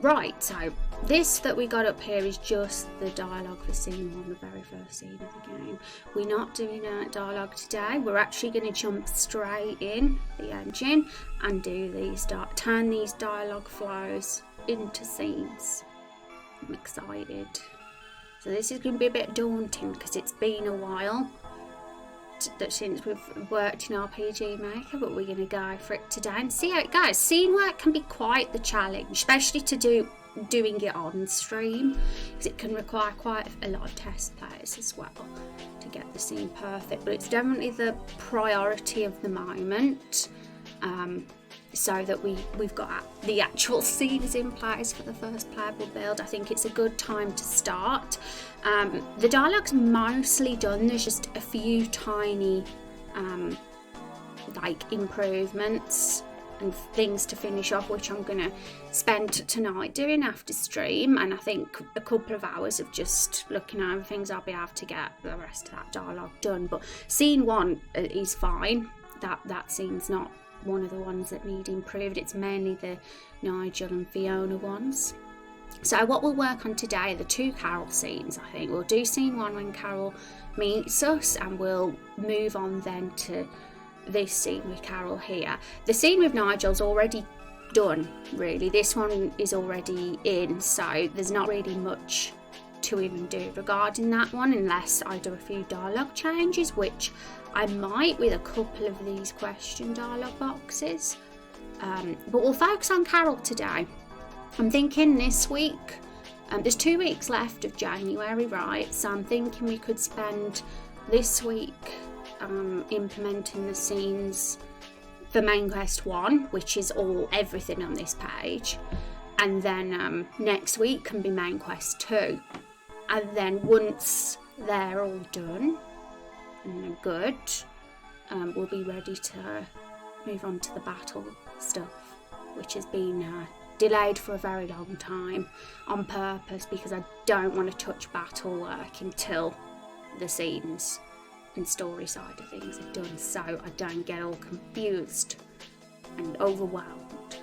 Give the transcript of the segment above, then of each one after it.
Right, so this that we got up here is just the dialogue for scene 1, the very first scene of the game. We're not doing a dialogue today. We're actually going to jump straight in the engine and do these turn these dialogue flows into scenes. I'm excited. So this is going to be a bit daunting because it's been a while since we've worked in RPG Maker, but we're going to go for it today and see how it goes. Scene work can be quite the challenge, especially doing it on stream, because it can require quite a lot of test players as well to get the scene perfect, but it's definitely the priority of the moment, so that we've got the actual scenes in place for the first playable build. I think it's a good time to start. The dialogue's mostly done. There's just a few tiny like improvements and things to finish off, which I'm gonna spend tonight doing after stream, and I think a couple of hours of just looking over things, I'll be able to get the rest of that dialogue done. But scene 1 is fine. That scene's not one of the ones that need improved. It's mainly the Nigel and Fiona ones. So what we'll work on today are the 2 Carol scenes. I think we'll do scene 1 when Carol meets us, and we'll move on then to this scene with Carol here. The scene with Nigel's already done, really. This one is already in, so there's not really much to even do regarding that one, unless I do a few dialogue changes, which I might with a couple of these question dialogue boxes. But we'll focus on Carol today. I'm thinking this week, there's 2 weeks left of January, right? So I'm thinking we could spend this week implementing the scenes for main quest 1, which is everything on this page, and then next week can be main quest 2, and then once they're all done and they're good, we'll be ready to move on to the battle stuff, which has been delayed for a very long time on purpose, because I don't want to touch battle work until the scenes and story side of things are done, so I don't get all confused and overwhelmed.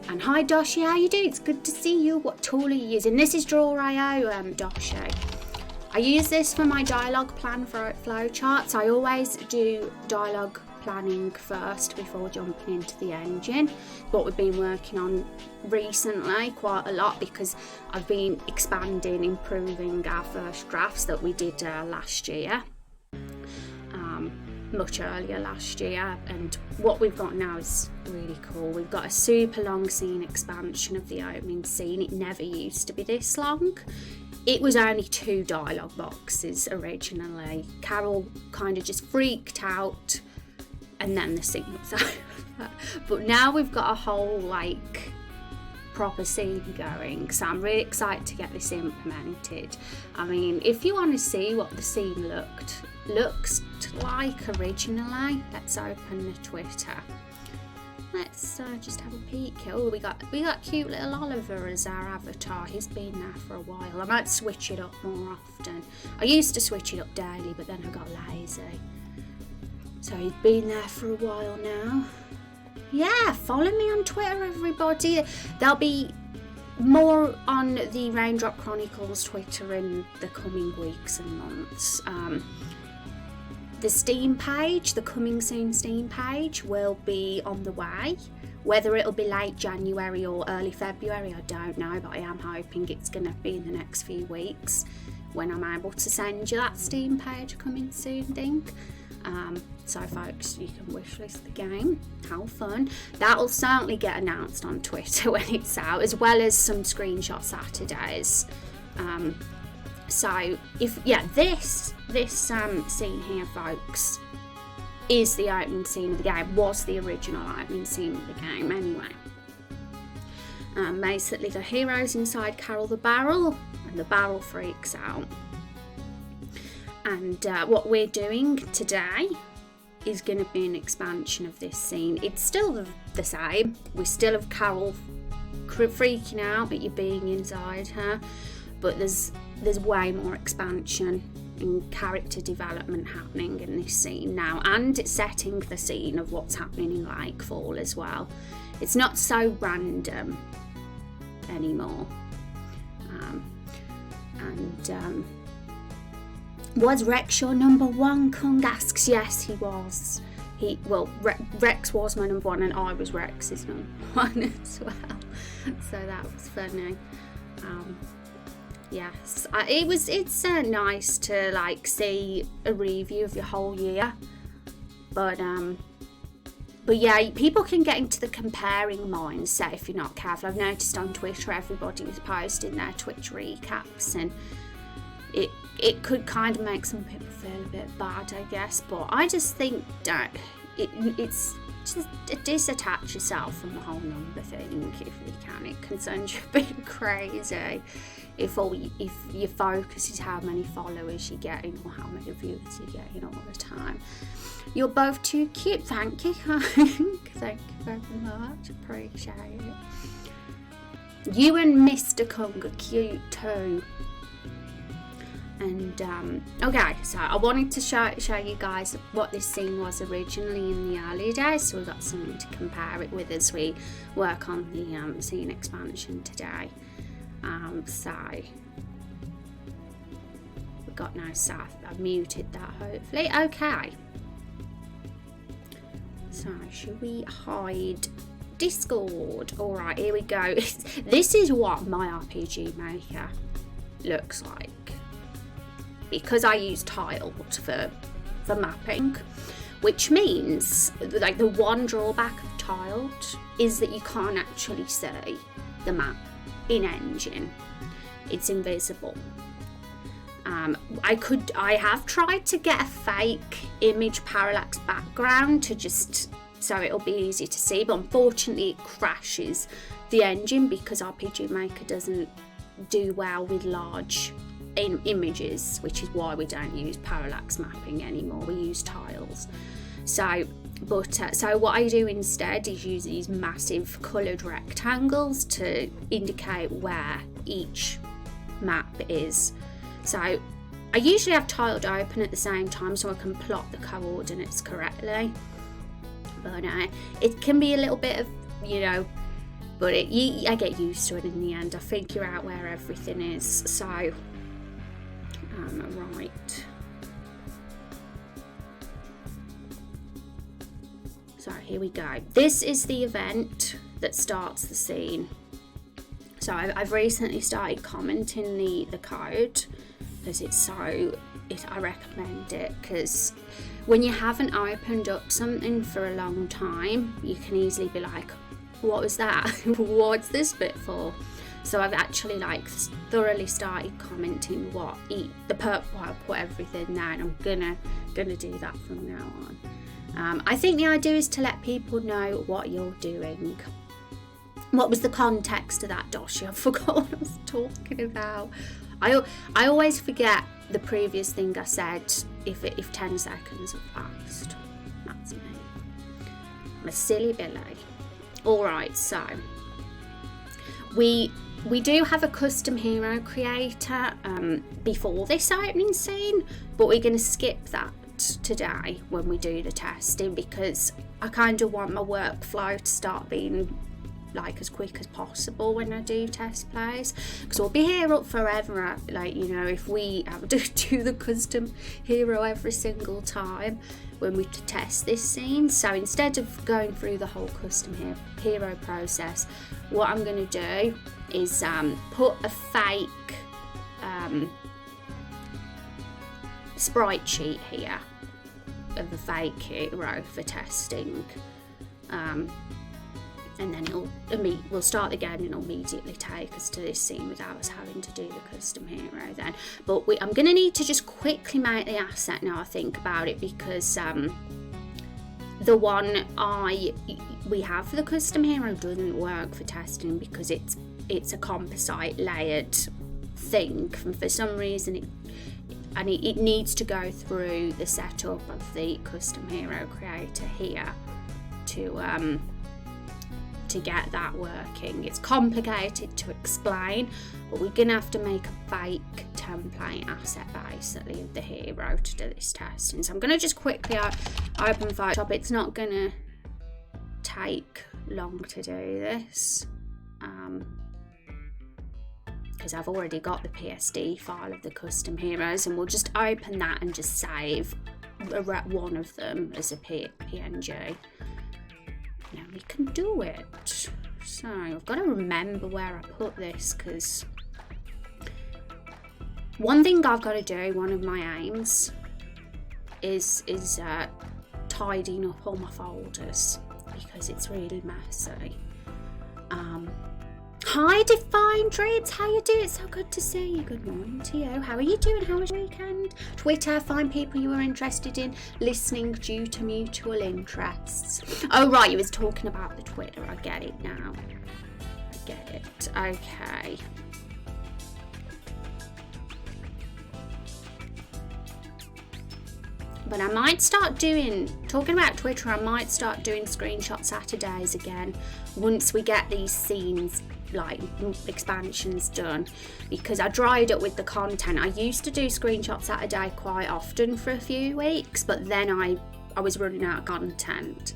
And hi Doshi, how you doing? It's good to see you. What tool are you using? This is Draw.io, Doshi. I use this for my dialogue plan for flowcharts. I always do dialogue planning first before jumping into the engine. What we've been working on recently quite a lot, because I've been expanding, improving our first drafts that we did last year. Much earlier last year, and what we've got now is really cool. We've got a super long scene expansion of the opening scene. It never used to be this long. It was only 2 dialogue boxes originally. Carol kind of just freaked out and then the scene was over. But now we've got a whole like proper scene going, so I'm really excited to get this implemented. I mean, if you want to see what the scene looks like originally, let's open the Twitter. Let's just have a peek. Oh, we got cute little Oliver as our avatar. He's been there for a while. I might switch it up more often. I used to switch it up daily, but then I got lazy. So he's been there for a while now. Yeah, follow me on Twitter, everybody. There'll be more on the Raindrop Chronicles Twitter in the coming weeks and months. The Steam page, the coming soon Steam page, will be on the way. Whether it'll be late January or early February, I don't know, but I am hoping it's going to be in the next few weeks when I'm able to send you that Steam page coming soon thing. So folks, you can wishlist the game. How fun. That'll certainly get announced on Twitter when it's out, as well as some screenshot Saturdays. So this scene here, folks, is the opening scene of the game, was the original opening scene of the game anyway. Basically the hero's inside Carol the Barrel, and the barrel freaks out. And what we're doing today is going to be an expansion of this scene. It's still the same. We still have Carol freaking out at you being inside her, but there's way more expansion and character development happening in this scene now, and it's setting the scene of what's happening in Lakefall as well. It's not so random anymore. Was Rex your number one? Kung asks. Yes, he was. Rex was my number one, and I was Rex's number one as well. So that was funny. Yes, it's nice to like see a review of your whole year, but yeah, people can get into the comparing mindset if you're not careful. I've noticed on Twitter everybody was posting their Twitch recaps, and it could kind of make some people feel a bit bad, I guess. But I just think that it's just disattach yourself from the whole number thing if you can. It can send you a bit crazy if your focus is how many followers you're getting or how many viewers you're getting all the time. You're both too cute. Thank you, Thank you very much. Appreciate it. You and Mr. Kung are cute too. And okay, so I wanted to show you guys what this scene was originally in the early days, so we've got something to compare it with as we work on the scene expansion today. So we've got no stuff. I've muted that hopefully. Okay, so should we hide Discord? Alright, here we go. This is what my RPG Maker looks like, because I use tiled for mapping, which means like the one drawback of tiled is that you can't actually see the map in engine. It's invisible. I have tried to get a fake image parallax background to just so it'll be easy to see, but unfortunately it crashes the engine because RPG Maker doesn't do well with large images, which is why we don't use parallax mapping anymore. We use tiles. So what I do instead is use these massive coloured rectangles to indicate where each map is. So I usually have tiled open at the same time so I can plot the coordinates correctly. But it can be a little bit of, but I get used to it in the end. I figure out where everything is. So right. So here we go. This is the event that starts the scene. So I've recently started commenting the code because I recommend it, because when you haven't opened up something for a long time, you can easily be like, what was that? What's this bit for? So I've actually thoroughly started commenting what I put everything there, and I'm gonna do that from now on. I think the idea is to let people know what you're doing. What was the context of that, Doshi? I forgot what I was talking about. I always forget the previous thing I said if 10 seconds have passed. That's me. I'm a silly Billy. Alright, so we do have a custom hero creator before this opening scene, but we're going to skip that today when we do the testing, because I kind of want my workflow to start being as quick as possible when I do test plays, because we'll be here up forever. If we have to do the custom hero every single time when we test this scene. So instead of going through the whole custom hero process, what I'm going to do is put a fake sprite sheet here of a fake hero for testing, and then we'll start the game and it'll immediately take us to this scene without us having to do the custom hero then. But I'm going to need to just quickly make the asset now I think about it, because the one we have for the custom hero doesn't work for testing because it's a composite layered thing, and for some reason it needs to go through the setup of the custom hero creator here to get that working. It's complicated to explain, but we're gonna have to make a fake template asset basically of the hero to do this testing. So I'm gonna just quickly open Photoshop. It's not gonna take long to do this. because I've already got the PSD file of the custom heroes, and we'll just open that and just save one of them as a PNG. Now we can do it. So I've got to remember where I put this, because one thing I've got to do, one of my aims, is tidying up all my folders, because it's really messy. Hi Defined Dreams, how you doing? It's so good to see you. Good morning to you. How are you doing? How was your weekend? Twitter, find people you were interested in listening due to mutual interests. Oh right, you was talking about the Twitter. I get it now. I get it. Okay. But I might start talking about Twitter, I might start doing screenshot Saturdays again once we get these scenes, like expansions, done, because I dried up with the content. I used to do screenshot Saturday quite often for a few weeks, but then I was running out of content,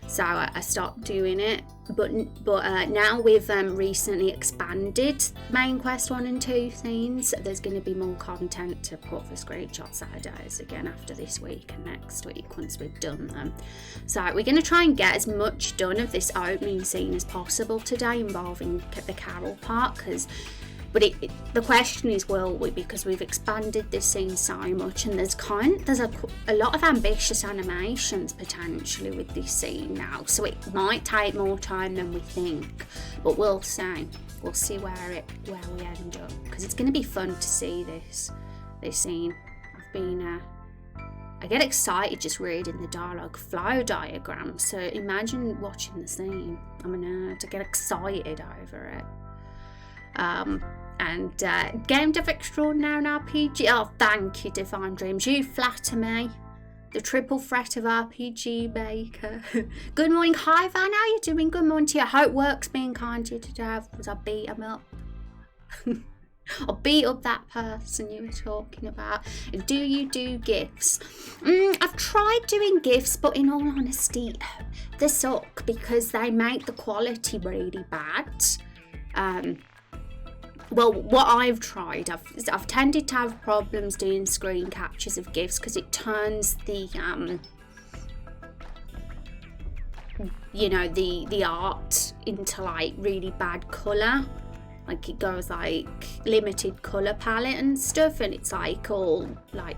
so I stopped doing it. But now we've recently expanded main quest 1 and 2 scenes. There's going to be more content to put for screenshot Saturdays again after this week and next week once we've done them. So we're going to try and get as much done of this opening scene as possible today involving the Carol part, but the question is, will we? Because we've expanded this scene so much, and there's a lot of ambitious animations potentially with this scene now, so it might take more time than we think. But we'll see. We'll see where we end up, because it's going to be fun to see this scene. I get excited just reading the dialogue flow diagram. So imagine watching the scene. I'm a nerd. I get excited over it. And Game Dev Extraordinaire and RPG. Oh, thank you, Divine Dreams. You flatter me. The triple threat of RPG Baker. Good morning, hi Van. How you doing? Good morning to you. I hope work's being kind to you today, because I beat him up. I'll beat up that person you were talking about. Do you do GIFs? I've tried doing GIFs, but in all honesty, they suck because they make the quality really bad. Well, what I've tried, I've tended to have problems doing screen captures of GIFs because it turns the the art into like really bad colour. Like it goes like limited colour palette and stuff, and it's like all like,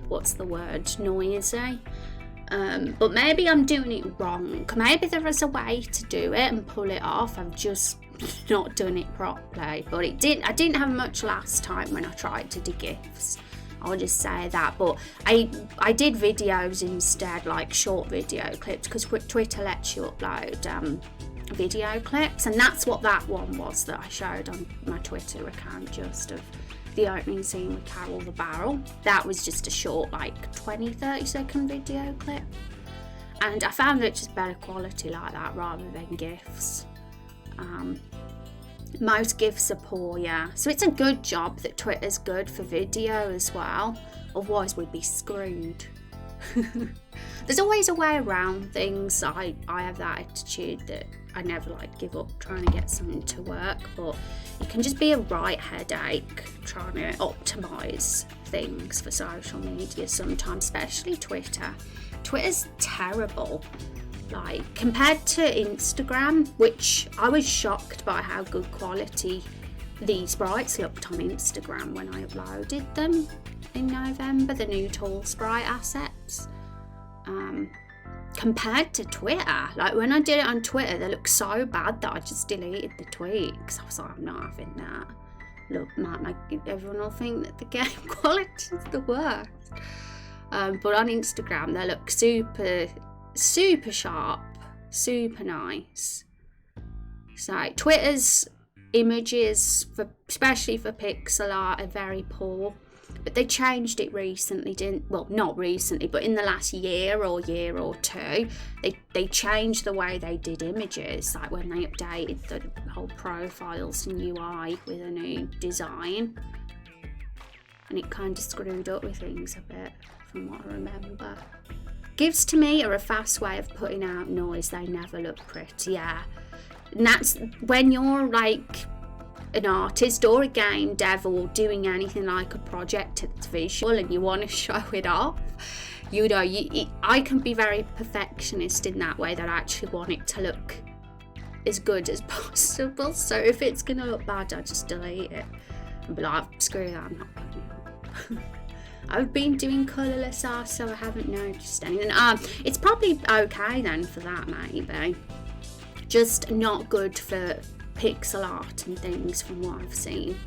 what's the word, noisy. But maybe I'm doing it wrong. Maybe there is a way to do it and pull it off. I've just not done it properly. But I didn't have much last time when I tried to do GIFs. I'll just say that. But I did videos instead, like short video clips, because Twitter lets you upload video clips, and that's what that one was that I showed on my Twitter account, just of the opening scene with Carol the Barrel. That was just a short, like 20-30 second video clip, and I found it just better quality like that rather than GIFs. Most GIFs are poor, yeah, so it's a good job that Twitter's good for video as well, otherwise we'd be screwed. There's always a way around things. I have that attitude that I never like give up trying to get something to work, but it can just be a right headache trying to optimise things for social media sometimes, especially Twitter. Twitter's terrible, like compared to Instagram, which I was shocked by how good quality these sprites looked on Instagram when I uploaded them in November, the new tall sprite assets. Compared to Twitter, like when I did it on Twitter, they looked so bad that I just deleted the tweet because I was like, I'm not having that. Look, everyone will think that the game quality is the worst. But on Instagram, they look super sharp, super nice. So Twitter's images, especially for pixel art, are very poor. But they changed it recently, not recently, but in the last year or two, they changed the way they did images, like when they updated the whole profiles and UI with a new design. And it kind of screwed up with things a bit, from what I remember. GIFs to me are a fast way of putting out noise. They never look pretty, yeah. And that's when you're like an artist or a game dev or doing anything like a project that's visual and you want to show it off, you know, I can be very perfectionist in that way, that I actually want it to look as good as possible. So if it's gonna look bad, I just delete it and be like, screw that, I'm not putting it. I've been doing colourless art, so I haven't noticed anything. It's probably okay then for that, maybe. Just not good for pixel art and things from what I've seen.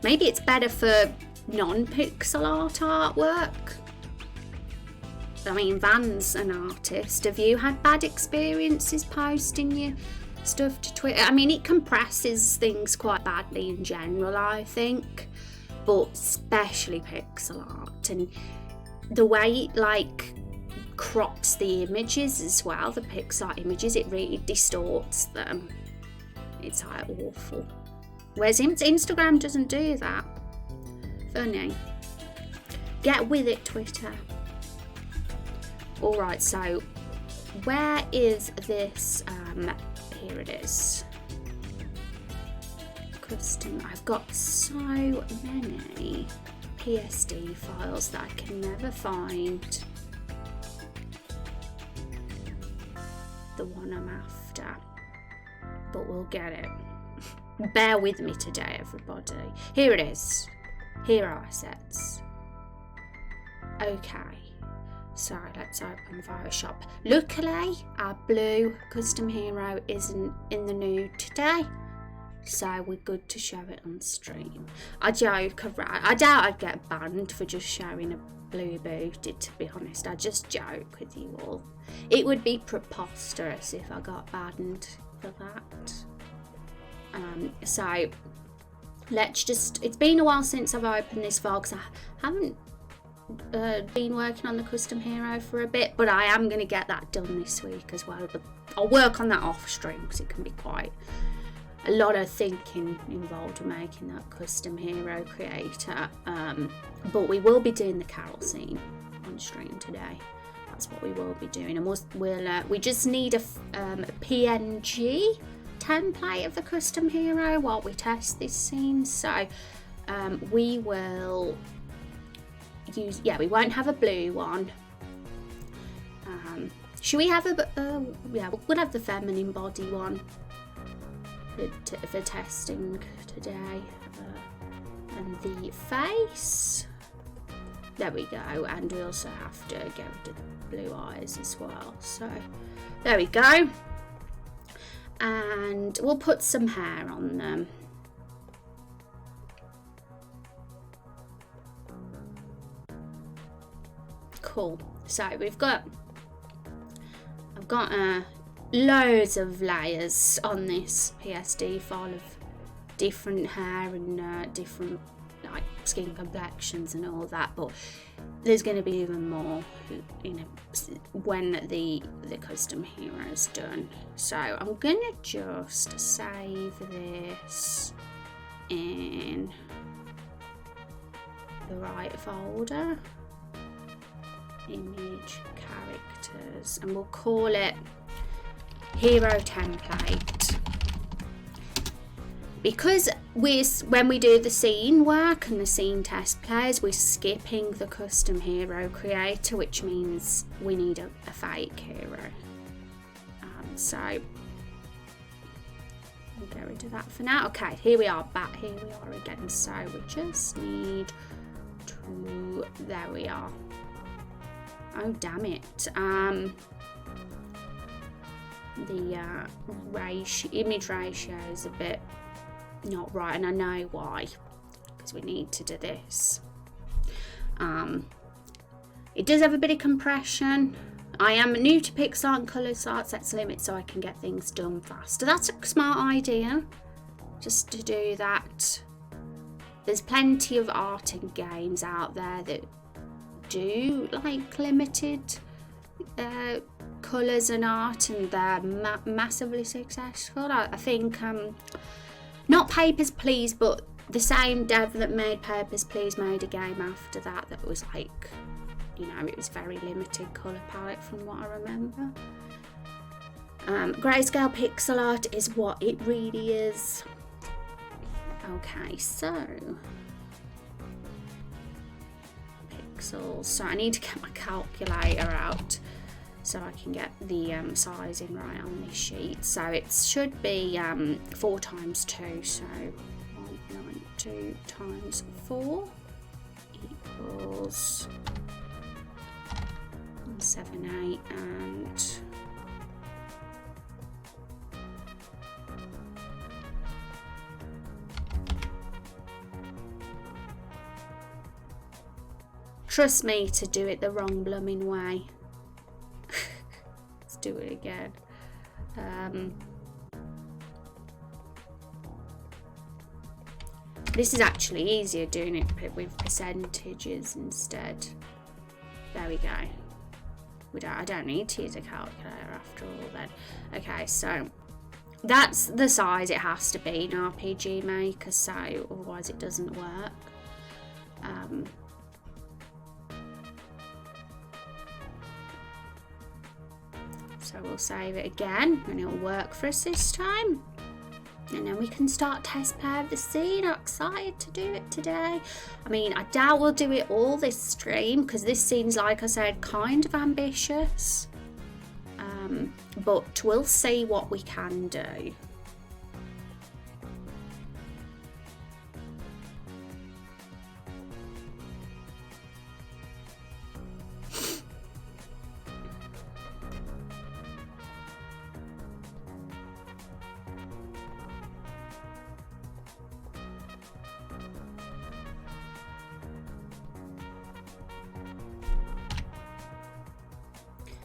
Maybe it's better for non-pixel art artwork. I mean, Van's an artist. Have you had bad experiences posting your stuff to Twitter? I mean, it compresses things quite badly in general, I think, but especially pixel art, and the way it like crops the images as well, the pixel art images, it really distorts them. It's like awful. Whereas Instagram doesn't do that. Funny. Get with it, Twitter. Alright, so where is this? Here it is. Custom. I've got so many PSD files that I can never find the one I'm after, but we'll get it. Bear with me today, everybody. Here it is. Here are assets. Okay, so let's open Photoshop. Luckily, our blue custom hero isn't in the nude today, so we're good to show it on stream. I joke around. I doubt I'd get banned for just showing a blue booted, to be honest. I just joke with you all. It would be preposterous if I got banned for that. So let's just, it's been a while since I've opened this file because I haven't been working on the custom hero for a bit, but I am going to get that done this week as well. But I'll work on that off stream because it can be quite a lot of thinking involved in making that custom hero creator. But we will be doing the carol scene on stream today. That's what we will be doing, and we just need a PNG template of the custom hero while we test this scene. So we will use, we won't have a blue one. Should we have we'll have the feminine body one for testing today, and the face, there we go, and we also have to go to the blue eyes as well, so there we go, and we'll put some hair on them. Cool. So I've got loads of layers on this PSD file of different hair and different like skin complexions and all that, but there's going to be even more, you know, when the custom hero is done. So I'm going to just save this in the right folder, image characters, and we'll call it hero template, because when we do the scene work and the scene test plays, we're skipping the custom hero creator, which means we need a fake hero. So we'll get rid of that for now. Okay, here we are again. So we just need to, there we are. Oh damn it. The image ratio is a bit not right, and I know why, because we need to do this. It does have a bit of compression. I am new to pixel art and colour art, sets limit, so I can get things done faster. That's a smart idea, just to do that. There's plenty of art and games out there that do like limited colours and art, and they're massively successful. I think not Papers, Please, but the same dev that made Papers, Please made a game after that was like, you know, it was very limited colour palette from what I remember. Grayscale pixel art is what it really is. Okay, so pixels. So I need to get my calculator out so I can get the sizing right on this sheet. So it should be 4 times 2. So 192 times 4 equals 178 and trust me to do it the wrong blooming way. Let's do it again. This is actually easier doing it with percentages instead. There we go. I don't need to use a calculator after all then. Okay, so that's the size it has to be in RPG Maker, so otherwise it doesn't work. So we'll save it again and it'll work for us this time. And then we can start test play of the scene. I'm excited to do it today. I mean, I doubt we'll do it all this stream because this scene's, like I said, kind of ambitious. But we'll see what we can do.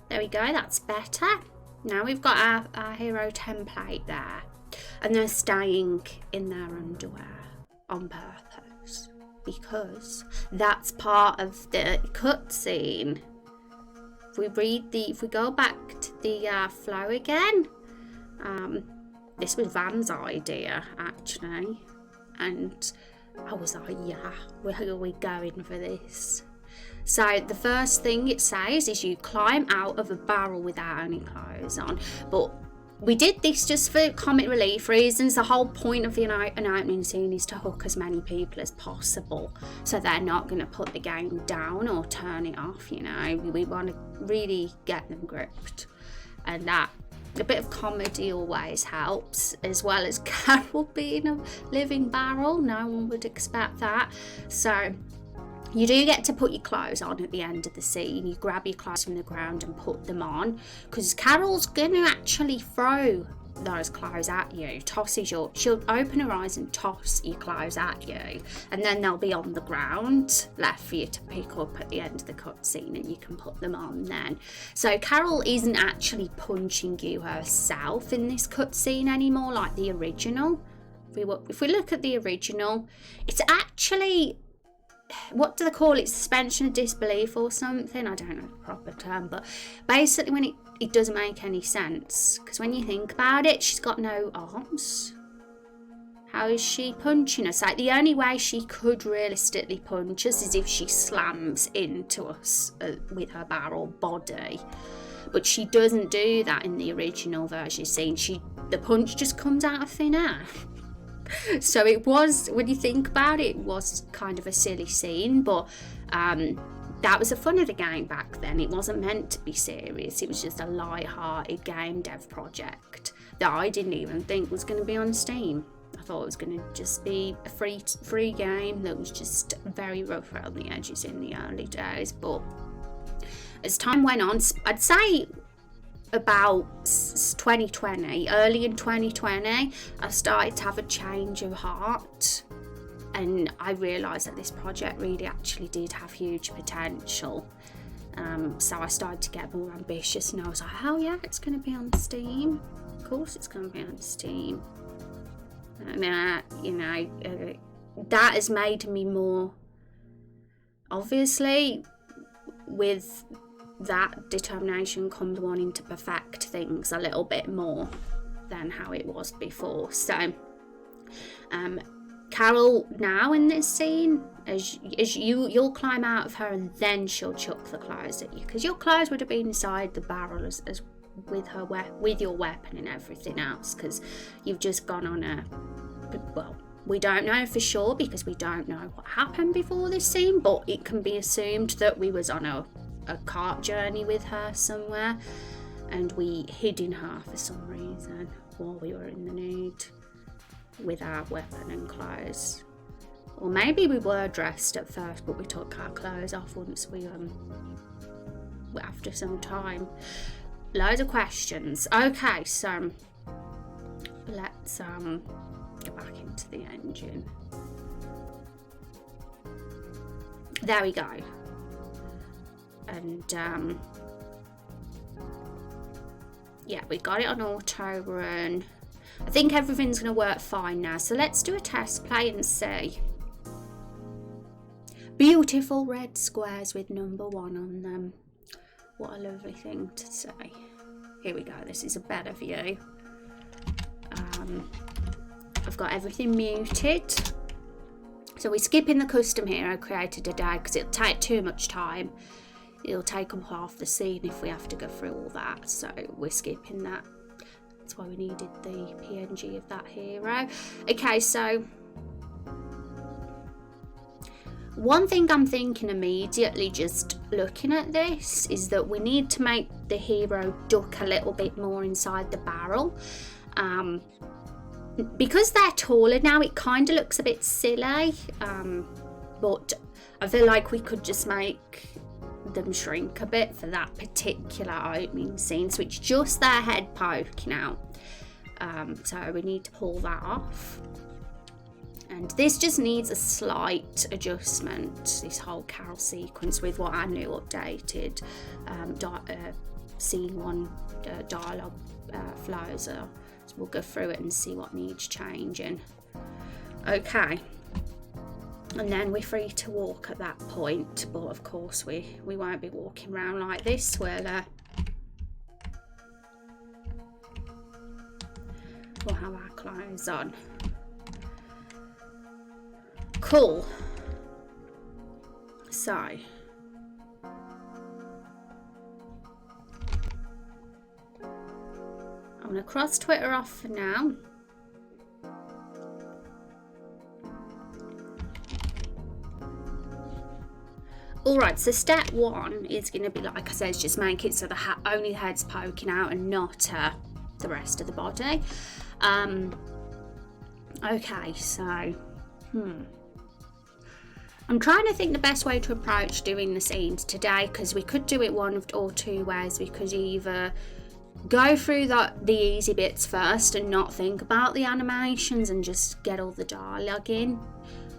There we go, that's better. Now we've got our hero template there. And they're staying in their underwear on purpose. Because that's part of the cutscene. If we go back to the flow again. This was Van's idea, actually. And I was like, yeah, we're going for this. So the first thing it says is you climb out of a barrel without any clothes on. But we did this just for comic relief reasons. The whole point of an opening scene is to hook as many people as possible. So they're not going to put the game down or turn it off, you know. We want to really get them gripped. And that a bit of comedy always helps, as well as Carol being a living barrel. No one would expect that. So you do get to put your clothes on at the end of the scene. You grab your clothes from the ground and put them on, because Carol's going to actually throw those clothes at you. She'll open her eyes and toss your clothes at you, and then they'll be on the ground left for you to pick up at the end of the cutscene, and you can put them on then. So Carol isn't actually punching you herself in this cutscene anymore like the original. If we look at the original, it's actually, what do they call it, suspension of disbelief or something? I don't know the proper term, but basically when it doesn't make any sense, because when you think about it, she's got no arms. How is she punching us? Like, the only way she could realistically punch us is if she slams into us with her barrel body, but she doesn't do that in the original version scene. The punch just comes out of thin air. So it was, when you think about it, it was kind of a silly scene, but that was the fun of the game back then. It wasn't meant to be serious. It was just a light-hearted game dev project that I didn't even think was going to be on Steam. I thought it was going to just be a free game that was just very rough around the edges in the early days. But as time went on, I'd say about 2020, early in 2020, I started to have a change of heart, and I realised that this project really actually did have huge potential. So I started to get more ambitious, and I was like, oh yeah, it's going to be on Steam. Of course it's going to be on Steam. And that has made me more, obviously, with that determination comes wanting to perfect things a little bit more than how it was before. So Carol now in this scene, as you'll climb out of her and then she'll chuck the clothes at you, because your clothes would have been inside the barrel as with your weapon and everything else, because you've just gone on We don't know for sure because we don't know what happened before this scene, but it can be assumed that we was on a cart journey with her somewhere and we hid in her for some reason while we were in the nude with our weapon and clothes. Or maybe we were dressed at first, but we took our clothes off once we after some time. Loads of questions. Okay, so let's go back into the engine. There we go. And yeah, we got it on auto run. I think everything's going to work fine now, so let's do a test play and see. Beautiful red squares with number 1 on them. What a lovely thing to say. Here we go, this is a better view. I've got everything muted. So we're skipping the custom hero created today because it'll take too much time. It'll take up half the scene if we have to go through all that. So we're skipping that. That's why we needed the PNG of that hero. Okay, so one thing I'm thinking immediately just looking at this is that we need to make the hero duck a little bit more inside the barrel. Because they're taller now, it kind of looks a bit silly, but I feel like we could just make them shrink a bit for that particular opening scene, so it's just their head poking out. So we need to pull that off, and this just needs a slight adjustment, this whole Carol sequence, with what our new updated scene 1 dialogue flows are. So we'll go through it and see what needs changing. Okay, and then we're free to walk at that point, but of course we won't be walking around like this. We'll have our clothes on. Cool. So I'm going to cross Twitter off for now. Alright, so step 1 is going to be, like I said, just make it so the only head's poking out and not the rest of the body. Okay, so I'm trying to think the best way to approach doing the scenes today, because we could do it one or two ways. We could either go through the easy bits first and not think about the animations and just get all the dialogue in,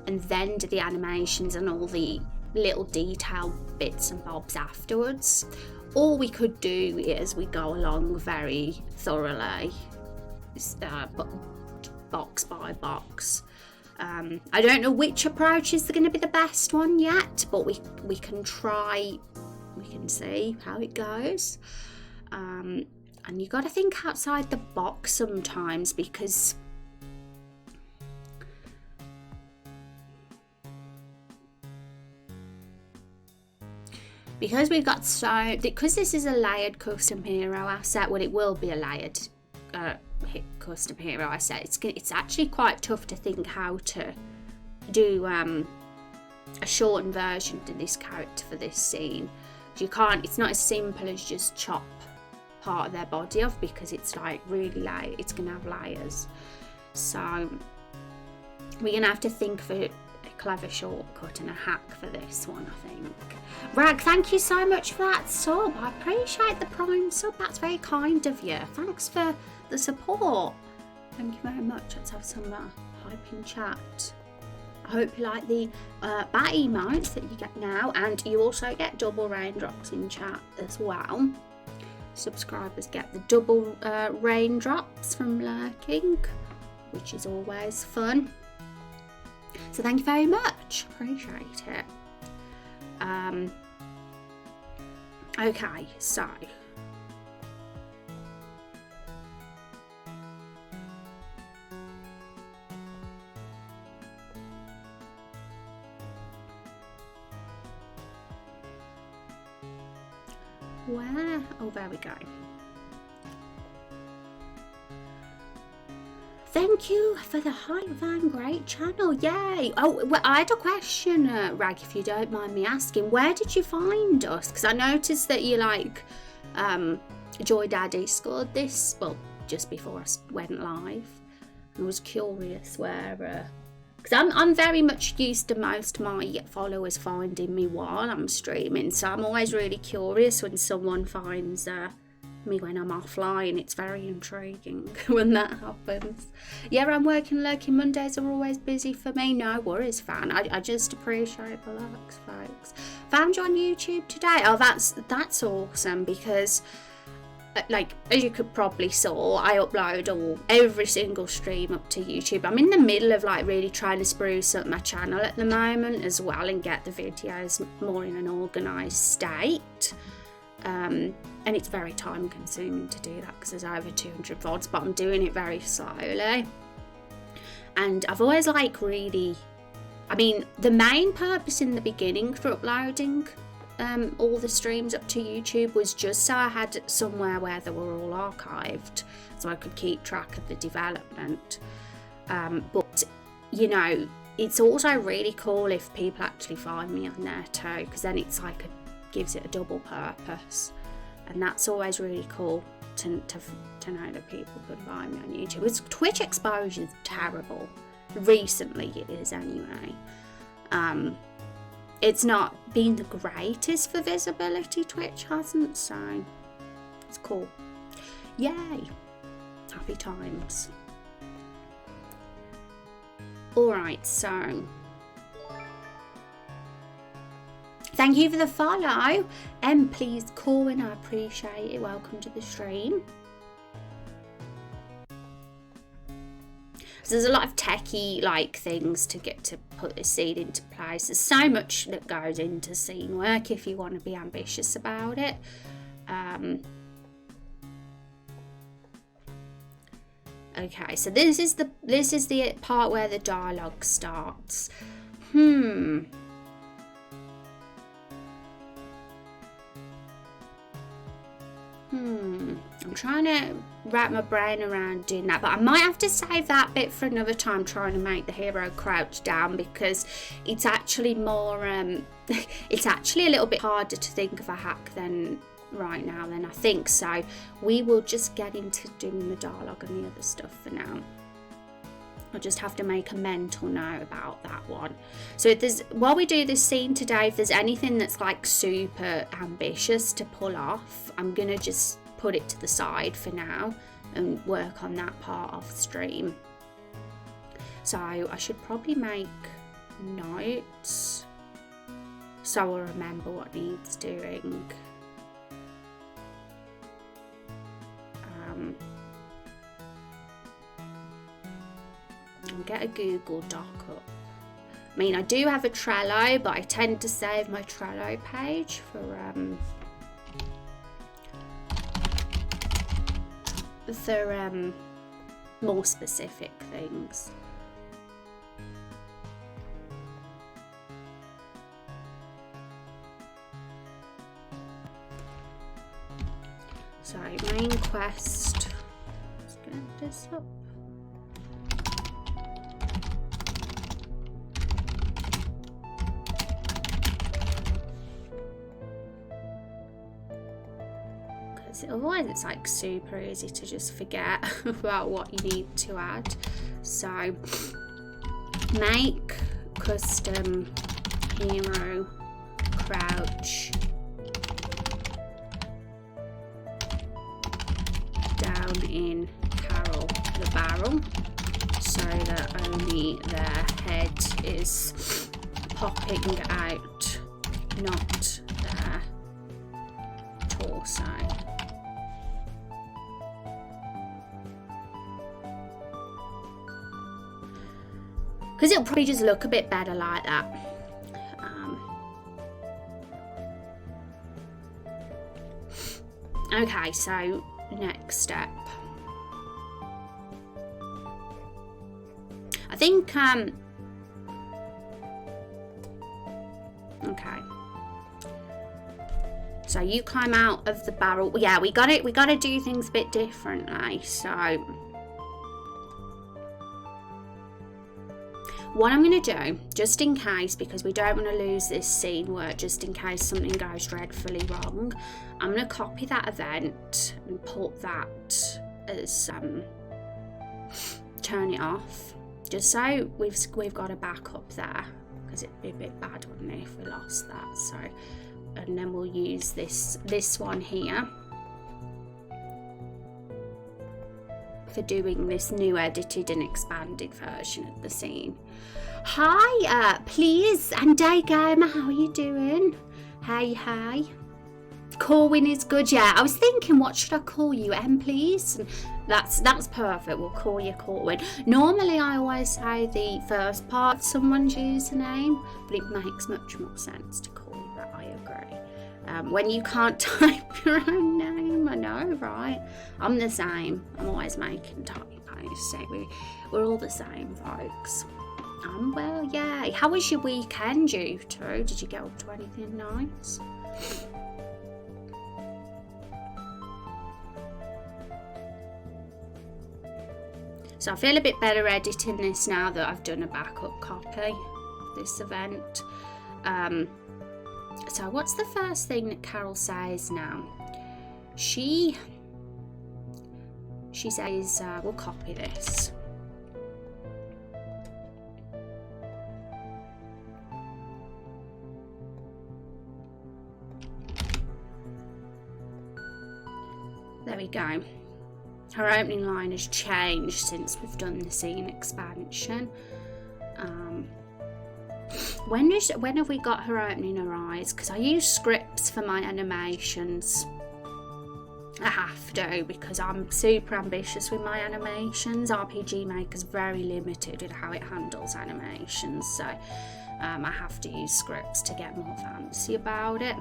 and then do the animations and all the little detail bits and bobs afterwards. Or we could do it as we go along very thoroughly, box by box. I don't know which approach is going to be the best one yet, but we can try, we can see how it goes. And you got to think outside the box sometimes, because we've got because this is a layered custom hero asset. Well, it will be a layered custom hero asset. It's actually quite tough to think how to do a shortened version to this character for this scene. You can't. It's not as simple as just chop part of their body off, because it's like really light. It's gonna have layers. So we're gonna have to think for a clever shortcut and a hack for this one, I think. Rag, thank you so much for that sub. I appreciate the Prime sub. That's very kind of you. Thanks for the support. Thank you very much. Let's have some hype in chat. I hope you like the bat emotes that you get now, and you also get double raindrops in chat as well. Subscribers get the double raindrops from lurking, which is always fun. So thank you very much. Appreciate it. Okay, so where? Oh, there we go. Thank you for the Height Van, great channel, yay. Oh, well, I had a question, Rag, if you don't mind me asking. Where did you find us? Because I noticed that you like Joy Daddy scored this, well, just before I went live. I was curious where, because I'm very much used to most of my followers finding me while I'm streaming, so I'm always really curious when someone finds me when I'm offline. It's very intriguing when that happens. Yeah, I'm working lurking. Mondays are always busy for me. No worries, fan. I just appreciate the likes, folks. Found you on YouTube today. Oh, that's awesome, because like, as you could probably saw, I upload every single stream up to YouTube. I'm in the middle of like really trying to spruce up my channel at the moment as well, and get the videos more in an organised state. And it's very time consuming to do that because there's over 200 VODs, but I'm doing it very slowly. And I've always like really, I mean, the main purpose in the beginning for uploading all the streams up to YouTube was just so I had somewhere where they were all archived, so I could keep track of the development. But you know, it's also really cool if people actually find me on there too, because then it's like gives it a double purpose, and that's always really cool to know that people could find me on YouTube. Because Twitch exposure is terrible. Recently it is anyway. It's not been the greatest for visibility, Twitch hasn't, so it's cool. Yay! Happy times. Alright, so thank you for the follow. Please call in, I appreciate it. Welcome to the stream. So there's a lot of techie like things to get to put this scene into place. There's so much that goes into scene work if you want to be ambitious about it. Okay, so this is the part where the dialogue starts. I'm trying to wrap my brain around doing that, but I might have to save that bit for another time, trying to make the hero crouch down, because it's actually more it's actually a little bit harder to think of a hack than right now than I think. So we will just get into doing the dialogue and the other stuff for now. I'll just have to make a mental note about that one. So if there's, while we do this scene today, if there's anything that's like super ambitious to pull off, I'm gonna just put it to the side for now and work on that part off stream. So I should probably make notes so I'll remember what needs doing. I'll get a Google Doc up. I mean, I do have a Trello, but I tend to save my Trello page for more specific things. So main quest. Let's get this up. Otherwise it's like super easy to just forget about what you need to add. So make custom hero crouch down in Carol the barrel so that only their head is popping out, not their torso. Because it'll probably just look a bit better like that. Okay, so next step. I think, okay. So you climb out of the barrel. Yeah, we got to do things a bit differently. So what I'm going to do, just in case, because we don't want to lose this scene work, just in case something goes dreadfully wrong, I'm going to copy that event and put that as turn it off, just so we've got a backup there, because it'd be a bit bad, wouldn't it, if we lost that. So, and then we'll use this one here for doing this new edited and expanded version of the scene. Hi, please, and Day Gamer, how are you doing? Hey. Corwin is good, yeah. I was thinking, what should I call you, please? And that's perfect. We'll call you Corwin. Normally, I always say the first part of someone's username, but it makes much more sense to call you that. I agree. When you can't type your own name, I know, right? I'm the same. I'm always making typos. So we're all the same, folks. Well, yay. How was your weekend, you two? Did you get up to anything nice? So I feel a bit better editing this now that I've done a backup copy of this event. So what's the first thing that Carol says now? She says, we'll copy this. There we go. Her opening line has changed since we've done the scene expansion. When have we got her opening her eyes? Because I use scripts for my animations. I have to, because I'm super ambitious with my animations. RPG Maker's very limited in how it handles animations, so I have to use scripts to get more fancy about it.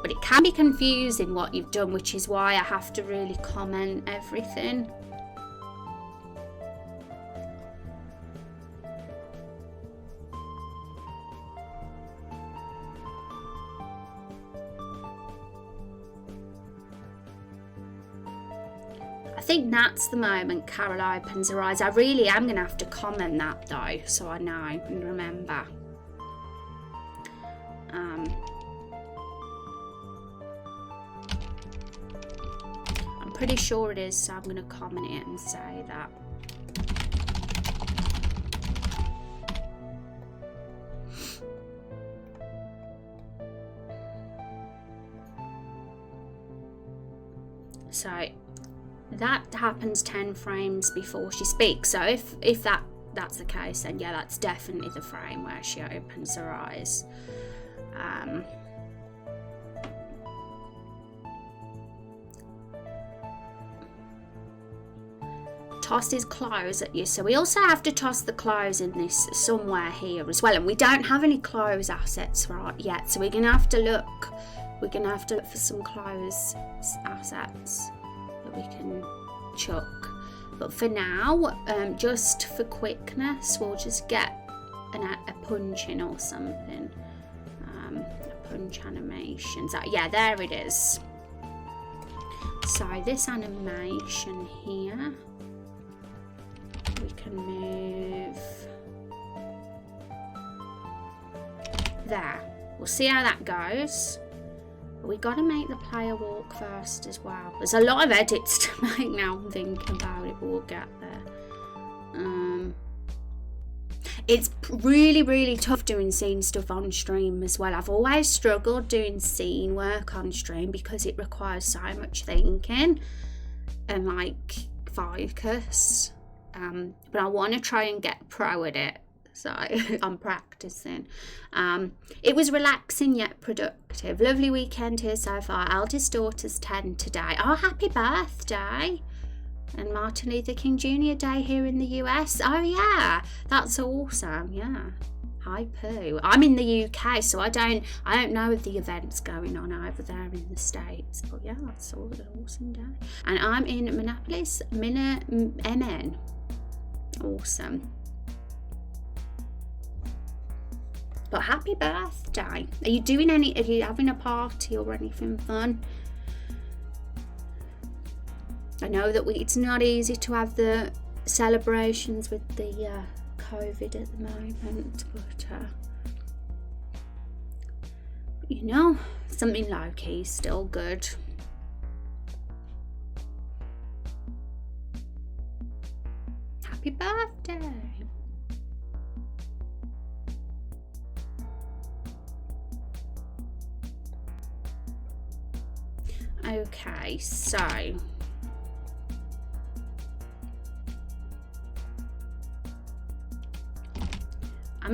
But it can be confusing what you've done, which is why I have to really comment everything. I think that's the moment Carol opens her eyes. I really am going to have to comment that though, so I know and remember. Pretty sure it is, so I'm going to comment it and say that. So that happens 10 frames before she speaks. So if that's the case, then yeah, that's definitely the frame where she opens her eyes. Toss his clothes at you, so we also have to toss the clothes in this somewhere here as well, and we don't have any clothes assets right yet, so we're gonna have to look for some clothes assets that we can chuck. But for now, just for quickness, we'll just get a punch in or something. A punch animation. So yeah, there it is. So this animation here, we can move there. We'll see how that goes. But we got to make the player walk first as well. There's a lot of edits to make now. I'm thinking about it, but we'll get there. It's really, really tough doing scene stuff on stream as well. I've always struggled doing scene work on stream because it requires so much thinking and like focus. But I want to try and get pro at it, so I'm practicing. It was relaxing yet productive. Lovely weekend here so far. Eldest daughter's 10 today. Oh, happy birthday! And Martin Luther King Jr. Day here in the US. Oh yeah, that's awesome. Yeah. Hi Pooh. I'm in the UK, so I don't know of the events going on over there in the States. But yeah, that's an awesome day. And I'm in Minneapolis, MN. Awesome. But happy birthday. Are you having a party or anything fun? I know that it's not easy to have the celebrations with the COVID at the moment, but you know, something low-key is still good. Happy birthday! Okay, so I'm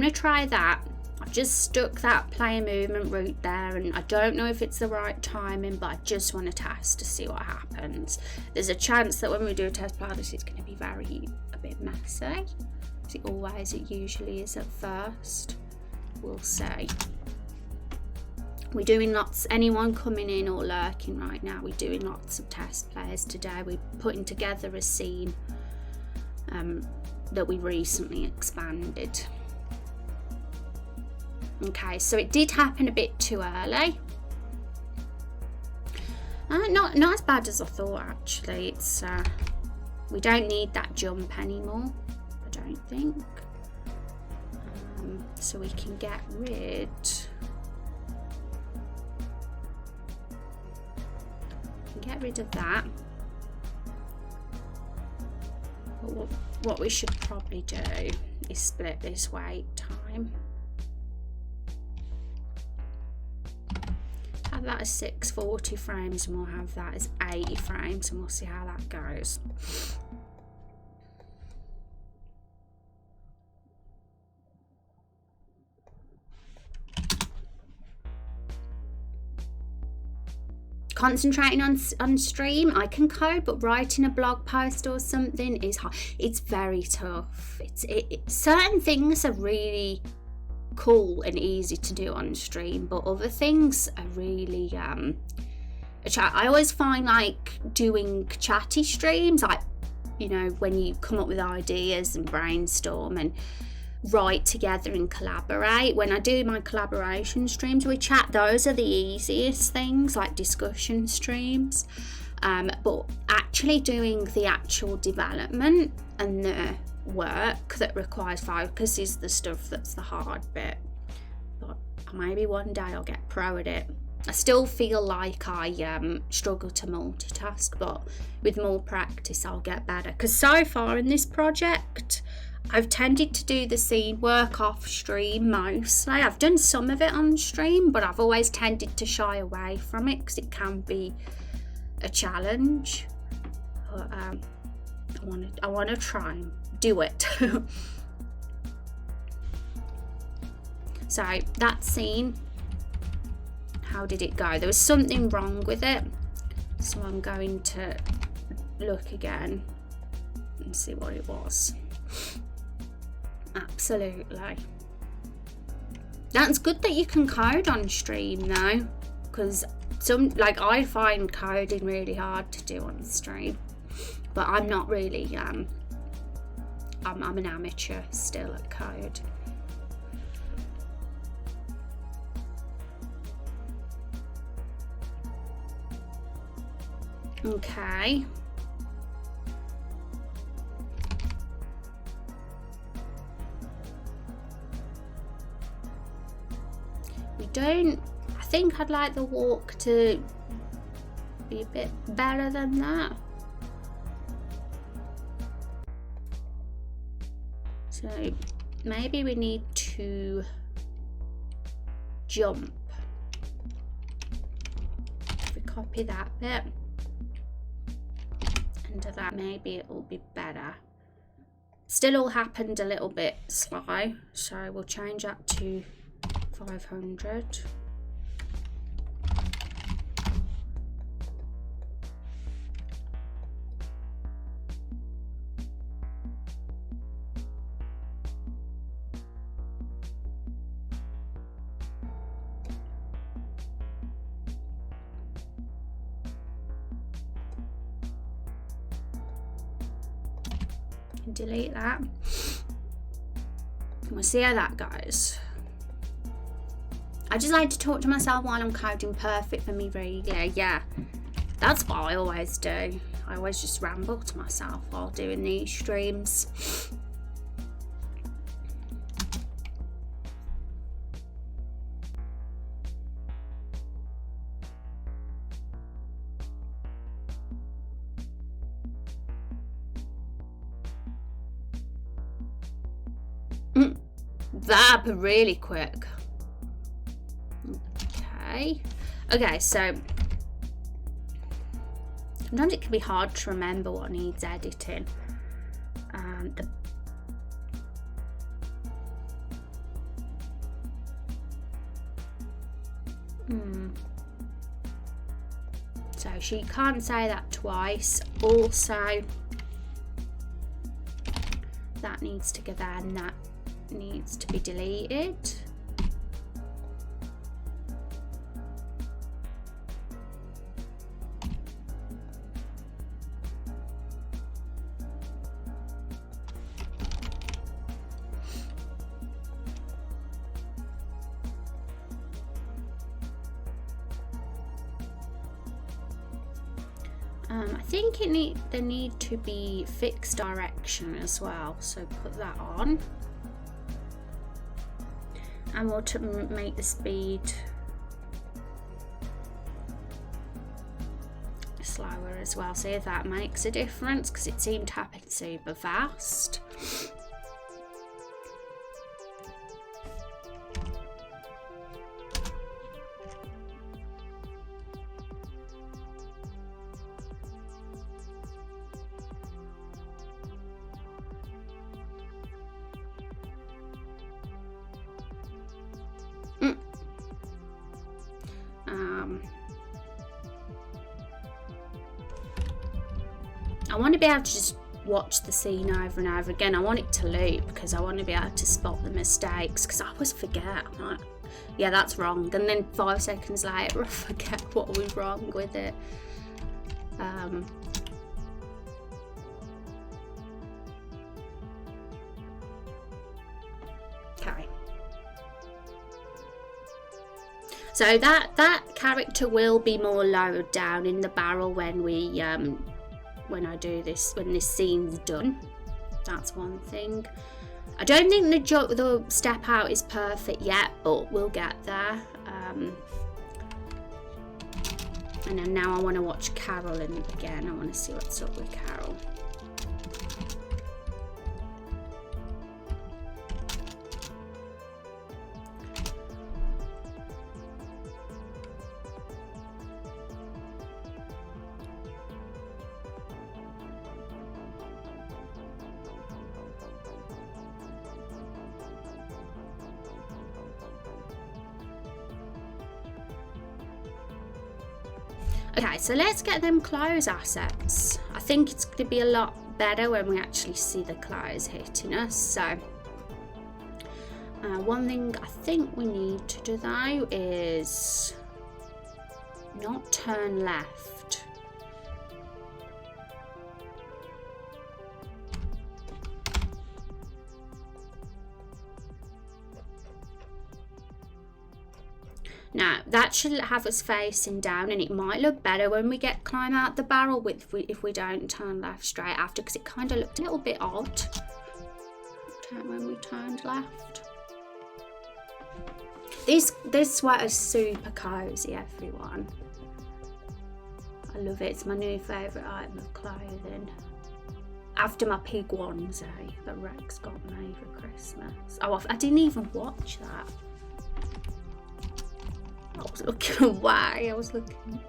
going to try that. I've just stuck that play movement route there, and I don't know if it's the right timing, but I just want to test to see what happens. There's a chance that when we do a test play, this is going to be a bit messy, as it usually is at first. We'll see. We're doing lots, anyone coming in or lurking right now, we're doing lots of test plays today. We're putting together a scene that we recently expanded. Okay, so it did happen a bit too early. Not as bad as I thought, actually. It's we don't need that jump anymore, I don't think. So we can get rid of that. But what we should probably do is split this wait time. Have that as 640 frames and we'll have that as 80 frames and we'll see how that goes. Concentrating on stream, I can code, but writing a blog post or something is hard. It's very tough. Certain things are really cool and easy to do on stream, but other things are really I always find like doing chatty streams, like, you know, when you come up with ideas and brainstorm and write together and collaborate. When I do my collaboration streams, we chat, those are the easiest things, like discussion streams, but actually doing the actual development and the work that requires focus is the stuff that's the hard bit. But maybe one day I'll get pro at it. I still feel like I struggle to multitask, but with more practice I'll get better, because so far in this project I've tended to do the scene work off stream mostly. I've done some of it on stream, but I've always tended to shy away from it because it can be a challenge. But I want to try and do it. So that scene, how did it go? There was something wrong with it, so I'm going to look again and see what it was. Absolutely. That's good that you can code on stream though, because I find coding really hard to do on stream, but I'm not really I'm an amateur still at code. Okay. I think I'd like the walk to be a bit better than that. So maybe we need to jump. If we copy that bit into that, maybe it will be better. Still all happened a little bit slow, so we'll change that to 500. Delete that. We'll see how that goes. I just like to talk to myself while I'm coding. Perfect for me, really. Yeah, that's what I always do. I always just ramble to myself while doing these streams. That happened really quick. Okay, so sometimes it can be hard to remember what needs editing. So she can't say that twice. Also, that needs to go there and that needs to be deleted. I think there need to be fixed direction as well, so put that on, and we'll make the speed slower as well, see if that makes a difference, because it seemed to happen super fast. I want to be able to just watch the scene over and over again. I want it to loop because I want to be able to spot the mistakes, because I always forget. I'm like, yeah, that's wrong, and then 5 seconds later I forget what was wrong with it. Okay, so that character will be more lowered down in the barrel when we when I do this, when this scene's done. That's one thing. I don't think the step out is perfect yet, but we'll get there. And then now I want to watch Carol, and again I want to see what's up with Carol. Okay, so let's get them clothes assets. I think it's going to be a lot better when we actually see the clothes hitting us. So one thing I think we need to do though is not turn left. Now that should have us facing down, and it might look better when we climb out the barrel if we don't turn left straight after, because it kind of looked a little bit odd when we turned left. This sweater's super cozy, everyone. I love it. It's my new favourite item of clothing. After my pig onesie that Rex got me for Christmas. Oh, I didn't even watch that. I was looking away. I was looking.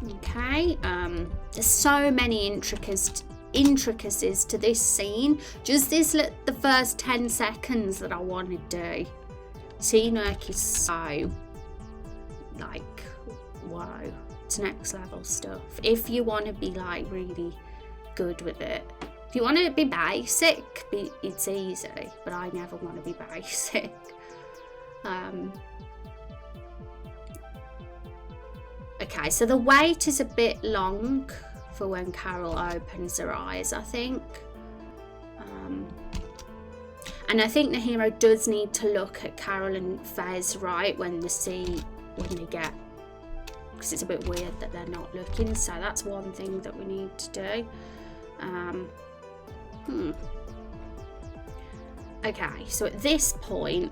Okay. There's so many intricacies to this scene. Just the first 10 seconds that I want to do. Teamwork is so like, wow, it's next level stuff. If you want to be like really good with it. If you want to be basic, it's easy, but I never want to be basic. Okay, so the wait is a bit long for when Carol opens her eyes, I think. And I think the hero does need to look at Carol and Faye's right when they get, because it's a bit weird that they're not looking, so that's one thing that we need to do. Okay, so at this point,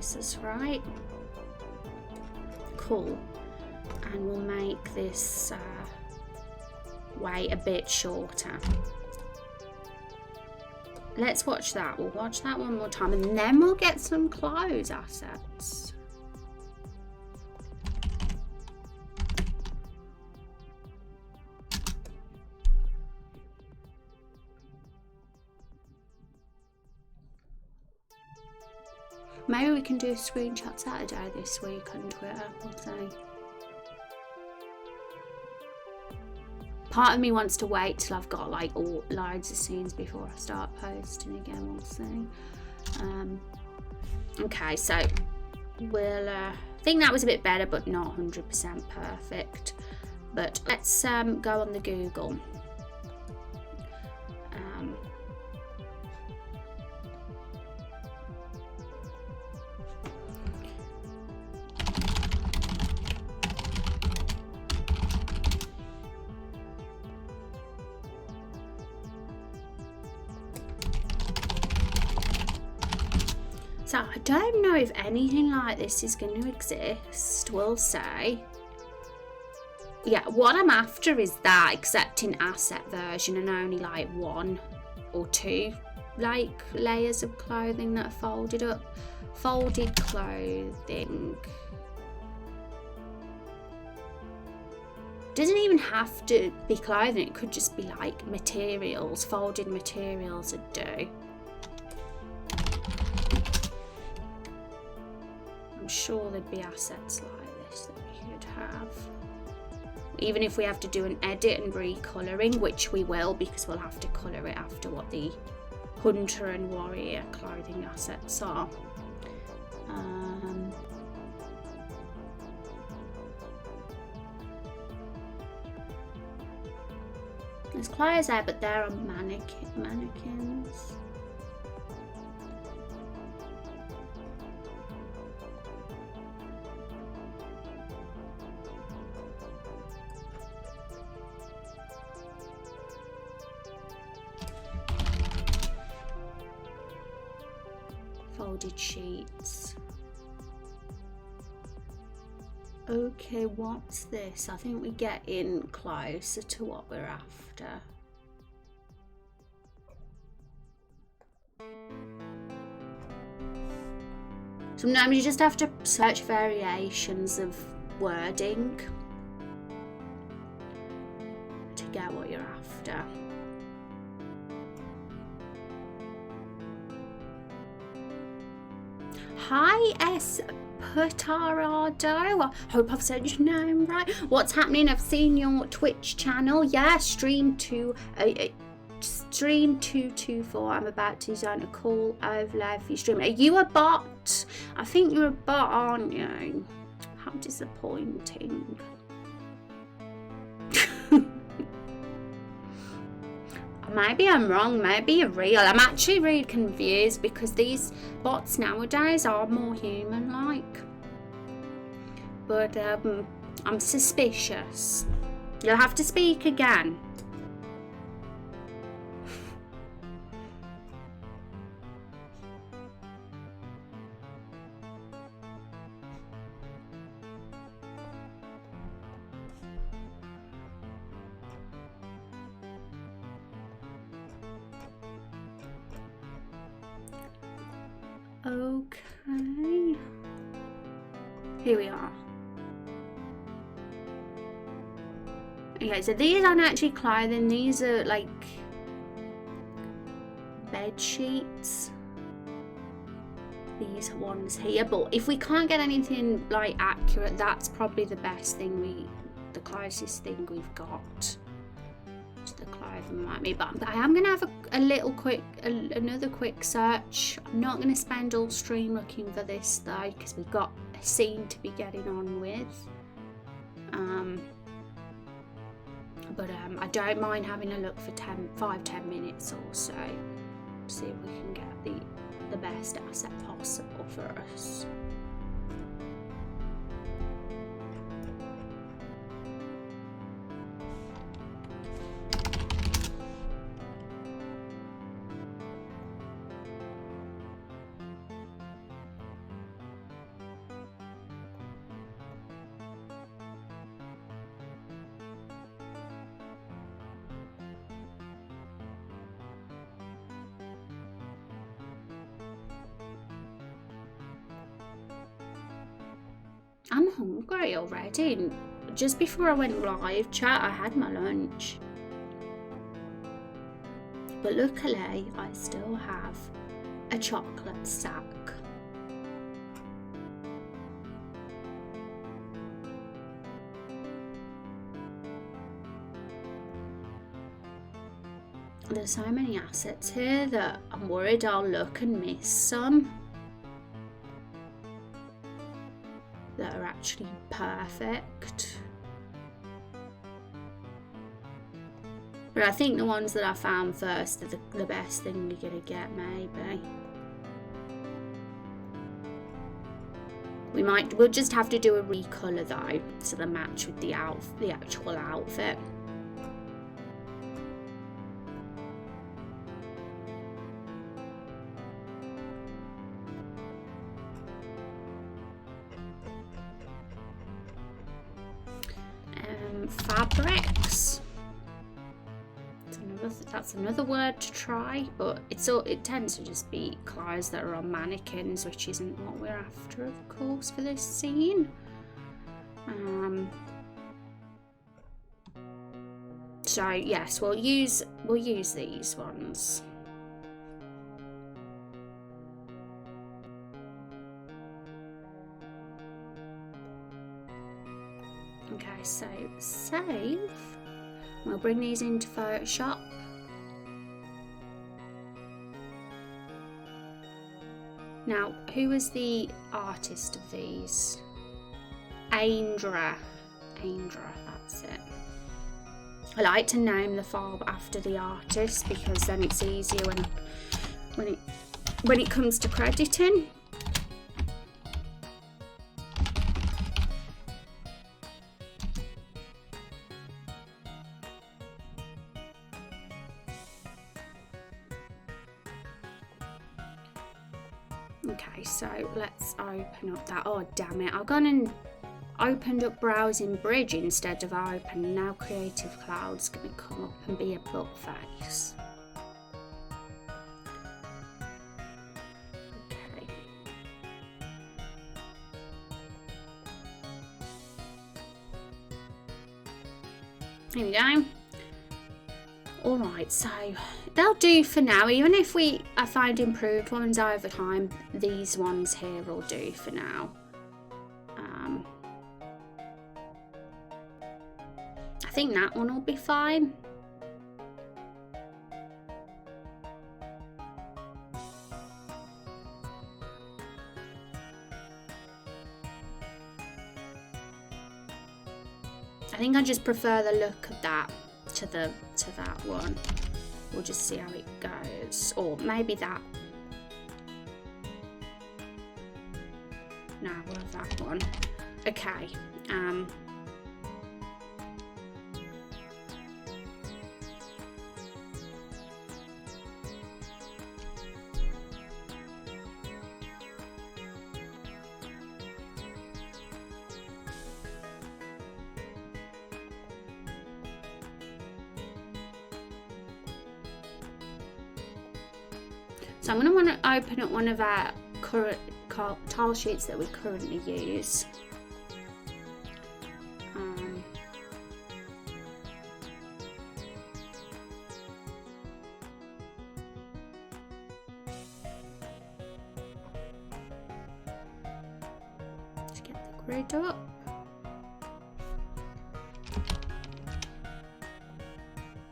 places, right? Cool. And we'll make this way a bit shorter. Let's watch that. We'll watch that one more time and then we'll get some clothes assets. Maybe we can do a screenshot Saturday this week on Twitter, we'll see. Part of me wants to wait till I've got like loads of scenes before I start posting again, we'll see. Okay, so we'll, I think that was a bit better, but not 100% perfect. But let's go on the Google. So I don't know if anything like this is going to exist, we'll say. Yeah, what I'm after is that accepting asset version and only like 1 or 2 like layers of clothing that are folded up. Folded clothing. Doesn't even have to be clothing, it could just be like materials. Folded materials would do. I'm sure there'd be assets like this that we could have. Even if we have to do an edit and recolouring, which we will because we'll have to colour it after what the hunter and warrior clothing assets are. There's clothes there, but there are mannequins. Folded sheets. Okay, what's this? I think we're getting closer to what we're after. Sometimes you just have to search variations of wording to get what you're after. Hi S Putarado, I hope I've said your name right. What's happening? I've seen your Twitch channel. Yeah, stream 224. I'm about to zone a call over live for your stream. Are you a bot? I think you're a bot, aren't you? How disappointing. Maybe I'm wrong, maybe you're real. I'm actually really confused because these bots nowadays are more human-like. But I'm suspicious. You'll have to speak again. Okay, here we are. Okay, so these aren't actually clothing, these are like bed sheets. These ones here, but if we can't get anything like accurate, that's probably the best thing the closest thing we've got to the clothing might be. But I am going to have another quick search. I'm not going to spend all stream looking for this though, because we've got a scene to be getting on with. I don't mind having a look for 5-10 minutes or so, see if we can get the best asset possible for us. I'm hungry already. Just before I went live chat, I had my lunch. But luckily, I still have a chocolate stack. There's so many assets here that I'm worried I'll look and miss some that are actually perfect. But I think the ones that I found first are the best thing you're gonna get, maybe. We'll just have to do a recolor though, so they match with the actual outfit. Fabrics. That's another word to try, but it tends to just be clothes that are on mannequins, which isn't what we're after, of course, for this scene. So yes, we'll use these ones. Okay, so save. We'll bring these into Photoshop. Now, who was the artist of these? Raindrop, that's it. I like to name the file after the artist because then it's easier when it comes to crediting. Okay, so let's open up that. Oh damn it, I've gone and opened up Browsing Bridge instead of open. Now Creative Cloud's gonna come up and be a butt face. Okay. Here we go. Alright, so they'll do for now. Even if I find improved ones over time, these ones here will do for now. I think that one will be fine. I think I just prefer the look of that to that one. We'll just see how it goes, or maybe that. No, we'll have that one. Okay. So I'm going to want to open up one of our current tile sheets that we currently use. Just get the grid up.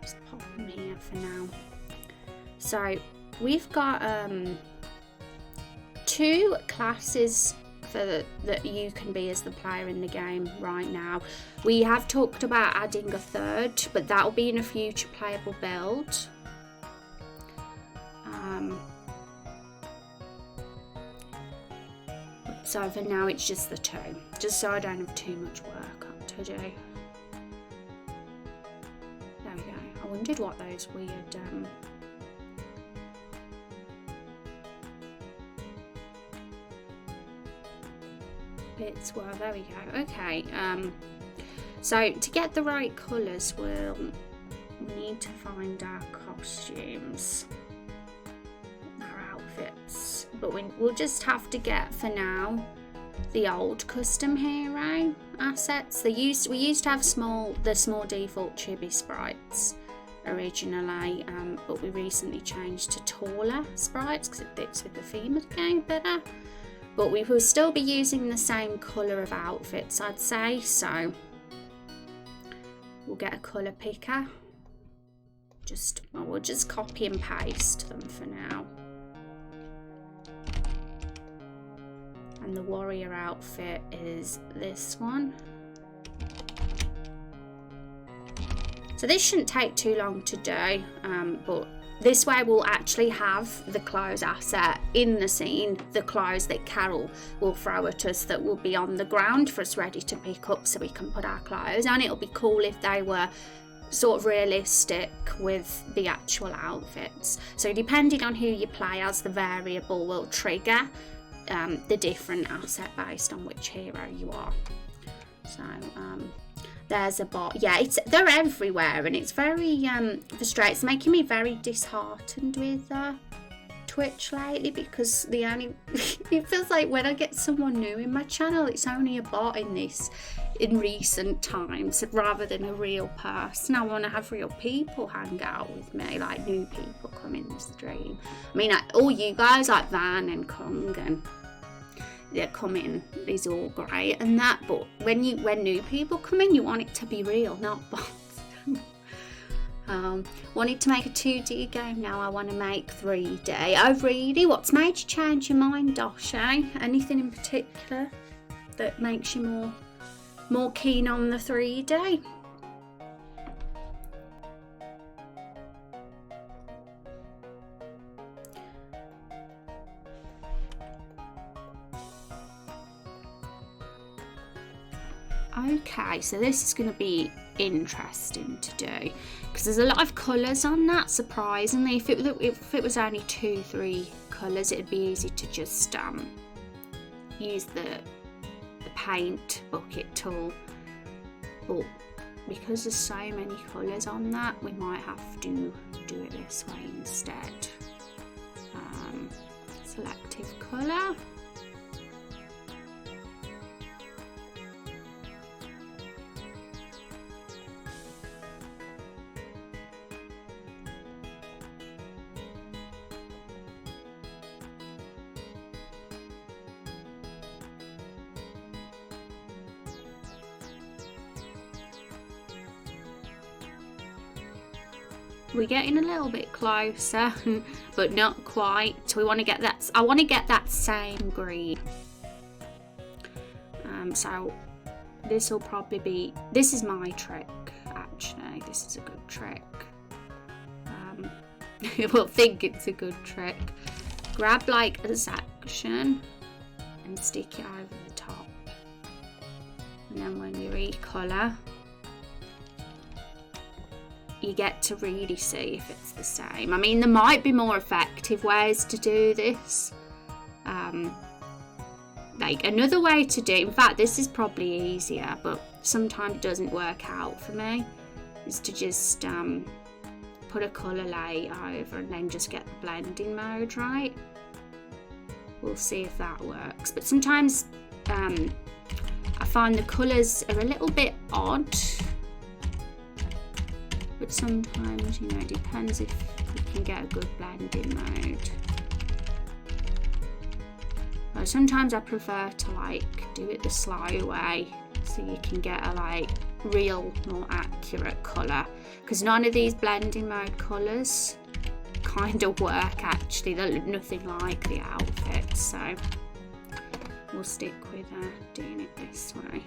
Just pop them here for now. So we've got 2 classes that you can be as the player in the game right now. We have talked about adding a 3rd, but that will be in a future playable build. So for now it's just the 2, just so I don't have too much work to do. There we go. I wondered what those weird bits were. There we go. Okay, so to get the right colours, we'll need to find our costumes, our outfits, but we'll just have to get, for now, the old custom hero assets. We used to have the small default chibi sprites originally, but we recently changed to taller sprites because it fits with the theme of the game better. But we will still be using the same colour of outfits, I'd say, so we'll get a colour picker. We'll just copy and paste them for now. And the warrior outfit is this one. So this shouldn't take too long to do, but this way we'll actually have the clothes asset in the scene, the clothes that Carol will throw at us that will be on the ground for us ready to pick up so we can put our clothes on. It'll be cool if they were sort of realistic with the actual outfits. So depending on who you play as, the variable will trigger the different asset based on which hero you are. So there's a bot. Yeah, they're everywhere, and it's very frustrating. It's making me very disheartened with Twitch lately, because it feels like when I get someone new in my channel, it's only a bot in recent times rather than a real person. I want to have real people hang out with me, like new people come in the stream. I mean, all you guys like Van and Kung and they come in is all great and that, but when new people come in, you want it to be real, not bots. Wanted to make a 2D game, now I want to make 3D. Oh really? What's made you change your mind, Dosha? Anything in particular that makes you more keen on the 3D? Okay, so this is going to be interesting to do because there's a lot of colours on that, surprisingly. If it was only 2-3 colours, it'd be easy to just use the paint bucket tool, but because there's so many colours on that, we might have to do it this way instead. Selective colour. We're getting a little bit closer, but not quite. So we want to get that. I want to get that same green. So this will probably be. This is my trick. Actually, this is a good trick. We'll think it's a good trick. Grab like a section and stick it over the top, and then when you recolor, you get to really see if it's the same. I mean, there might be more effective ways to do this. Like another way to do, in fact, this is probably easier, but sometimes it doesn't work out for me, is to just put a colour layer over and then just get the blending mode right. We'll see if that works. But sometimes I find the colours are a little bit odd. But sometimes, it depends if you can get a good blending mode. But sometimes I prefer to do it the slow way, so you can get a real, more accurate colour. Because none of these blending mode colours kind of work actually. They look nothing like the outfit, so we'll stick with doing it this way.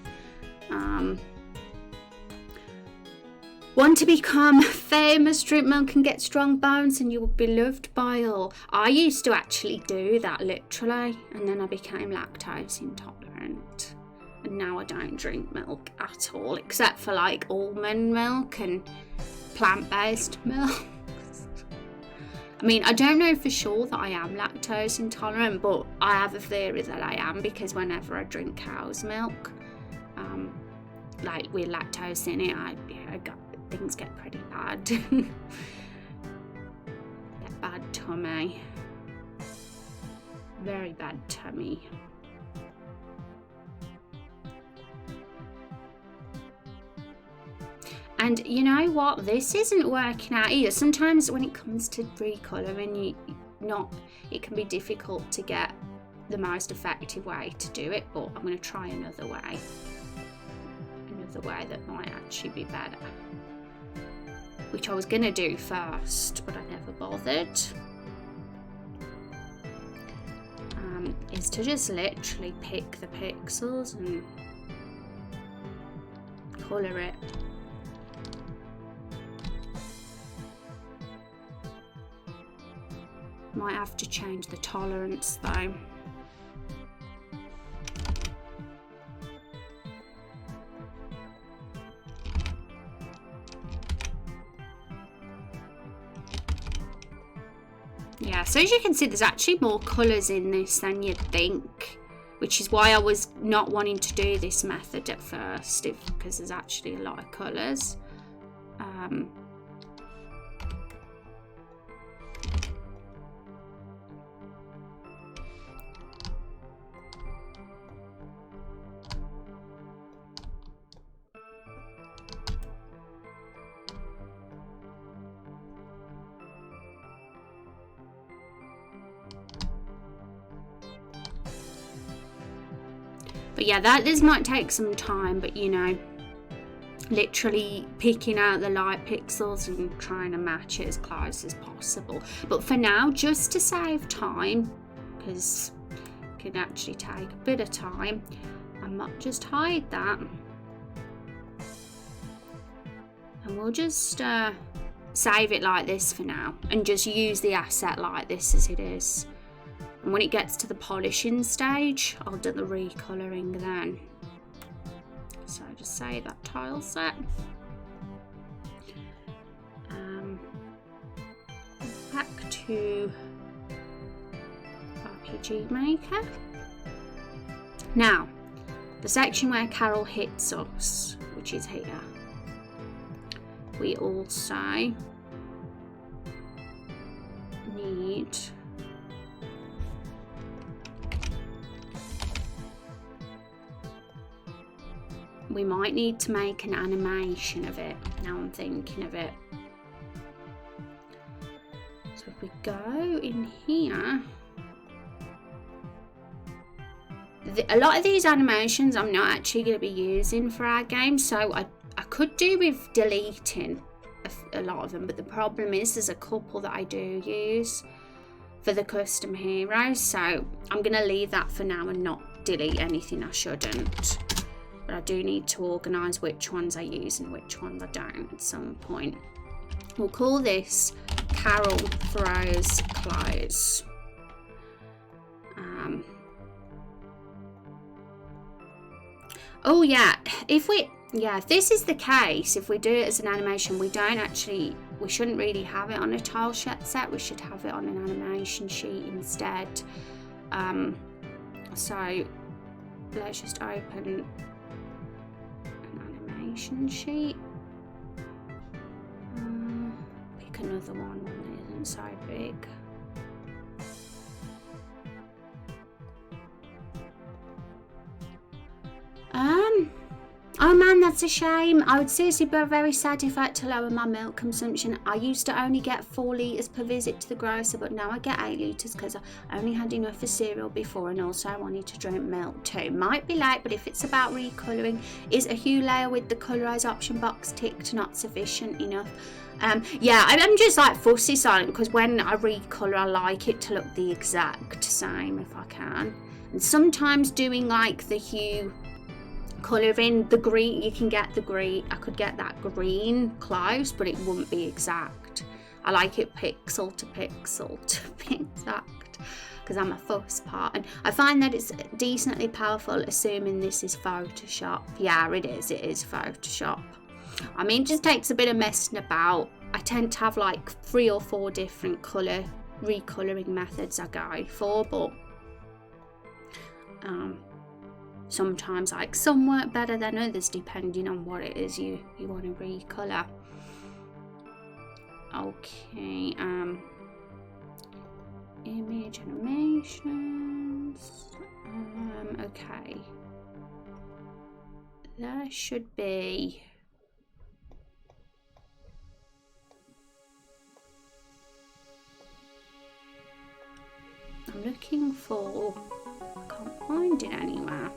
Want to become famous, drink milk and get strong bones and you will be loved by all. I used to actually do that literally, and then I became lactose intolerant, and now I don't drink milk at all except for almond milk and plant-based milk. I mean, I don't know for sure that I am lactose intolerant, but I have a theory that I am, because whenever I drink cow's milk, with lactose in it, things get pretty bad. Get bad tummy. Very bad tummy. And you know what? This isn't working out either. Sometimes when it comes to recolouring, it can be difficult to get the most effective way to do it, but I'm going to try another way. Another way that might actually be better. Which I was going to do first, but I never bothered. Is to just literally pick the pixels and colour it. Might have to change the tolerance though. Yeah, so as you can see, there's actually more colours in this than you'd think, which is why I was not wanting to do this method at first, because there's actually a lot of colours. But yeah, this might take some time, but you know, literally picking out the light pixels and trying to match it as close as possible. But for now, just to save time, because it can actually take a bit of time, I might just hide that. And we'll just save it like this for now and just use the asset like this as it is. And when it gets to the polishing stage, I'll do the recolouring then. So just save that tile set. Back to RPG Maker. Now, the section where Carol hits us, which is here, we also need we might need to make an animation of it. Now I'm thinking of it. So if we go in here, a lot of these animations I'm not actually going to be using for our game, so I could do with deleting a lot of them, but the problem is there's a couple that I do use for the custom heroes, so I'm going to leave that for now and not delete anything I shouldn't. But I do need to organise which ones I use and which ones I don't at some point. We'll call this Carol Throws Clothes. Oh yeah, if this is the case, if we do it as an animation, we shouldn't really have it on a tile set, we should have it on an animation sheet instead. So let's just open sheet. Pick another one that isn't so big. Oh man, that's a shame. I would seriously be very sad if I had to lower my milk consumption. I used to only get 4 litres per visit to the grocer, but now I get 8 litres because I only had enough for cereal before, and also I wanted to drink milk too. Might be late, but if it's about recolouring, is a hue layer with the colorise option box ticked not sufficient enough? Yeah, I'm just like fussy silent, because when I recolour I like it to look the exact same if I can. And sometimes doing like the hue colouring, the green, you can get the green, I could get that green close, but it wouldn't be exact. I like it pixel to pixel to be exact, because I'm a fuss part, and I find that it's decently powerful, assuming this is Photoshop. Yeah, it is Photoshop. I mean, it just takes a bit of messing about. I tend to have like 3 or 4 different recolouring methods I go for, but sometimes like some work better than others depending on what it is you want to recolour. Okay, image animations. Okay, there should be looking for. I can't find it anywhere.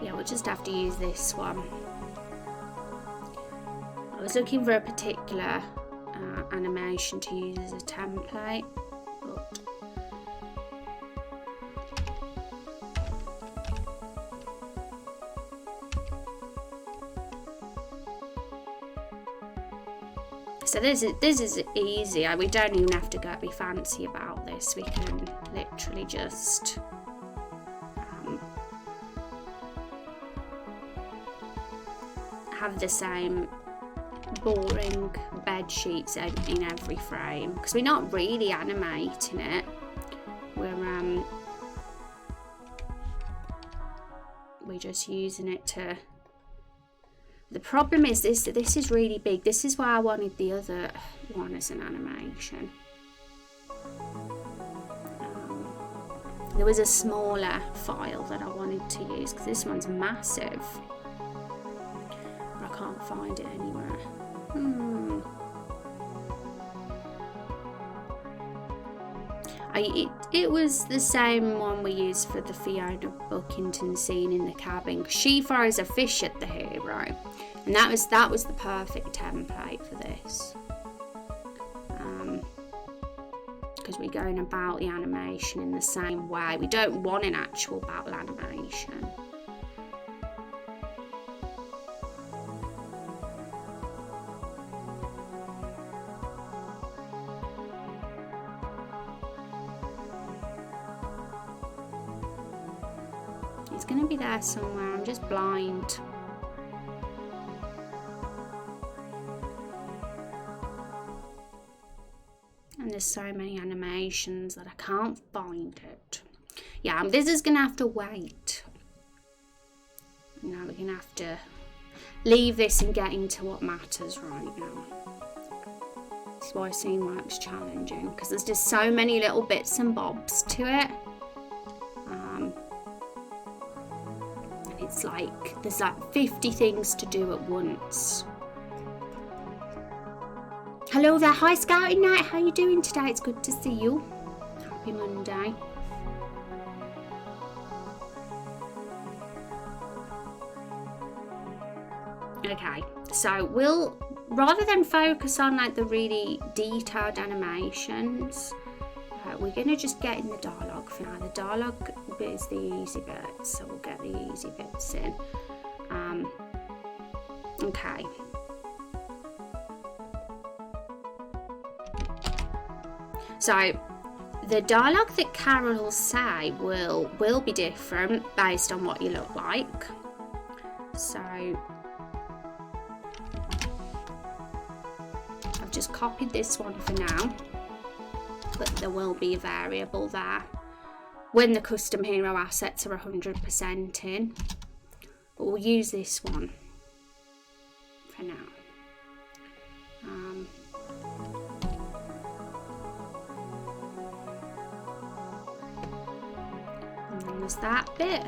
Yeah, we'll just have to use this one. I was looking for a particular animation to use as a template, but so this is easy. We don't even have to be fancy about this. We can literally just have the same boring bed sheets in every frame, because we're not really animating it. We're just using it to. The problem is this is really big. This is why I wanted the other one as an animation. There was a smaller file that I wanted to use because this one's massive. I can't find it anywhere. It was the same one we used for the Fiona Buckington scene in the cabin. She throws a fish at the hero, and that was the perfect template for this. Because we're going about the animation in the same way. We don't want an actual battle animation. It's going to be there somewhere. I'm just blind. And there's so many animations that I can't find it. Yeah, this is going to have to wait. Now we're going to have to leave this and get into what matters right now. That's why it seemed like it was challenging, because there's just so many little bits and bobs to it. It's like there's like 50 things to do at once. Hello there, hi Scouting Night, how you doing today? It's good to see you. Happy Monday. Okay, so we'll, rather than focus on like the really detailed animations, we're going to just get in the dialogue for now. The dialogue bit is the easy bit, so we'll get the easy bits in. Okay. So the dialogue that Carol will say will be different based on what you look like. So I've just copied this one for now, but there will be a variable there when the custom hero assets are 100% in. But we'll use this one for now. And then there's that bit.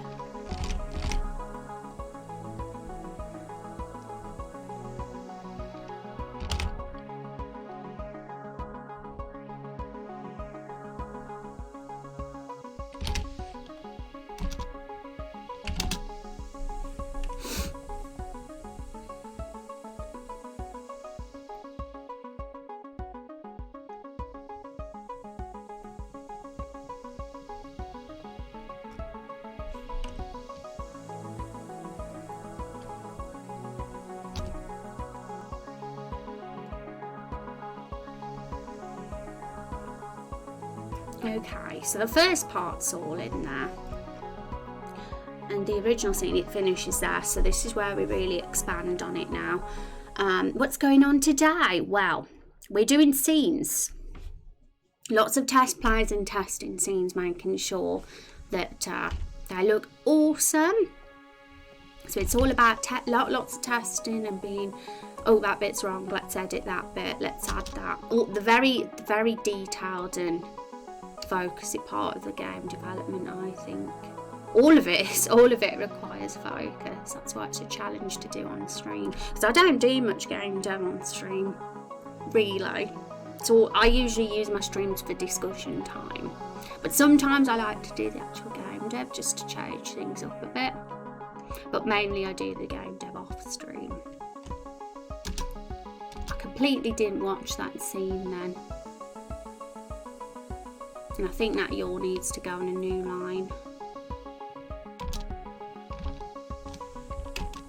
Okay, so the first part's all in there, and the original scene, it finishes there, so this is where we really expand on it now. What's going on today? Well, we're doing scenes, lots of test plays and testing scenes, making sure that they look awesome. So it's all about lots of testing and being oh, that bit's wrong, let's edit that bit, let's add that. All the very detailed and focusy part of the game development, I think. All of it requires focus. That's why it's a challenge to do on stream. Because I don't do much game dev on stream, really. So I usually use my streams for discussion time. But sometimes I like to do the actual game dev just to change things up a bit. But mainly I do the game dev off stream. I completely didn't watch that scene then. And I think that yaw needs to go on a new line.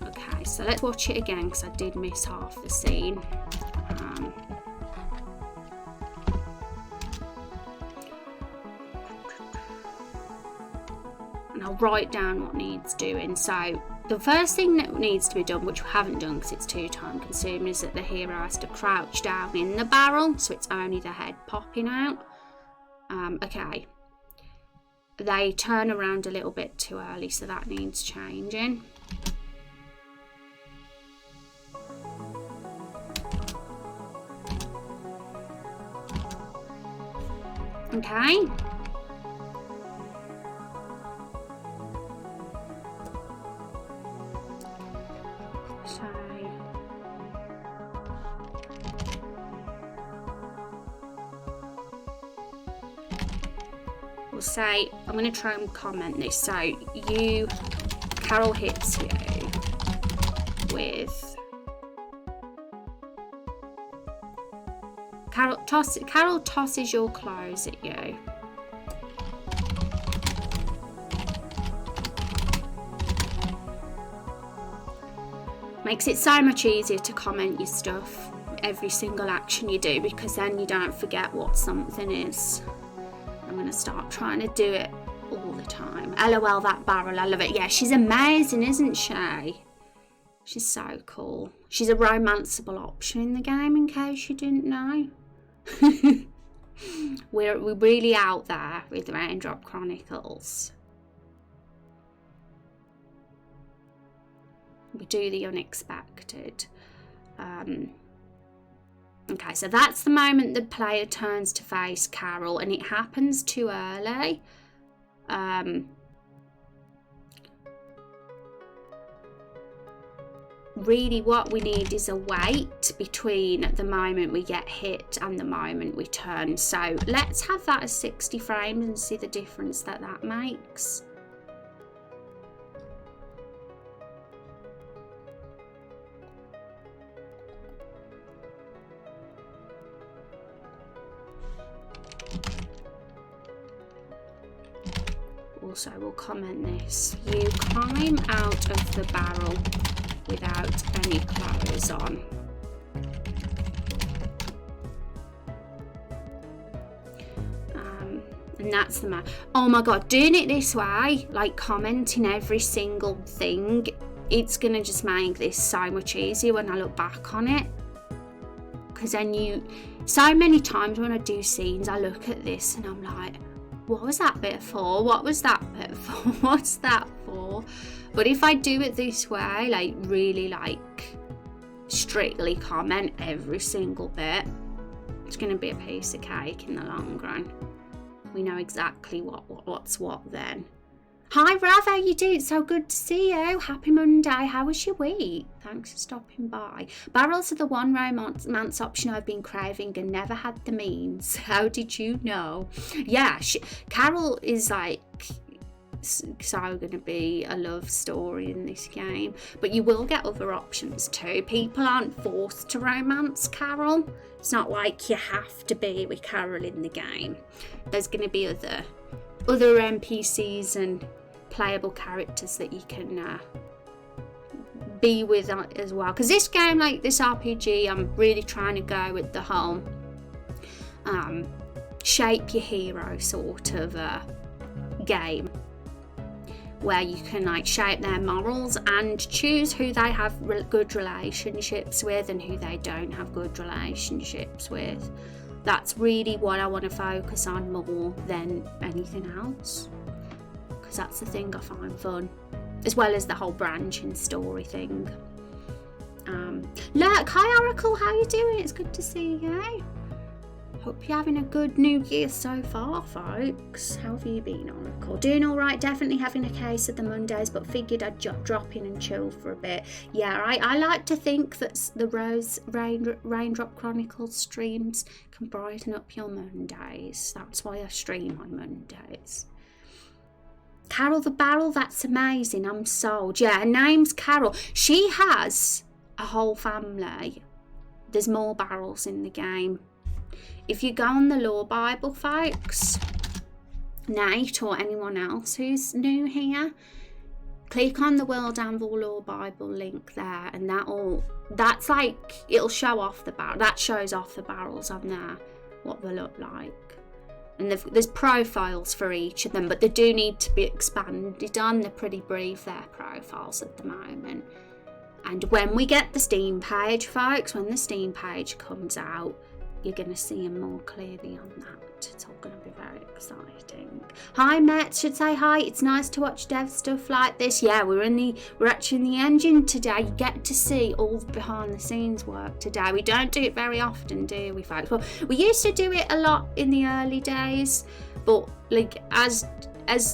Okay, so let's watch it again because I did miss half the scene. And I'll write down what needs doing. So the first thing that needs to be done, which we haven't done because it's too time consuming, is that the hero has to crouch down in the barrel, so it's only the head popping out. Okay, they turn around a little bit too early, so that needs changing. Okay. So we'll say, I'm going to try and comment this. So Carol hits you with Carol tosses your clothes at you. Makes it so much easier to comment your stuff, every single action you do, because then you don't forget what something is. I'm going to start trying to do it all the time. LOL, that barrel, I love it. Yeah, she's amazing, isn't she? She's so cool. She's a romanceable option in the game, in case you didn't know. We're really out there with the Raindrop Chronicles. We do the unexpected. Okay, so that's the moment the player turns to face Carol, and it happens too early. Really what we need is a wait between the moment we get hit and the moment we turn. So let's have that as 60 frames and see the difference that makes. Also, we'll comment this. You climb out of the barrel without any clothes on. And that's the oh my god, doing it this way, like commenting every single thing, it's gonna just make this so much easier when I look back on it. Because then so many times when I do scenes, I look at this and I'm like, what was that bit for? What was that bit for? What's that for? But if I do it this way, like really like strictly comment every single bit, it's going to be a piece of cake in the long run. We know exactly what's what then. Hi Rav, how you doing? So good to see you. Happy Monday. How was your week? Thanks for stopping by. Barrels are the one romance option I've been craving and never had the means. How did you know? Yeah, Carol is like so going to be a love story in this game, but you will get other options too. People aren't forced to romance Carol. It's not like you have to be with Carol in the game. There's going to be other NPCs and playable characters that you can be with as well. Because this game, like this RPG, I'm really trying to go with the whole shape your hero sort of game, where you can like shape their morals and choose who they have good relationships with and who they don't have good relationships with. That's really what I want to focus on more than anything else, because that's the thing I find fun, as well as the whole branching story thing. Look, hi Oracle, how you doing? It's good to see you. Hope you're having a good new year so far, folks. How have you been, Oracle? Doing all right. Definitely having a case of the Mondays, but figured I'd drop in and chill for a bit. Yeah, I like to think that the Raindrop Chronicles streams can brighten up your Mondays. That's why I stream on Mondays. Carol the Barrel, that's amazing. I'm sold. Yeah, her name's Carol. She has a whole family. There's more barrels in the game. If you go on the Lore Bible, folks, Nate or anyone else who's new here, click on the World Anvil Lore Bible link there, and that's like, it'll show off the barrel. That shows off the barrels on there, what they look like. And there's profiles for each of them, but they do need to be expanded on. They're pretty brief, their profiles at the moment. And when we get the Steam page, folks, when the Steam page comes out, you're going to see them more clearly on that. It's all going to be very exciting. Hi, Matt. Should say hi. It's nice to watch dev stuff like this. Yeah, we're actually in the engine today. You get to see all the behind the scenes work today. We don't do it very often, do we, folks? Well, we used to do it a lot in the early days, but like as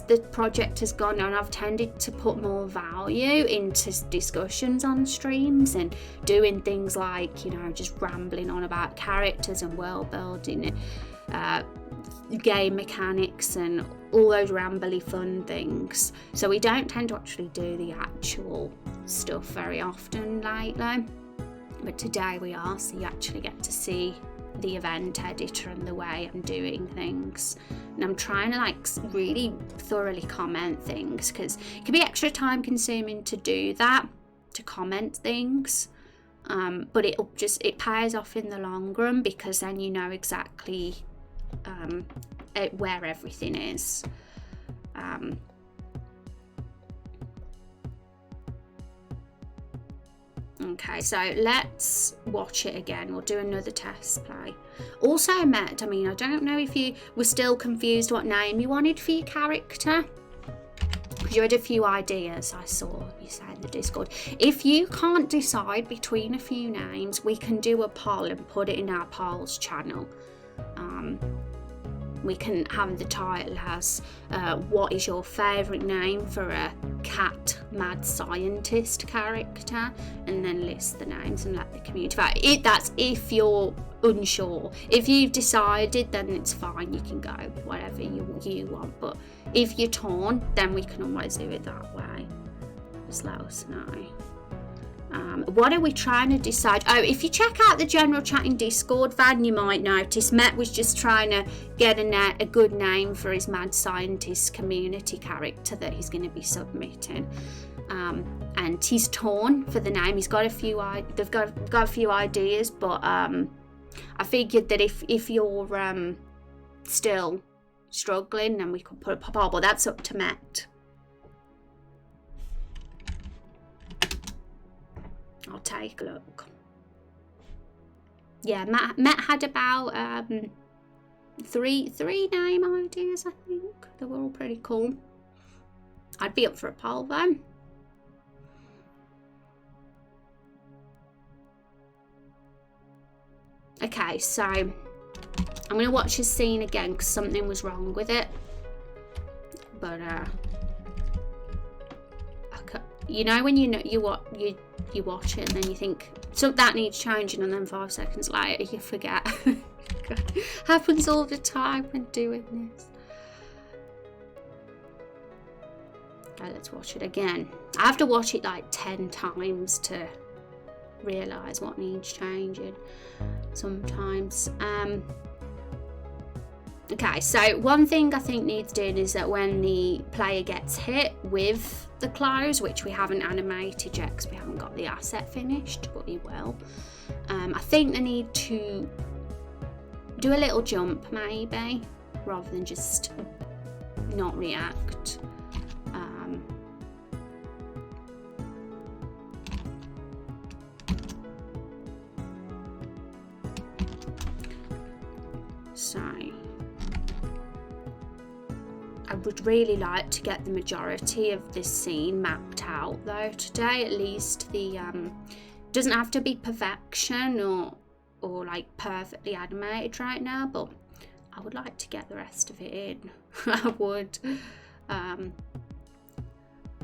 the project has gone on, I've tended to put more value into discussions on streams and doing things like, you know, just rambling on about characters and world building, game mechanics and all those rambly fun things. So we don't tend to actually do the actual stuff very often lately, but today we are, so you actually get to see the event editor and the way I'm doing things. And I'm trying to like really thoroughly comment things, because it can be extra time consuming to do that, to comment things, but it pays off in the long run, because then you know exactly where everything is. Okay, so let's watch it again. We'll do another test play. Also, Matt, I mean, I don't know if you were still confused what name you wanted for your character, because you had a few ideas I saw you say in the Discord. If you can't decide between a few names, we can do a poll and put it in our polls channel. We can have the title as what is your favourite name for a cat mad scientist character, and then list the names and let the community vote. That's if you're unsure. If you've decided, then it's fine, you can go with whatever you want, but if you're torn, then we can always do it that way. Just let us know. What are we trying to decide? Oh, if you check out the general chat in Discord, Van, you might notice Matt was just trying to get a good name for his mad scientist community character that he's going to be submitting. And he's torn for the name. He's got a few. They've got a few ideas, but I figured that if you're still struggling, then we could put a poll. But that's up to Matt. I'll take a look. Yeah, Matt had about three name ideas, I think. They were all pretty cool. I'd be up for a poll then. Okay, so I'm going to watch this scene again because something was wrong with it. But you know when you watch it and then you think, so that needs changing, and then 5 seconds later you forget. Happens all the time when doing this. Okay, let's watch it again. I have to watch it like 10 times to realise what needs changing sometimes. Okay, so one thing I think needs doing is that when the player gets hit with the close, which we haven't animated yet because we haven't got the asset finished, but we will. I think they need to do a little jump maybe, rather than just not react. So I would really like to get the majority of this scene mapped out though today, at least the Doesn't have to be perfection or like perfectly animated right now, but I would like to get the rest of it in. I would.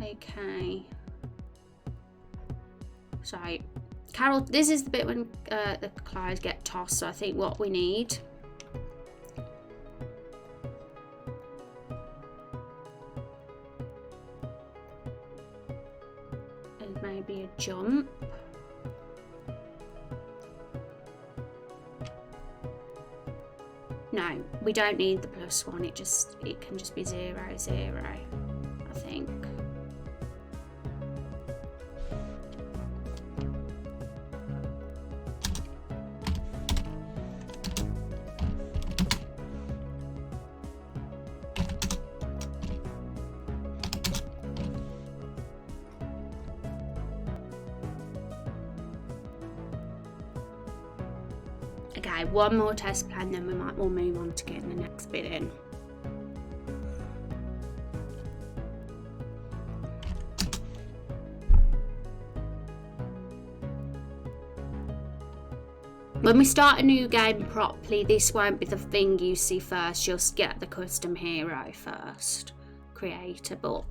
Okay. So, Carol, this is the bit when the clouds get tossed, so I think what we need is maybe a jump. No, we don't need the +1, it can just be 0, 0, I think. Okay, one more test plan, then we'll move on to getting the next bit in. When we start a new game properly, this won't be the thing you see first. You'll get the custom hero first, creator, but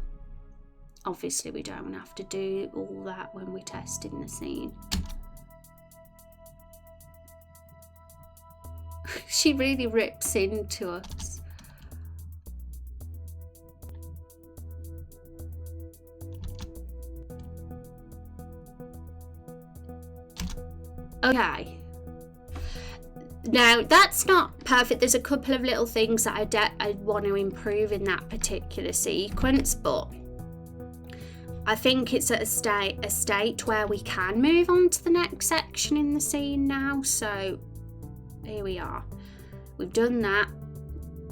obviously we don't have to do all that when we're testing the scene. She really rips into us. Okay. Now, that's not perfect. There's a couple of little things that I want to improve in that particular sequence, but I think it's at a state where we can move on to the next section in the scene now. So here we are. We've done that.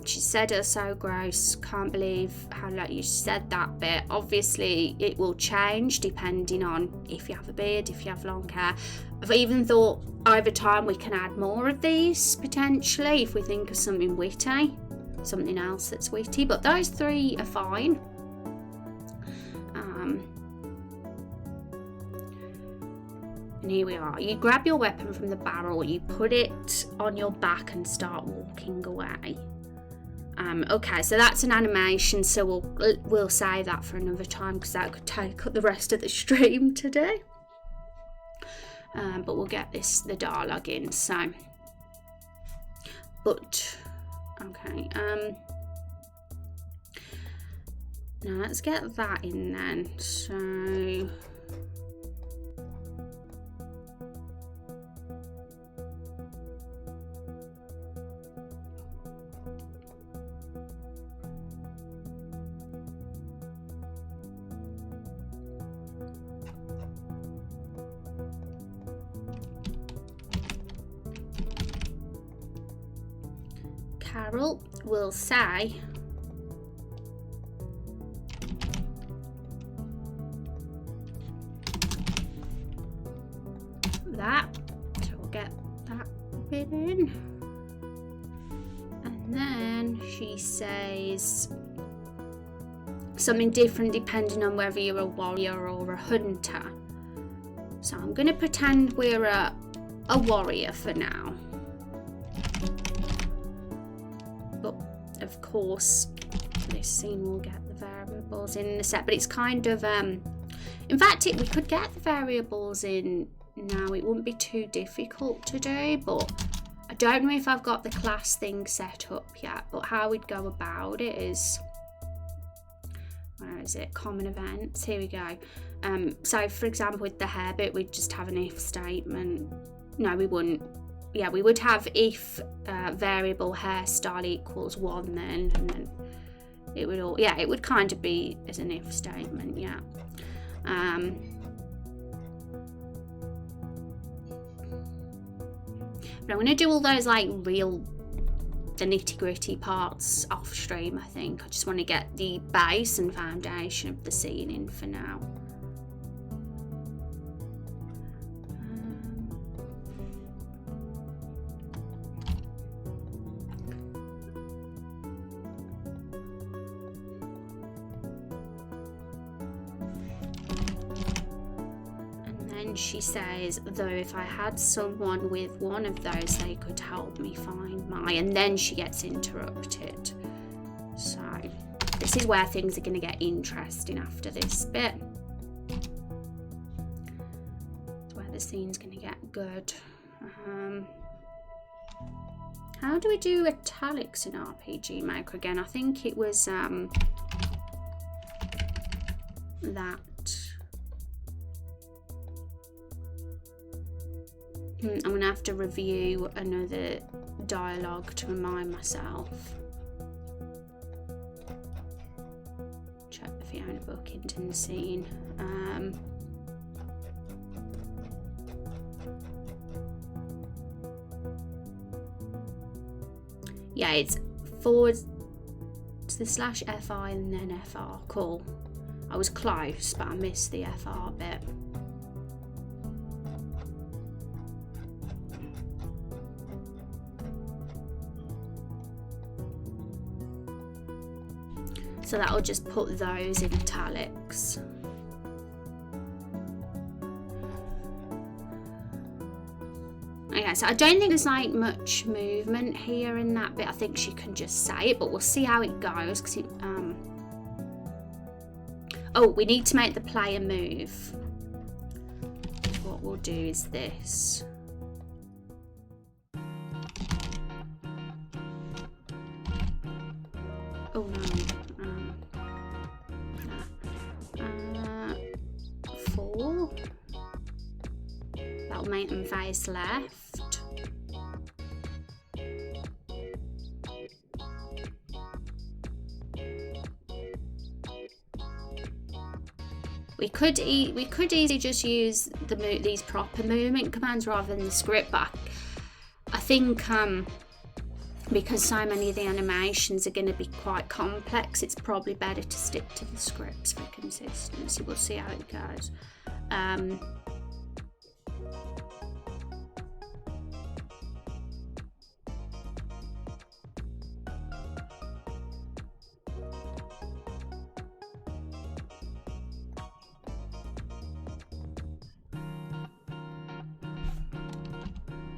She said her so gross. Can't believe how like you said that bit. Obviously, it will change depending on if you have a beard, if you have long hair. I've even thought over time we can add more of these potentially if we think of something witty, something else that's witty. But those 3 are fine. And here we are. You grab your weapon from the barrel, you put it on your back and start walking away. Okay, so that's an animation, so we'll save that for another time because that could take up the rest of the stream today. But we'll get the dialogue in. So, but okay. Now let's get that in then. So. Carol will say that, so we'll get that bit in, and then she says something different depending on whether you're a warrior or a hunter. So I'm going to pretend we're a warrior for now. Of course, this scene will get the variables in the set, but it's kind of in fact we could get the variables in now. It wouldn't be too difficult to do, but I don't know if I've got the class thing set up yet. But how we'd go about it is, where is it, common events, here we go. So for example with the hair bit, we'd just have an if statement. No, we wouldn't. Yeah, we would have if variable hairstyle equals 1 then, and then it would all, yeah, it would kind of be as an if statement, yeah. But I'm going to do all those like the nitty gritty parts off stream, I think. I just want to get the base and foundation of the scene in for now. then she says, though if I had someone with one of those, they could help me find my, and then she gets interrupted. So this is where things are going to get interesting after this bit. It's where the scene's going to get good. How do we do italics in RPG Maker again? I think it was that. I'm going to have to review another dialogue to remind myself. Check the Fiona Bookington scene. Yeah, it's /FI and then FR. Cool. I was close, but I missed the FR bit. So that'll just put those in italics. Okay, so I don't think there's like much movement here in that bit. I think she can just say it, but we'll see how it goes. Cause oh, we need to make the player move. What we'll do is this. Oh no. 4. That'll make them face left. We could easily just use these proper movement commands rather than the script, but I think because so many of the animations are going to be quite complex, it's probably better to stick to the scripts for consistency. We'll see how it goes.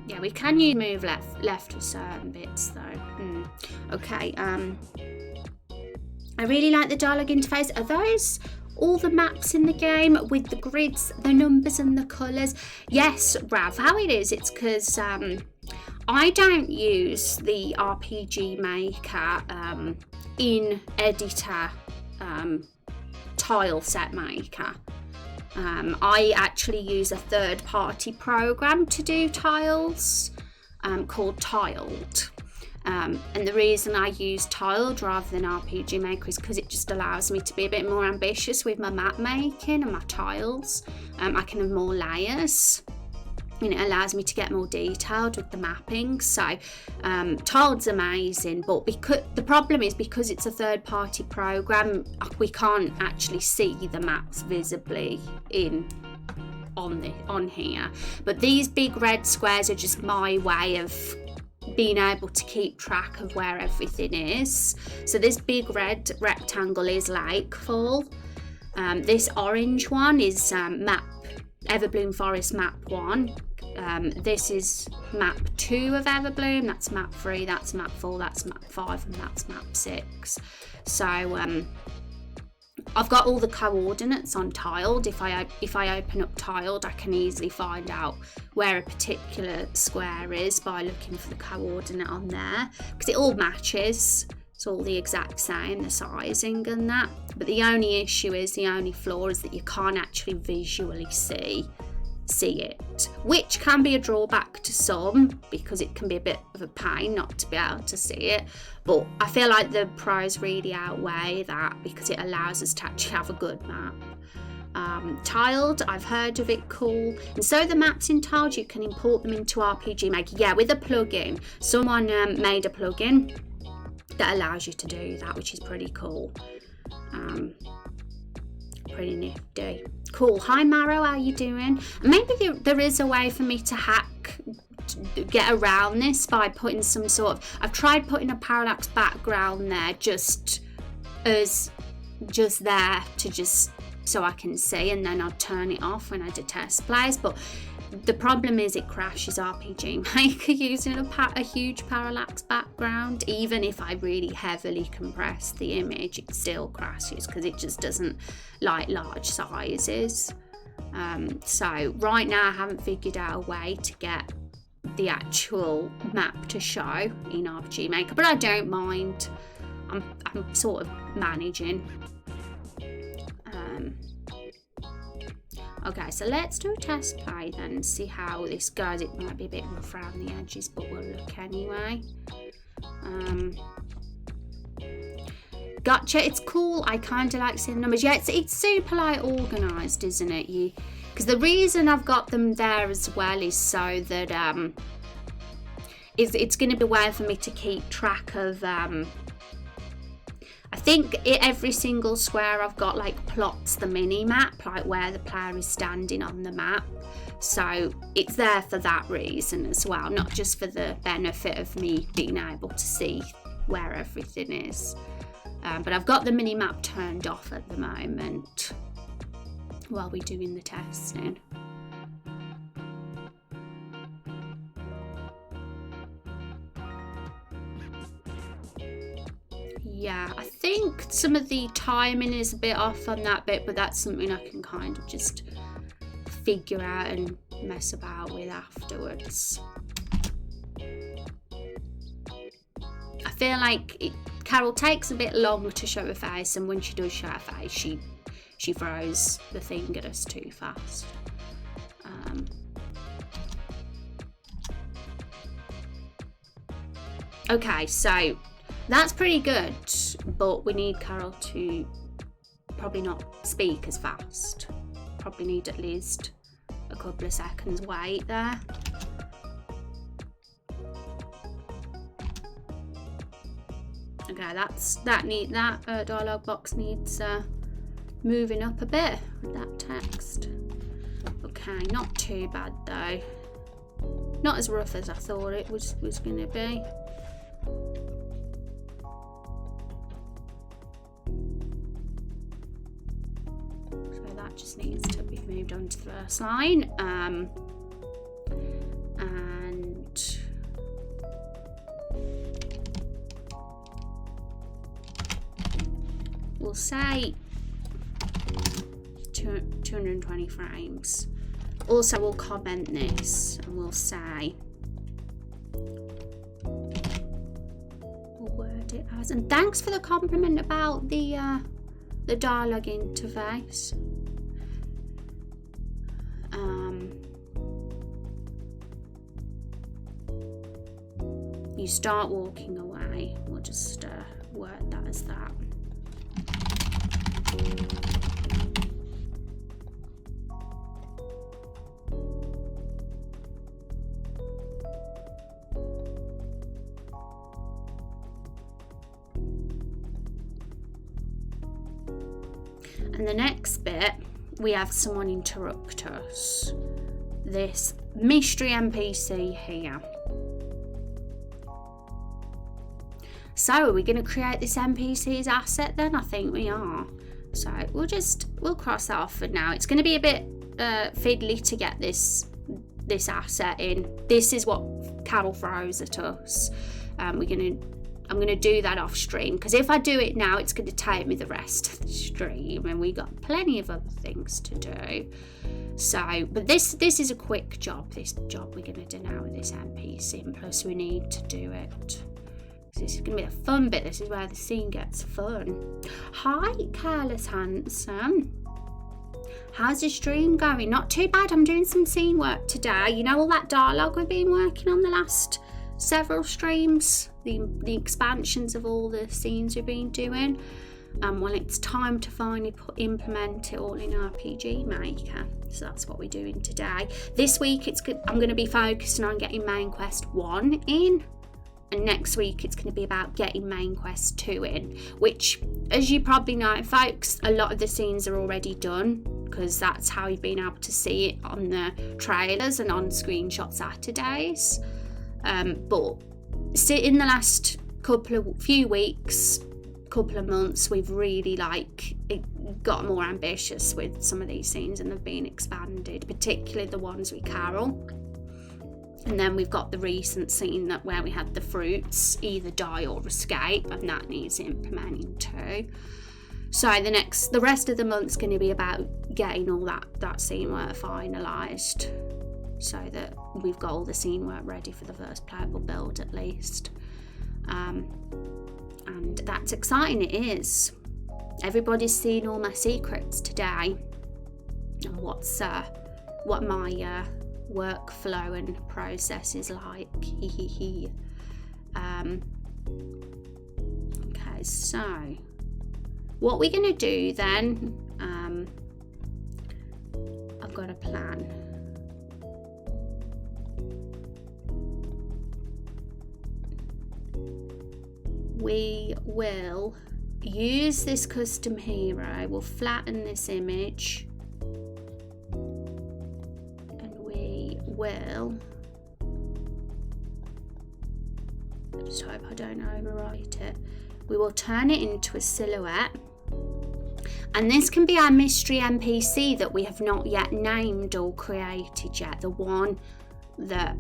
Yeah, we can use move left for certain bits though. Okay, I really like the dialogue interface. Are those all the maps in the game with the grids, the numbers and the colours? Yes, Rav, how it is, it's because I don't use the RPG Maker in editor tile set maker. I actually use a third-party program to do tiles called Tiled. And the reason I use Tiled rather than RPG Maker is because it just allows me to be a bit more ambitious with my map making and my tiles. I can have more layers, and it allows me to get more detailed with the mapping. So Tiled's amazing, but because the problem is, because it's a third-party program, we can't actually see the maps visibly on here. But these big red squares are just my way of being able to keep track of where everything is. So this big red rectangle is Lakefall. This orange one is Everbloom Forest map 1. This is map 2 of Everbloom, that's map 3, that's map 4, that's map 5, and that's map 6. So I've got all the coordinates on Tiled. If I open up Tiled, I can easily find out where a particular square is by looking for the coordinate on there, because it all matches. It's all the exact same, the sizing and that. But the only issue is, the only flaw is that you can't actually visually see it, which can be a drawback to some, because it can be a bit of a pain not to be able to see it. But I feel like the pros really outweigh that, because it allows us to actually have a good map. Tiled, I've heard of it, cool. And so the maps in Tiled, you can import them into RPG Maker. Yeah, with a plugin. Someone made a plugin that allows you to do that, which is pretty cool. Pretty nifty. Cool. Hi Maro, how you doing? Maybe there is a way for me to get around this by putting some sort of, I've tried putting a parallax background there just there to just so I can see, and then I'd turn it off when I do test plays. But the problem is it crashes RPG Maker using a huge parallax background. Even if I really heavily compress the image, it still crashes because it just doesn't like large sizes. So right now I haven't figured out a way to get the actual map to show in RPG Maker, but I don't mind. I'm sort of managing. Okay, so let's do a test play then and see how this goes. It might be a bit rough around the edges, but we'll look anyway. Gotcha, it's cool. I kind of like seeing the numbers. Yeah, it's super like organised, isn't it? Because the reason I've got them there as well is so that it's going to be a way for me to keep track of I think every single square I've got like plots the mini map, like where the player is standing on the map. So it's there for that reason as well, not just for the benefit of me being able to see where everything is. But I've got the mini map turned off at the moment while we're doing the testing. Yeah, I think some of the timing is a bit off on that bit, but that's something I can kind of just figure out and mess about with afterwards. I feel like Carol takes a bit long to show her face, and when she does show her face, she throws the thing at us too fast. Okay, so that's pretty good, but we need Carol to probably not speak as fast. Probably need at least a couple of seconds wait there. Okay, that dialogue box needs moving up a bit with that text. Okay, not too bad though. Not as rough as I thought it was going to be. Just needs to be moved on to the first line, and we'll say 220 frames. Also, we'll comment this and we'll say, we'll word it as, and thanks for the compliment about the dialogue interface. You start walking away. We'll just word that as that. And the next bit, we have someone interrupt us. This mystery NPC here. So are we going to create this NPC's asset then? I think we are. So we'll cross that off for now. It's going to be a bit fiddly to get this asset in. This is what Carol throws at us. I'm going to do that off stream, because if I do it now, it's going to take me the rest of the stream, and we got plenty of other things to do. So, but this is a quick job. This job we're going to do now with this NPC, and plus we need to do it. This is going to be the fun bit. This is where the scene gets fun. Hi, Careless Handsome. How's your stream going? Not too bad. I'm doing some scene work today. You know, all that dialogue we've been working on the last several streams, the expansions of all the scenes we've been doing. Well, it's time to finally implement it all in RPG Maker. So that's what we're doing today. This week I'm going to be focusing on getting Main Quest 1 in. And next week it's going to be about getting Main Quest 2 in, which, as you probably know, folks, a lot of the scenes are already done, because that's how you've been able to see it on the trailers and on Screenshot Saturdays. But in the last few weeks, couple of months, we've really got more ambitious with some of these scenes and they've been expanded, particularly the ones with Carol. And then we've got the recent scene where we had the fruits either die or escape, and that needs implementing too. So the rest of the month's going to be about getting all that scene work finalised, so that we've got all the scene work ready for the first playable build at least. And that's exciting, it is. Everybody's seen all my secrets today and what my workflow and process is like. Okay, so what we're going to do then, I've got a plan. We will use this custom hero, we'll flatten this image, and we will, I just hope I don't overwrite it, we will turn it into a silhouette, and this can be our mystery NPC that we have not yet named or created yet, the one that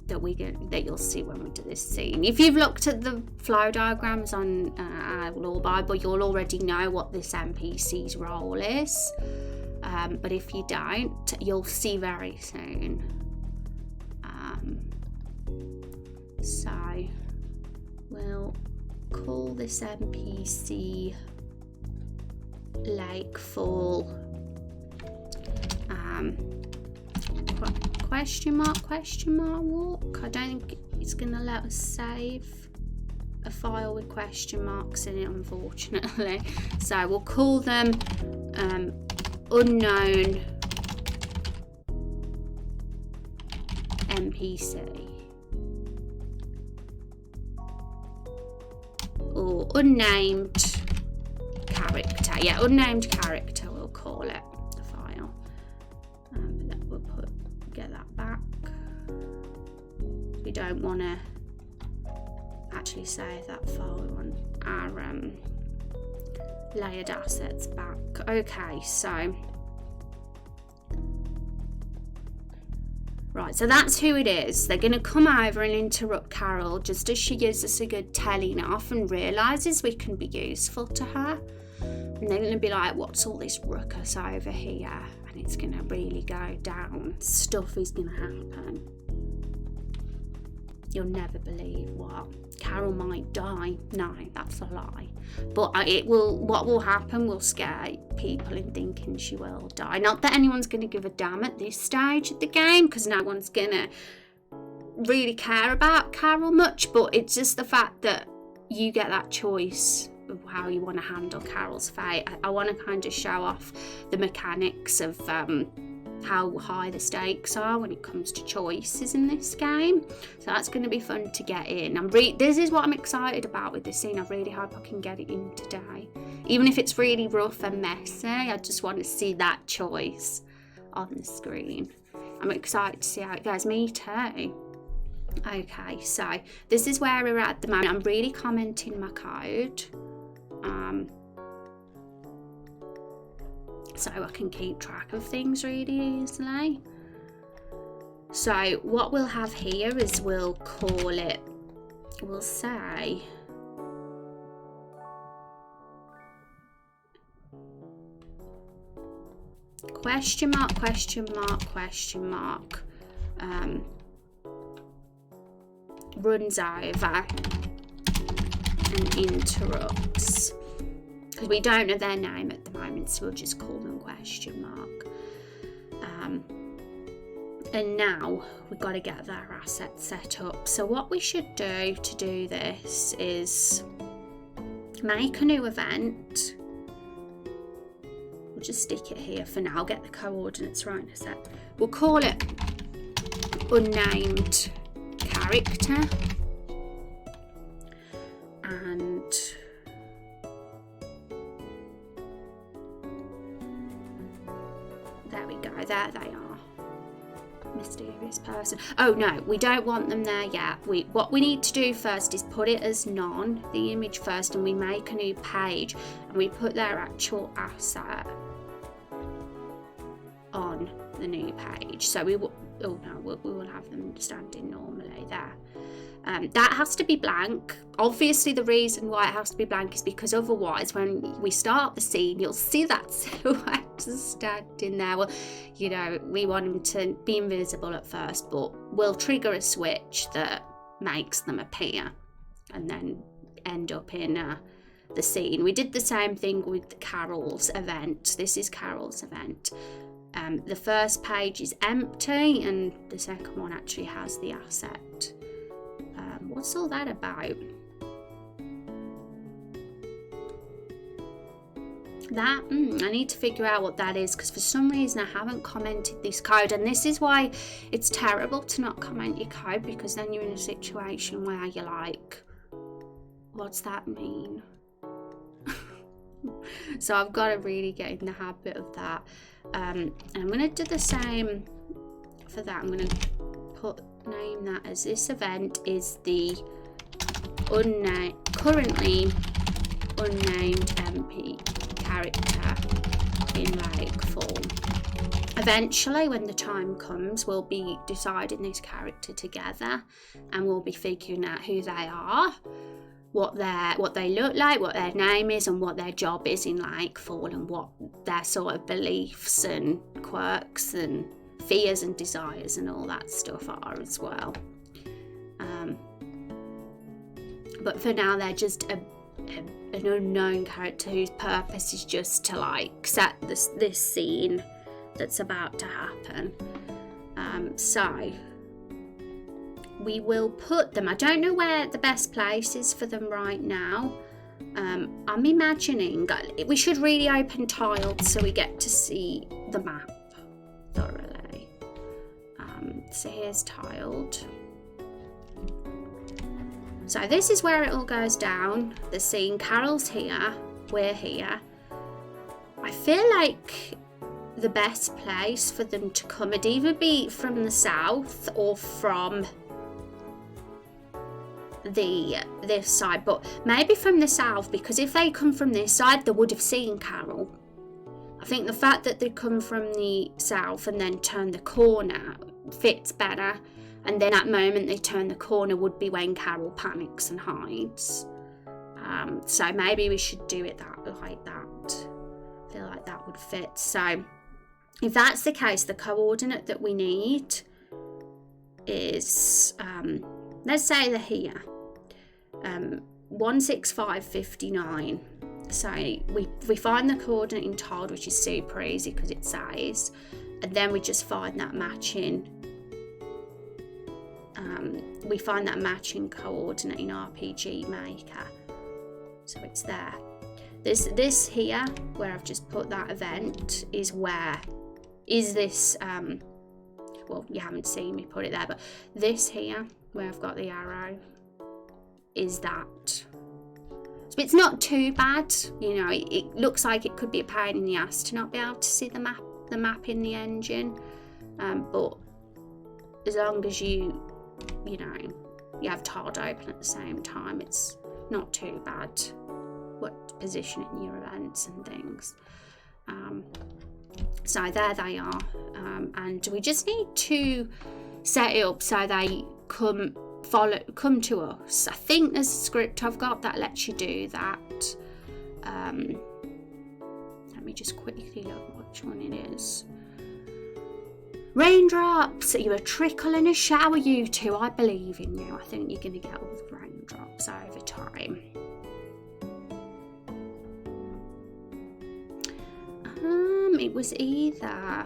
that you'll see when we do this scene. If you've looked at the flow diagrams on our Lore Bible, you'll already know what this NPC's role is, but if you don't, you'll see very soon. So we'll call this NPC Lakefall question mark walk. I don't think it's gonna let us save a file with question marks in it, unfortunately, so we'll call them unknown NPC or unnamed character. Yeah, unnamed character we'll call it, the file. But then we'll get that back. We don't want to actually save that file, we want our layered assets back. Okay, so right, so that's who it is. They're going to come over and interrupt Carol just as she gives us a good telling off and realises we can be useful to her. And they're going to be like, what's all this ruckus over here? And it's going to really go down. Stuff is going to happen. You'll never believe what. Carol might die. No, that's a lie. But what will happen will scare people in thinking she will die. Not that anyone's going to give a damn at this stage of the game, because no one's going to really care about Carol much, but it's just the fact that you get that choice of how you want to handle Carol's fate. I want to kind of show off the mechanics of how high the stakes are when it comes to choices in this game, so that's going to be fun to get in. This is what I'm excited about with this scene. I really hope I can get it in today, even if it's really rough and messy. I just want to see that choice on the screen. I'm excited to see how it goes. Me too. Okay, so this is where we're at the moment. I'm really commenting my code so I can keep track of things really easily. So what we'll have here is we'll say question mark runs over and interrupts, because we don't know their name at the moment, so we'll just call them question mark. And now we've got to get their asset set up. So what we should do to do this is make a new event. We'll just stick it here for now. I'll get the coordinates right in a sec. We'll call it unnamed character, and there we go, there they are. mysterious person. Oh no, we don't want them there yet. What we need to do first is put it as none, the image first, and we make a new page and we put their actual asset on the new page. So we will have them standing normally there. That has to be blank. Obviously the reason why it has to be blank is because otherwise when we start the scene you'll see that silhouette standing there. Well, you know, we want them to be invisible at first, but we'll trigger a switch that makes them appear and then end up in the scene. We did the same thing with Carol's event. This is Carol's event. The first page is empty and the second one actually has the asset. What's all that about? That I need to figure out what that is, because for some reason I haven't commented this code, and this is why it's terrible to not comment your code, because then you're in a situation where you're like, what's that mean? So I've got to really get in the habit of that. And I'm going to do the same for that. I'm going to name that as this event is the currently unnamed MP character in lake form. Eventually, when the time comes, we'll be deciding this character together and we'll be figuring out who they are, what they look like, what their name is, and what their job is in Lakefall, and what their sort of beliefs and quirks and fears and desires and all that stuff are as well. But for now they're just an unknown character whose purpose is just to like set this scene that's about to happen. So we will put them, I don't know where the best place is for them right now. I'm imagining we should really open tiled so we get to see the map thoroughly. So here's tiled. So this is where it all goes down, the scene. Carol's here, we're here. I feel like the best place for them to come would either be from the south or from this side, but maybe from the south, because if they come from this side they would have seen Carol. I think the fact that they come from the south and then turn the corner fits better, and then at the moment they turn the corner would be when Carol panics and hides. So maybe we should do it like that. I feel like that would fit. So if that's the case, the coordinate that we need is let's say they're here, 16559. So we find the coordinate in tiled, which is super easy because it says, and then we just find that matching. We find that matching coordinate in RPG Maker, so it's there. This here, where I've just put that event, is this. Well, you haven't seen me put it there, but this here, where I've got the arrow, is that. So it's not too bad, you know. It looks like it could be a pain in the ass to not be able to see the map in the engine, but as long as you have tiled open at the same time, it's not too bad. What positioning your events and things. So there they are, and we just need to set it up so they come to us. I think there's a script I've got that lets you do that. Let me just quickly look which one it is. Raindrops, you're a trickle and a shower, you two. I believe in you. I think you're going to get all the raindrops over time. It was either, I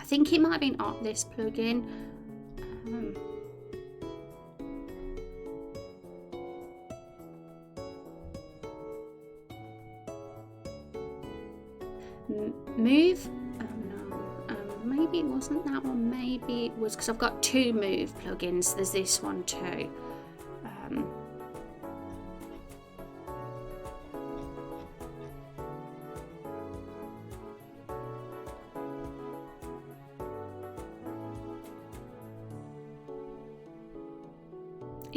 think it might have been up this plugin. Move. Maybe it wasn't that one. Maybe it was, because I've got two move plugins. There's this one too.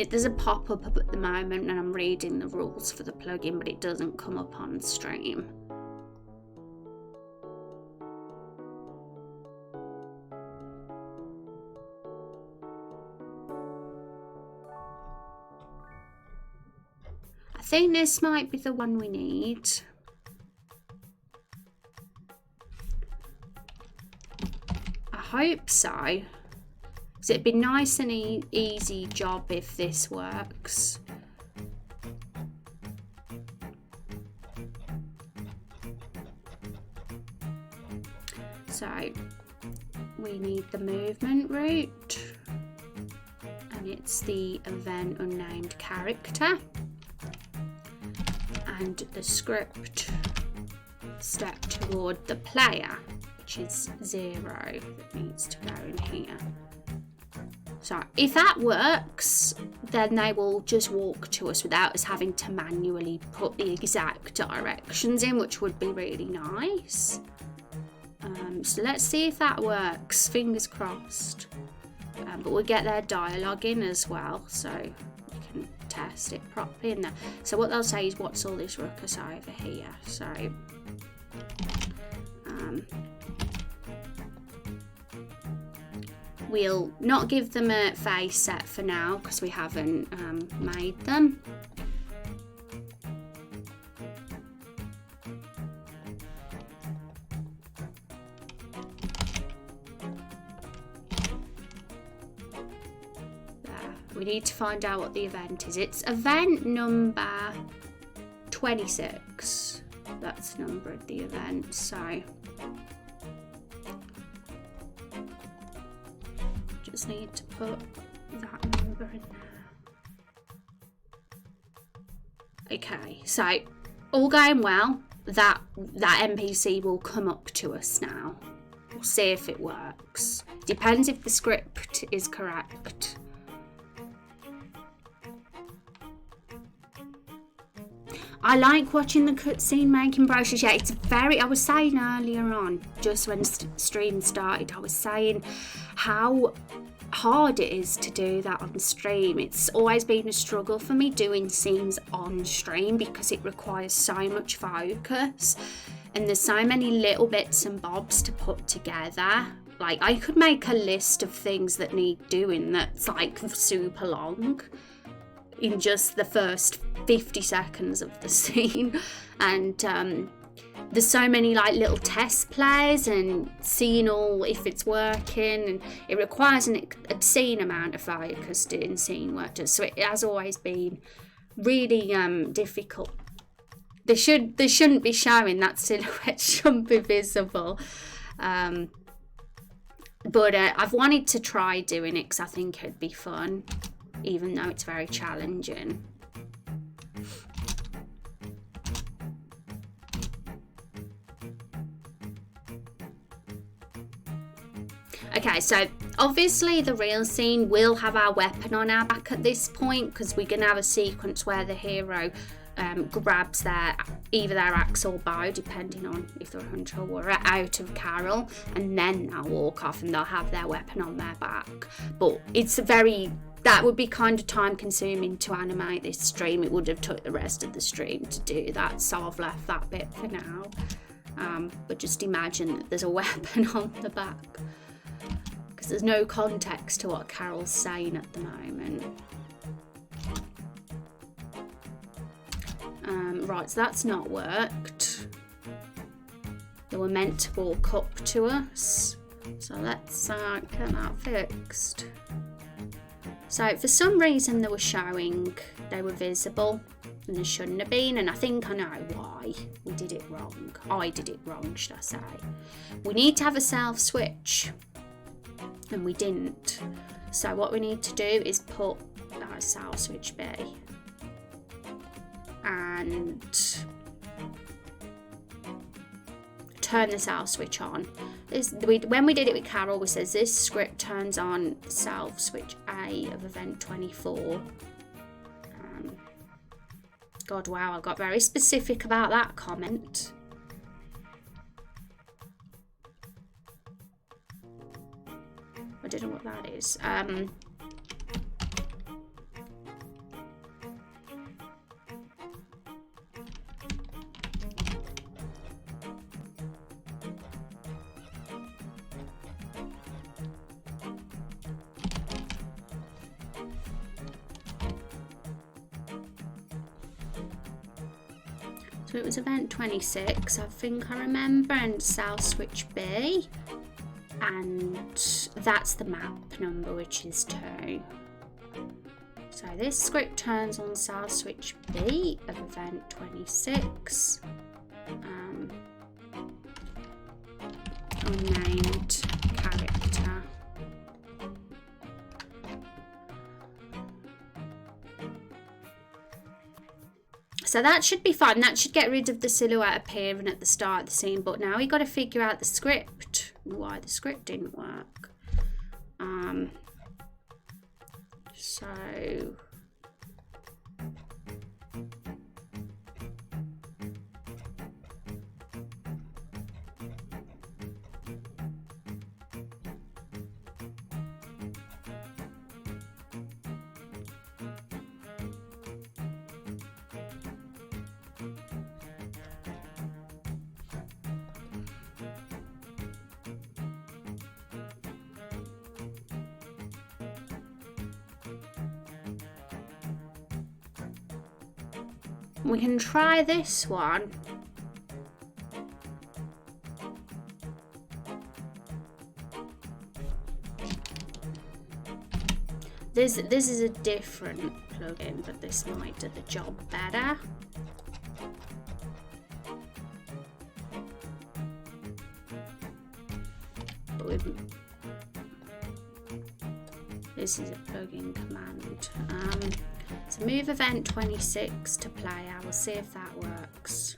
there's a pop-up up at the moment and I'm reading the rules for the plugin, but it doesn't come up on stream. I think this might be the one we need. I hope so. So it'd be nice and easy job if this works. So we need the movement route, and it's the event unnamed character, and the script step toward the player, which is 0, that needs to go in here. So if that works, then they will just walk to us without us having to manually put the exact directions in, which would be really nice. So let's see if that works, fingers crossed. But we'll get their dialogue in as well, so we can test it properly in there. So what they'll say is, what's all this ruckus over here? So we'll not give them a face set for now because we haven't made them. We need to find out what the event is. It's event number 26. That's the number of the event, so just need to put that number in there. Okay, so all going well. That NPC will come up to us now. We'll see if it works. Depends if the script is correct. I like watching the cutscene making brochures. Yeah, it's very, I was saying earlier on, just when stream started, I was saying how hard it is to do that on stream. It's always been a struggle for me doing scenes on stream because it requires so much focus and there's so many little bits and bobs to put together. Like, I could make a list of things that need doing that's like super long in just the first 50 seconds of the scene, and there's so many like little test plays and seeing all if it's working, and it requires an obscene amount of focus doing scene work, so it has always been really difficult. They shouldn't be showing that silhouette, shouldn't be visible, but I've wanted to try doing it because I think it'd be fun, even though it's very challenging. Okay, so obviously the real scene will have our weapon on our back at this point because we're going to have a sequence where the hero grabs either their axe or bow, depending on if they're a hunter or warrior, out of Carol, and then they'll walk off and they'll have their weapon on their back. But that would be kind of time consuming to animate this stream. It would have took the rest of the stream to do that, so I've left that bit for now. But just imagine that there's a weapon on the back, because there's no context to what Carol's saying at the moment. Right, so that's not worked. They were meant to walk up to us, so let's get that fixed. So for some reason they were showing they were visible and they shouldn't have been, and I think I know why. We did it wrong. I did it wrong, should I say. We need to have a self switch and we didn't. So what we need to do is put that self switch B and turn the self switch on. When we did it with Carol, we says this script turns on self switch A of event 24. God, wow, I got very specific about that comment. I don't know what that is. So it was event 26, I think I remember, and south switch B. And that's the map number, which is 2. So this script turns on south switch B of event 26. Unnamed character. So that should be fine. That should get rid of the silhouette appearing at the start of the scene. But now we got to figure out the script. Why the script didn't work. So we can try this one. This is a different plugin, but this might do the job better. This is a plugin command. So move event 26 to player. We'll see if that works.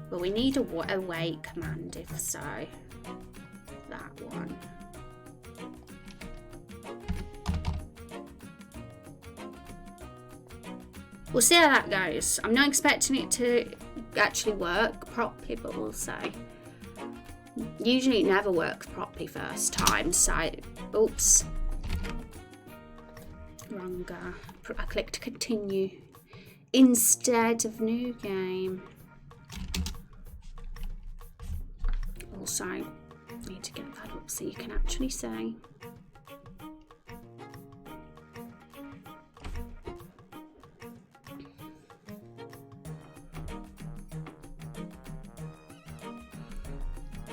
But we need a wait command if so. That one. We'll see how that goes. I'm not expecting it to actually work properly, but we'll see. Usually it never works properly first time, so oops. Wrong. I clicked continue instead of new game. Also, need to get that up so you can actually see.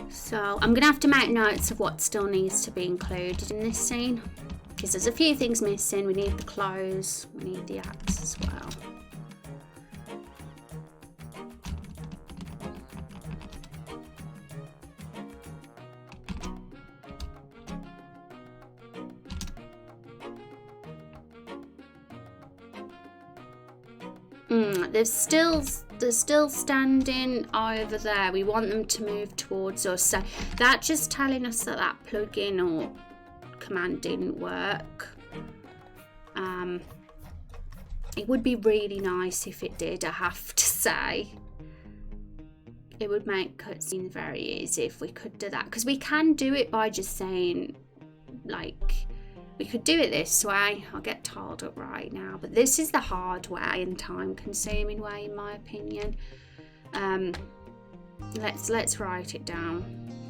So I'm gonna have to make notes of what still needs to be included in this scene, because there's a few things missing. We need the clothes, we need the axe as well. They're still standing over there. We want them to move towards us. So that's just telling us that that plugin or command didn't work. It would be really nice if it did, I have to say. It would make cutscenes very easy if we could do that, because we can do it by just saying, like, we could do it this way. I'll get tiled up right now, but this is the hard way and time-consuming way, in my opinion. Let's write it down.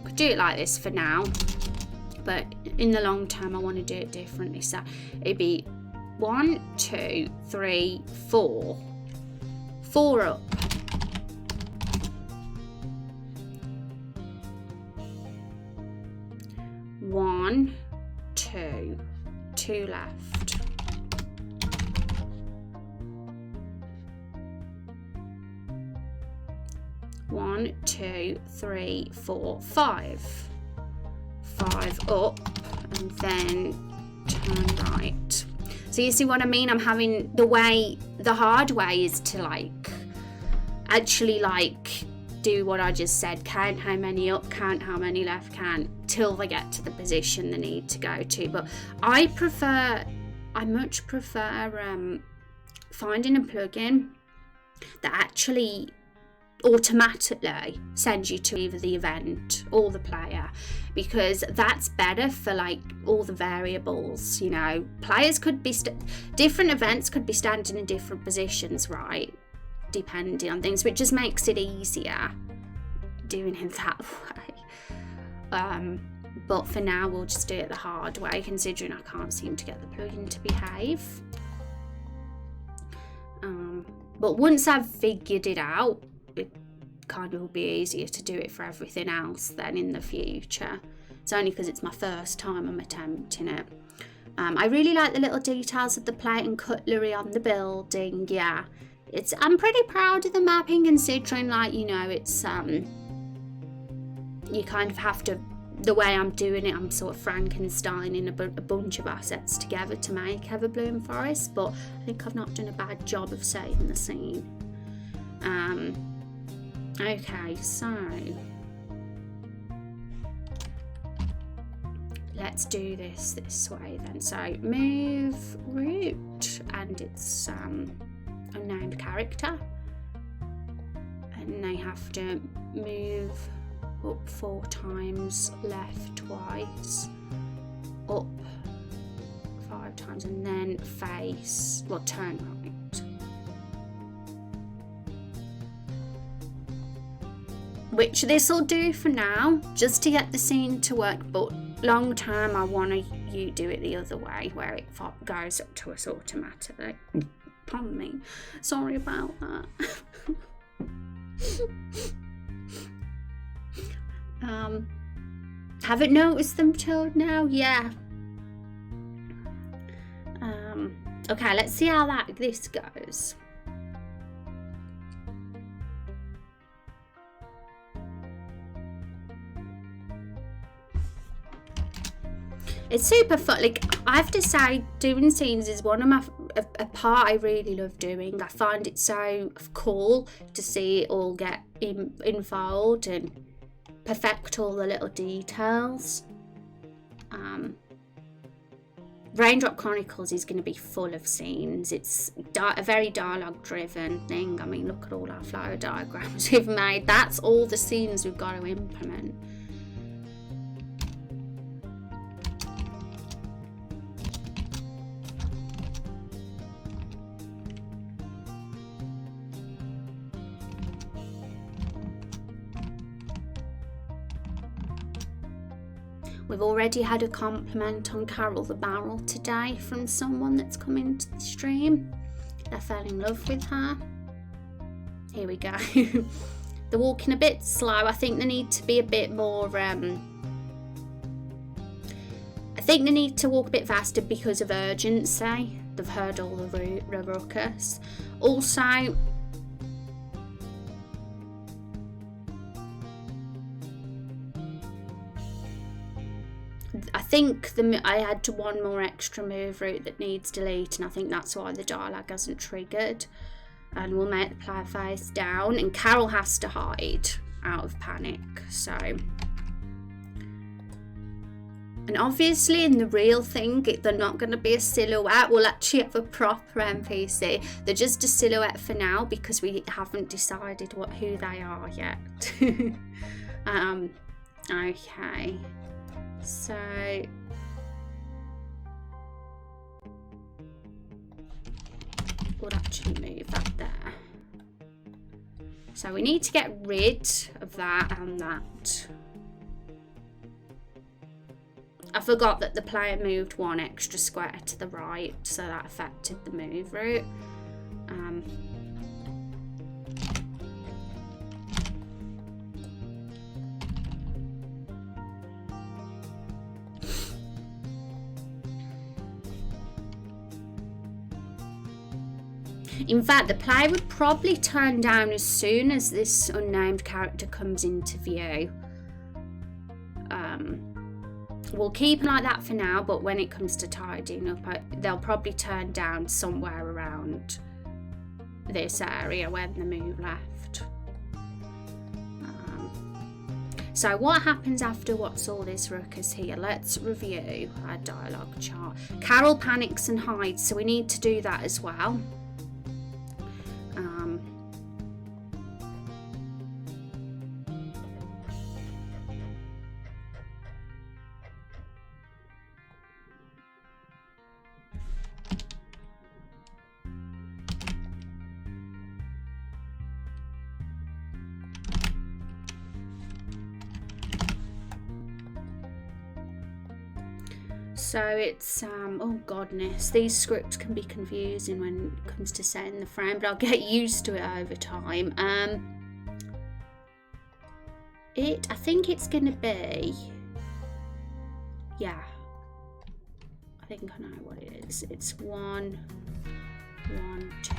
Could do it like this for now, but in the long term, I want to do it differently. So it'd be 1, 2, 3, 4. 4 up. 1, 2. 2 left. 1, 2, 3, 4, 5. 5 up and then turn right. So you see what I mean? I'm having the hard way is to actually do what I just said, count how many up, count how many left, count till they get to the position they need to go to. But I much prefer finding a plugin that actually automatically sends you to either the event or the player, because that's better for all the variables. You know, players could be different events could be standing in different positions, right, depending on things, which just makes it easier doing it that way. But for now we'll just do it the hard way, considering I can't seem to get the plugin to behave. But once I've figured it out, it kind of will be easier to do it for everything else then in the future. It's only because it's my first time I'm attempting it. I really like the little details of the plate and cutlery on the building. Yeah, I'm pretty proud of the mapping, considering, like, you know, it's you kind of have to, the way I'm doing it, I'm sort of Frankensteining a bunch of assets together to make Everbloom Forest, but I think I've not done a bad job of setting the scene. Okay, so let's do this way then. So move route, and it's unnamed character, and they have to move up 4 times, left twice, up 5 times, and then face, well, turn right. Which this will do for now, just to get the scene to work, but long term I want you do it the other way, where it goes up to us automatically. Pardon me, sorry about that. Haven't noticed them till now. Yeah. Okay, let's see how this goes. It's super fun. Like, I have to say, doing scenes is one of a part I really love doing. I find it so cool to see it all get involved and perfect all the little details. Raindrop Chronicles is going to be full of scenes. It's a very dialogue driven thing. I mean, look at all our flow diagrams we've made. That's all the scenes we've got to implement. We've already had a compliment on Carol the Barrel today from someone that's come into the stream. They fell in love with her. Here we go. They're walking a bit slow. I think they need to be a bit more... I think they need to walk a bit faster because of urgency. They've heard all the ruckus. Also... I think I had to one more extra move route that needs delete, and I think that's why the dialogue hasn't triggered. And we'll make the player face down, and Carol has to hide out of panic. So, and obviously in the real thing, they're not going to be a silhouette. We'll actually have a proper NPC. They're just a silhouette for now because we haven't decided who they are yet. Okay. So we'll actually move that there. So we need to get rid of that and that. I forgot that the player moved 1 extra square to the right, so that affected the move route. In fact, the player would probably turn down as soon as this unnamed character comes into view. We'll keep it like that for now, but when it comes to tidying up, they'll probably turn down somewhere around this area when the move left. So what happens after what's all this ruckus here? Let's review our dialogue chart. Carol panics and hides, so we need to do that as well. So it's, oh godness, these scripts can be confusing when it comes to setting the frame, but I'll get used to it over time. I think it's going to be, yeah, I think I know what it is. It's 1, 1, 2.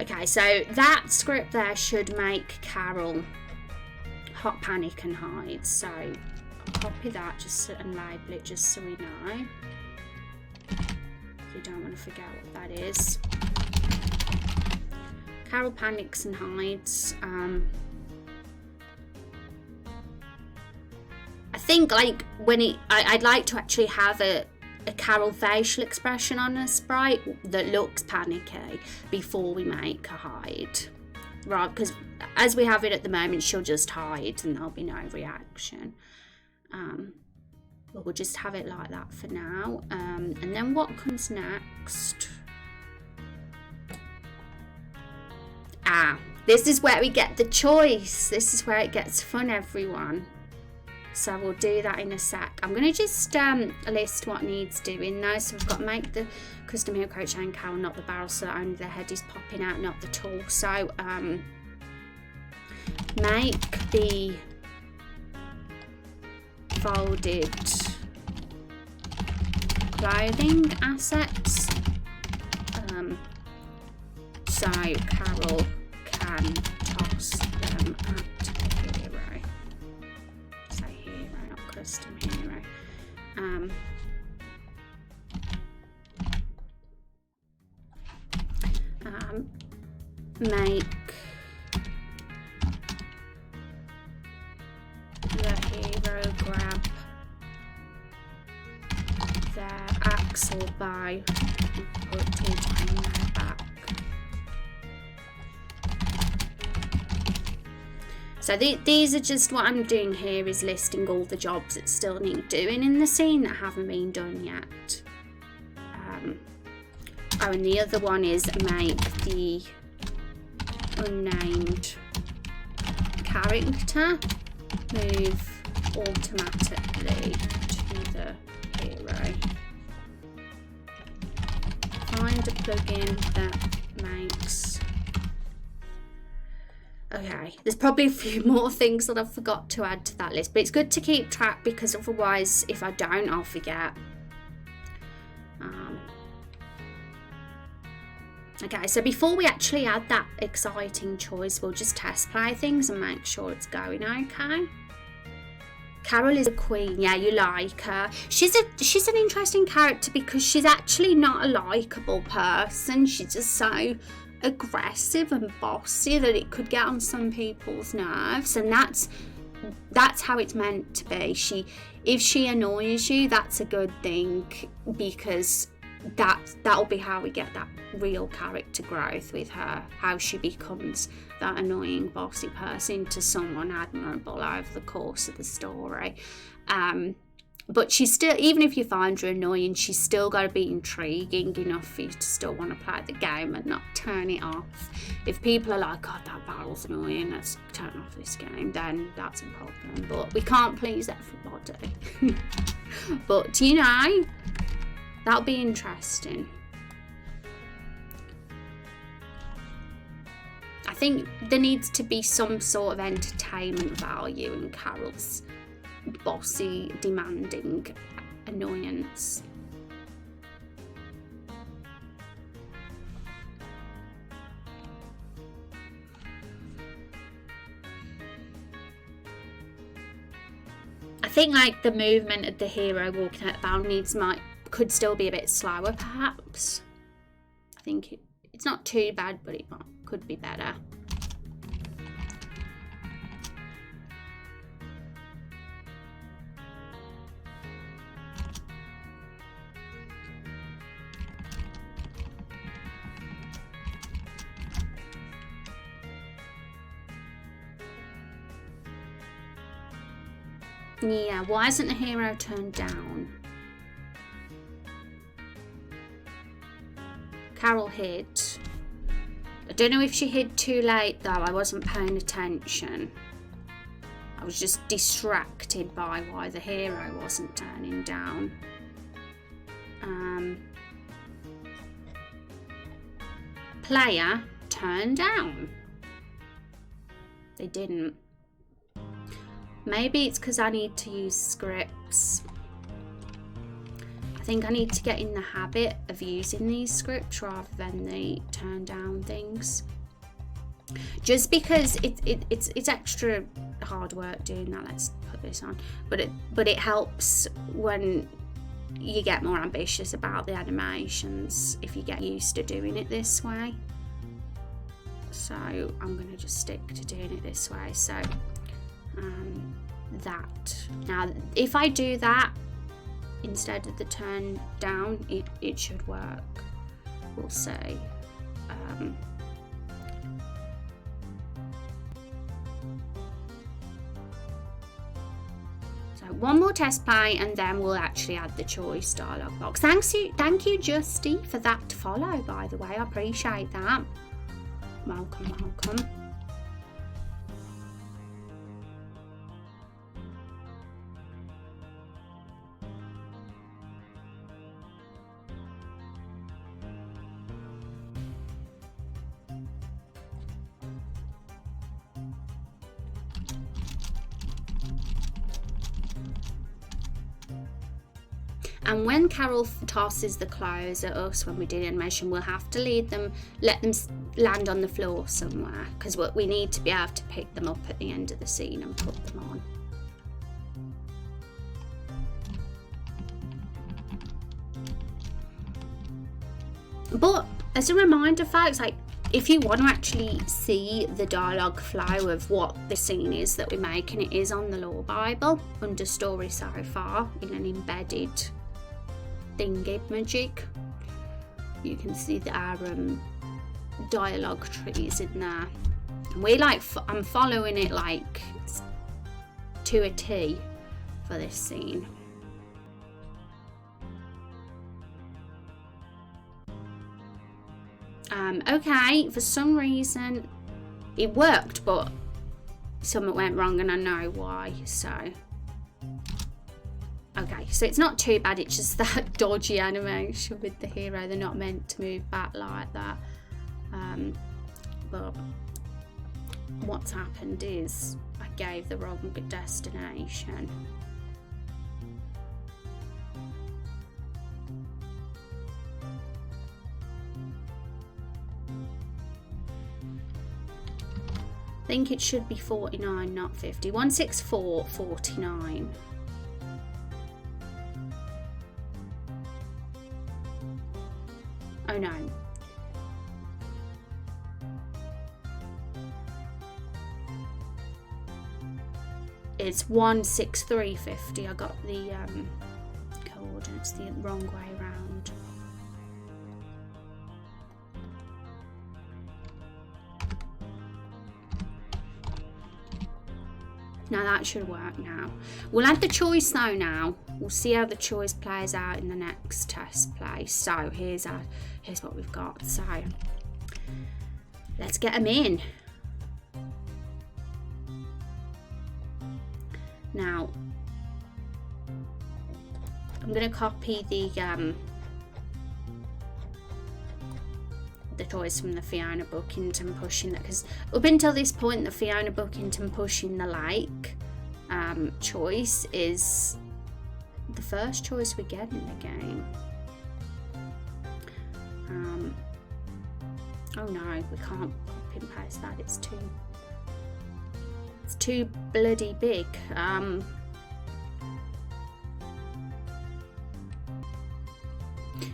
Okay, so that script there should make Carol hot, panic and hide. So I'll copy that and label it just so we know. We don't want to forget what that is. Carol panics and hides. I think like when I'd like to actually have a Carol facial expression on a sprite that looks panicky before we make her hide, right? Because as we have it at the moment, she'll just hide and there'll be no reaction. But we'll just have it like that for now. And then what comes next? This is where we get the choice. This is where it gets fun, everyone. So we'll do that in a sec. I'm going to just list what needs doing now. So we've got to make the custom hero crochet and cowl, not the barrel, so that only the head is popping out, not the torso. Make the folded clothing assets. So Carol can toss them at hero. Say hero, not custom hero. Make the hero grab their axle by and put it on their back. So these are just what I'm doing here, is listing all the jobs that still need doing in the scene that haven't been done yet. Oh, and the other one is make the unnamed character move automatically to the hero. Find a plugin that makes... Okay, there's probably a few more things that I forgot to add to that list, but it's good to keep track because otherwise if I don't, I'll forget. Okay, so before we actually add that exciting choice, we'll just test play things and make sure it's going okay. Carol is a queen. Yeah, you like her. She's an interesting character because she's actually not a likeable person. She's just so aggressive and bossy that it could get on some people's nerves, and that's how it's meant to be. If she annoys you, that's a good thing, because that'll be how we get that real character growth with her, how she becomes that annoying bossy person to someone admirable over the course of the story. But she's still, even if you find her annoying, she's still got to be intriguing enough for you to still want to play the game and not turn it off. If people are like, God, that barrel's annoying, let's turn off this game, then that's a problem. But we can't please everybody. But, you know, that'll be interesting. I think there needs to be some sort of entertainment value in Carol's bossy, demanding annoyance. I think like the movement of the hero walking out the barrel could still be a bit slower perhaps. I think it's not too bad, but it could be better. Yeah, why isn't the hero turned down? Carol hid. I don't know if she hid too late though. I wasn't paying attention. I was just distracted by why the hero wasn't turning down. Player turned down. They didn't. Maybe it's because I need to use scripts. I think I need to get in the habit of using these scripts rather than the turn down things. Just because it's extra hard work doing that. Let's put this on. But it helps when you get more ambitious about the animations if you get used to doing it this way. So I'm going to just stick to doing it this way. So that. Now if I do that instead of the turn down, it should work. We'll see. So one more test play and then we'll actually add the choice dialogue box. Thank you Justy for that follow, by the way. I appreciate that. Welcome. And when Carol tosses the clothes at us when we do the animation, we'll have to let them land on the floor somewhere, because we need to be able to pick them up at the end of the scene and put them on. But as a reminder, folks, like if you want to actually see the dialogue flow of what the scene is that we're making, it is on the Lore Bible under Story So Far in an embedded thingy magic. You can see our dialogue trees in there. And I'm following it like to a T for this scene. Okay, for some reason it worked, but something went wrong and I know why. So okay, so it's not too bad, it's just that dodgy animation with the hero. They're not meant to move back like that. But what's happened is I gave the wrong destination. I think it should be 49, not 50. 164.49. Oh no. It's 163.50. I got the coordinates the wrong way round. Now that should work now. We'll add the choice though now. We'll see how the choice plays out in the next test play. So here's what we've got. So let's get them in. Now I'm going to copy the choice from the Fiona Bookington pushing that, because up until this point the Fiona Bookington pushing the lake choice is the first choice we get in the game. Oh no, we can't copy and paste that, it's too bloody big.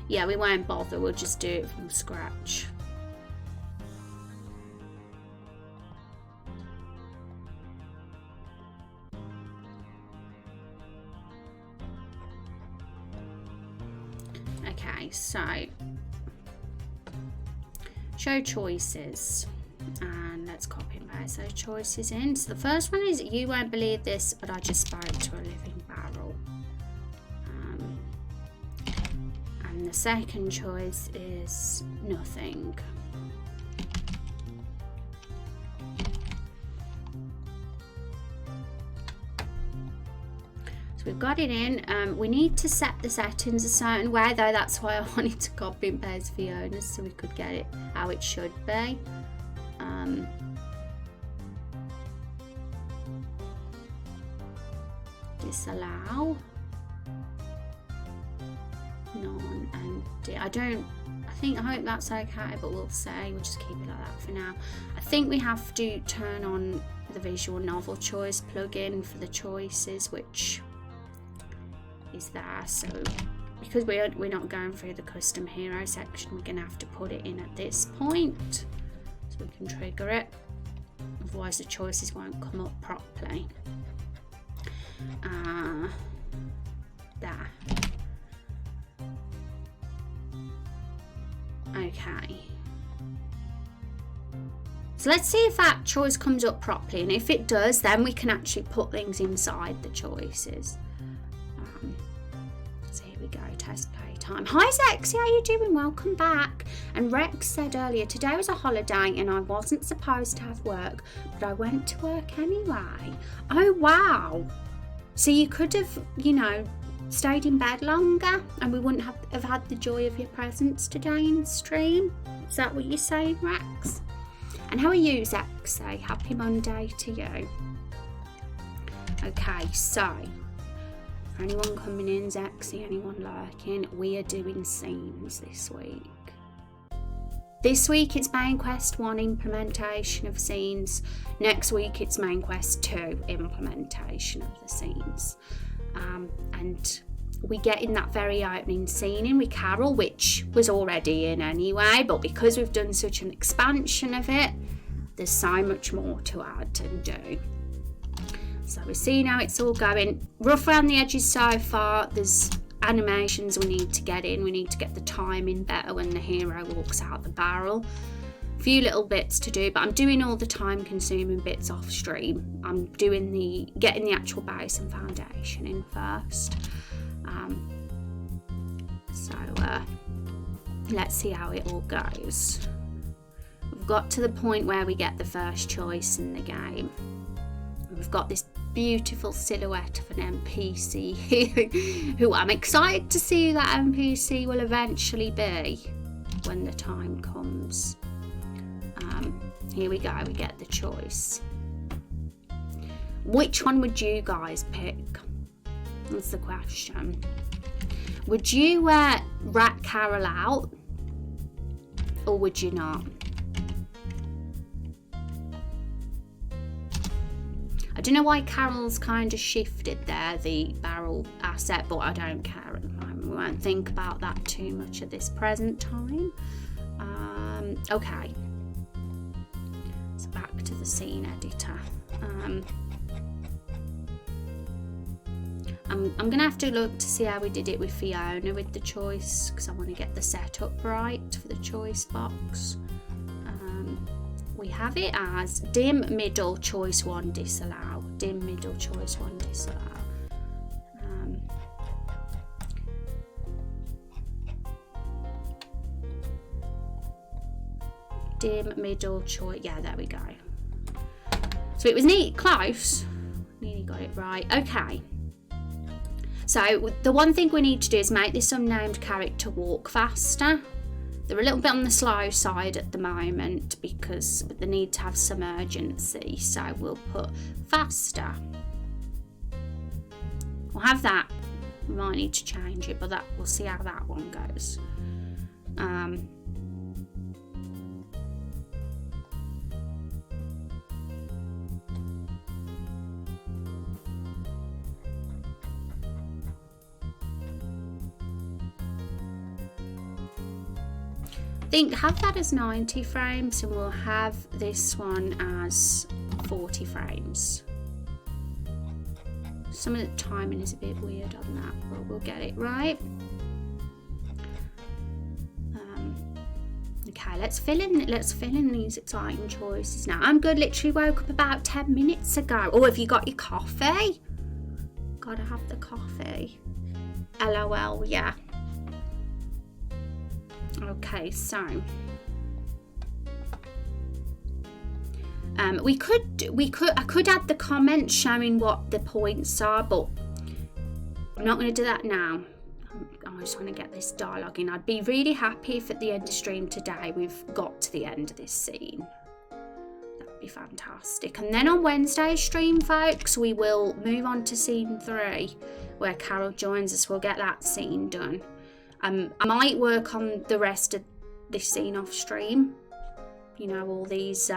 Yeah, we won't bother, we'll just do it from scratch. Okay, so show choices and let's copy and paste those choices in. So the first one is, you won't believe this, but I just spoke to a living barrel. And the second choice is nothing. we've got it in. We need to set the settings a certain way, though. That's why I wanted to copy and paste Fiona's so we could get it how it should be. Disallow. None and I hope that's okay, but we'll see. We'll just keep it like that for now. I think we have to turn on the visual novel choice plugin for the choices, which is there. So because we're not going through the custom hero section, we're gonna have to put it in at this point so we can trigger it. Otherwise the choices won't come up properly. There. Okay. So let's see if that choice comes up properly, and if it does, then we can actually put things inside the choices. So here we go, test play time. Hi Zexy, how you doing? Welcome back. And Rex said earlier, today was a holiday and I wasn't supposed to have work, but I went to work anyway. Oh wow. So you could have, stayed in bed longer and we wouldn't have had the joy of your presence today in stream. Is that what you're saying, Rex? And how are you, Zexy? Happy Monday to you. Okay, so for anyone coming in, Zexy, anyone lurking, we are doing scenes this week. This week it's Main Quest 1 implementation of scenes. Next week it's Main Quest 2 implementation of the scenes. And we get in that very opening scene in with Carol, which was already in anyway, but because we've done such an expansion of it, there's so much more to add and do. So we're seeing how it's all going. Rough around the edges so far. There's animations we need to get in. We need to get the timing better when the hero walks out the barrel. A few little bits to do, but I'm doing all the time consuming bits off stream. I'm doing getting the actual base and foundation in first. Let's see how it all goes. We've got to the point where we get the first choice in the game. We've got this beautiful silhouette of an NPC here, who I'm excited to see who that NPC will eventually be when the time comes. Here we go, we get the choice. Which one would you guys pick? That's the question. Would you rat Carol out, or would you not? I don't know why Carol's kind of shifted there, the barrel asset, but I don't care at the moment. We won't think about that too much at this present time. Okay. So back to the scene editor. I'm going to have to look to see how we did it with Fiona with the choice, because I want to get the setup right for the choice box. We have it as dim, middle, choice 1, disallow. Dim, middle, choice 1, disallow. Dim, middle, choice. Yeah, there we go. So it was neat, close. Nearly got it right. Okay. So the one thing we need to do is make this unnamed character walk faster. They're a little bit on the slow side at the moment because they need to have some urgency. So we'll put faster. We'll have that. We might need to change it, but we'll see how that one goes. Have that as 90 frames and we'll have this one as 40 frames. Some of the timing is a bit weird on that, but we'll get it right. Okay, let's fill in these exciting choices now. I'm good, literally woke up about 10 minutes ago. Oh, have you got your coffee? Gotta have the coffee. LOL, yeah. Okay, so I could add the comments showing what the points are, but I'm not going to do that now. I just want to get this dialogue in. I'd be really happy if at the end of stream today we've got to the end of this scene. That'd be fantastic. And then on Wednesday's stream, folks, we will move on to scene 3 where Carol joins us. We'll get that scene done. I might work on the rest of this scene off stream. You know, all these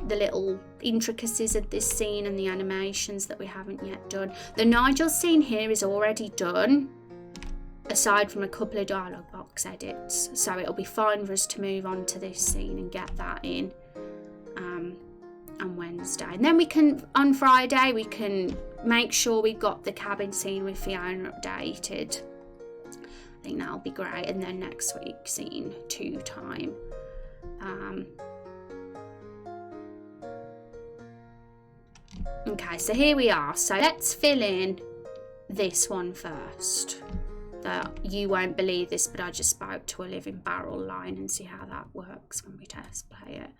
the little intricacies of this scene and the animations that we haven't yet done. The Nigel scene here is already done, aside from a couple of dialogue box edits, so it'll be fine for us to move on to this scene and get that in on Wednesday. And then we can, on Friday, we can make sure we got the cabin scene with Fiona updated. I think that'll be great. And then next week, scene 2 time. Okay, so here we are. So let's fill in this one first. You won't believe this, but I just spoke to a living barrel line, and see how that works when we test play it.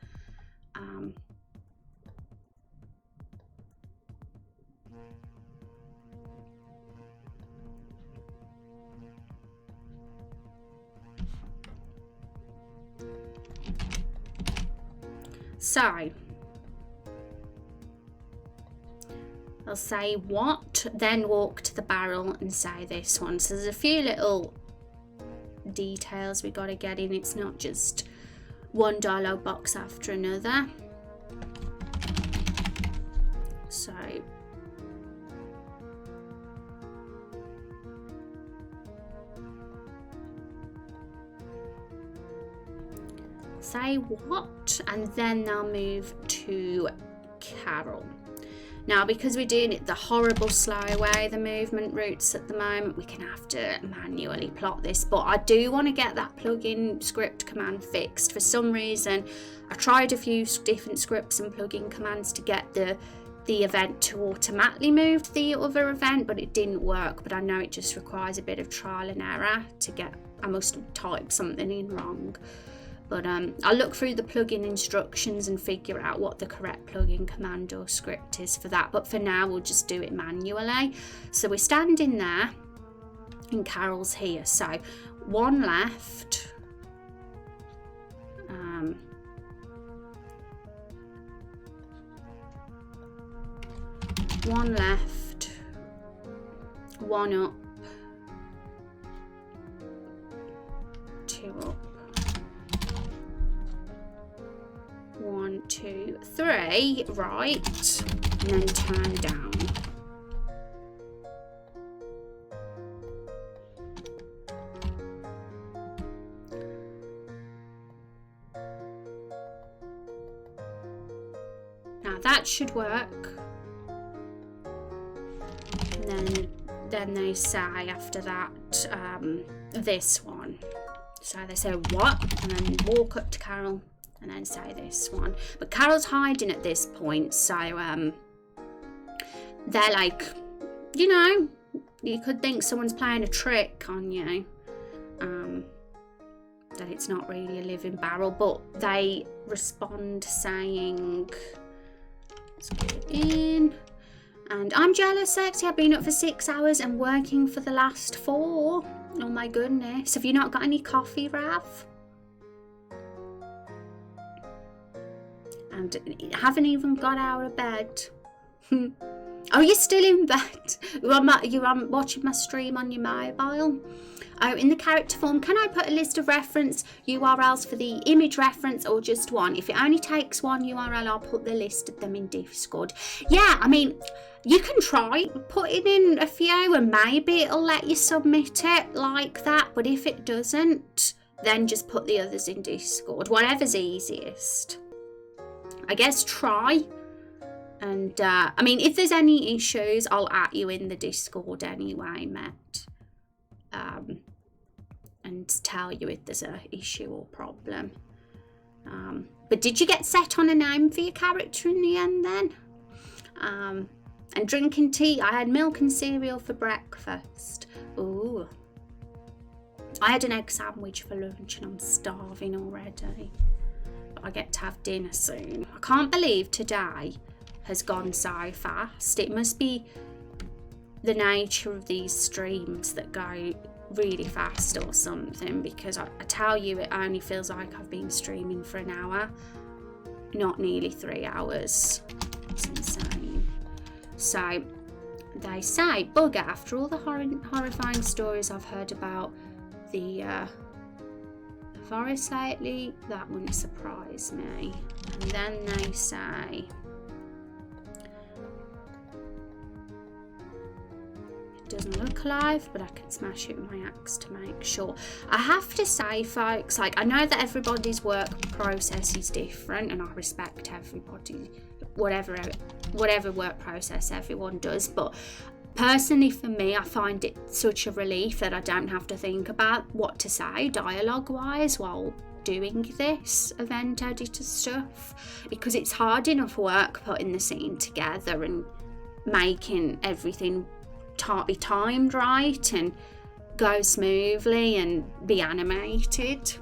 So I'll say what, then walk to the barrel and say this one. So there's a few little details we got to get in. It's not just one dialogue box after another. So say what, and then they'll move to Carol. Now, because we're doing it the horrible slow way, the movement routes at the moment, we can have to manually plot this. But I do want to get that plugin script command fixed. For some reason, I tried a few different scripts and plugin commands to get the event to automatically move to the other event, but it didn't work. But I know it just requires a bit of trial and error to get, I must have typed something in wrong. But I'll look through the plugin instructions and figure out what the correct plugin command or script is for that. But for now, we'll just do it manually. So we're standing there, and Carol's here. So one left. One left. One up. 2 up. 1, 2, 3, right, and then turn down. Now that should work. And then they say after that, this one. So they say what, and then walk up to Carol. And then say this one. But Carol's hiding at this point, so they're like, you know, you could think someone's playing a trick on you, that it's not really a living barrel, but they respond saying, let's put it in, and I'm jealous, sexy, I've been up for 6 hours and working for the last 4. Oh my goodness, have you not got any coffee, Rav? And haven't even got out of bed. Oh, you're still in bed. You're watching my stream on your mobile. Oh, in the character form, can I put a list of reference URLs for the image reference, or just one? If it only takes one URL, I'll put the list of them in Discord. Yeah, I mean, you can try putting in a few and maybe it'll let you submit it like that. But if it doesn't, then just put the others in Discord. Whatever's easiest. I guess try, and I mean, if there's any issues, I'll at you in the Discord anyway, Matt, and tell you if there's a issue or problem. But did you get set on a name for your character in the end then? And drinking tea, I had milk and cereal for breakfast. Ooh, I had an egg sandwich for lunch and I'm starving already. I get to have dinner soon. I can't believe today has gone so fast. It must be the nature of these streams that go really fast or something, because I tell you, it only feels like I've been streaming for an hour, not nearly 3 hours. It's insane. So they say, bugger, after all the horrifying stories I've heard about the forest lately, that wouldn't surprise me. And then they say, it doesn't look alive, but I can smash it with my axe to make sure. I have to say, folks, like, I know that everybody's work process is different, and I respect everybody, whatever work process everyone does, but personally for me, I find it such a relief that I don't have to think about what to say dialogue wise while doing this event editor stuff, because it's hard enough work putting the scene together and making everything be timed right and go smoothly and be animated.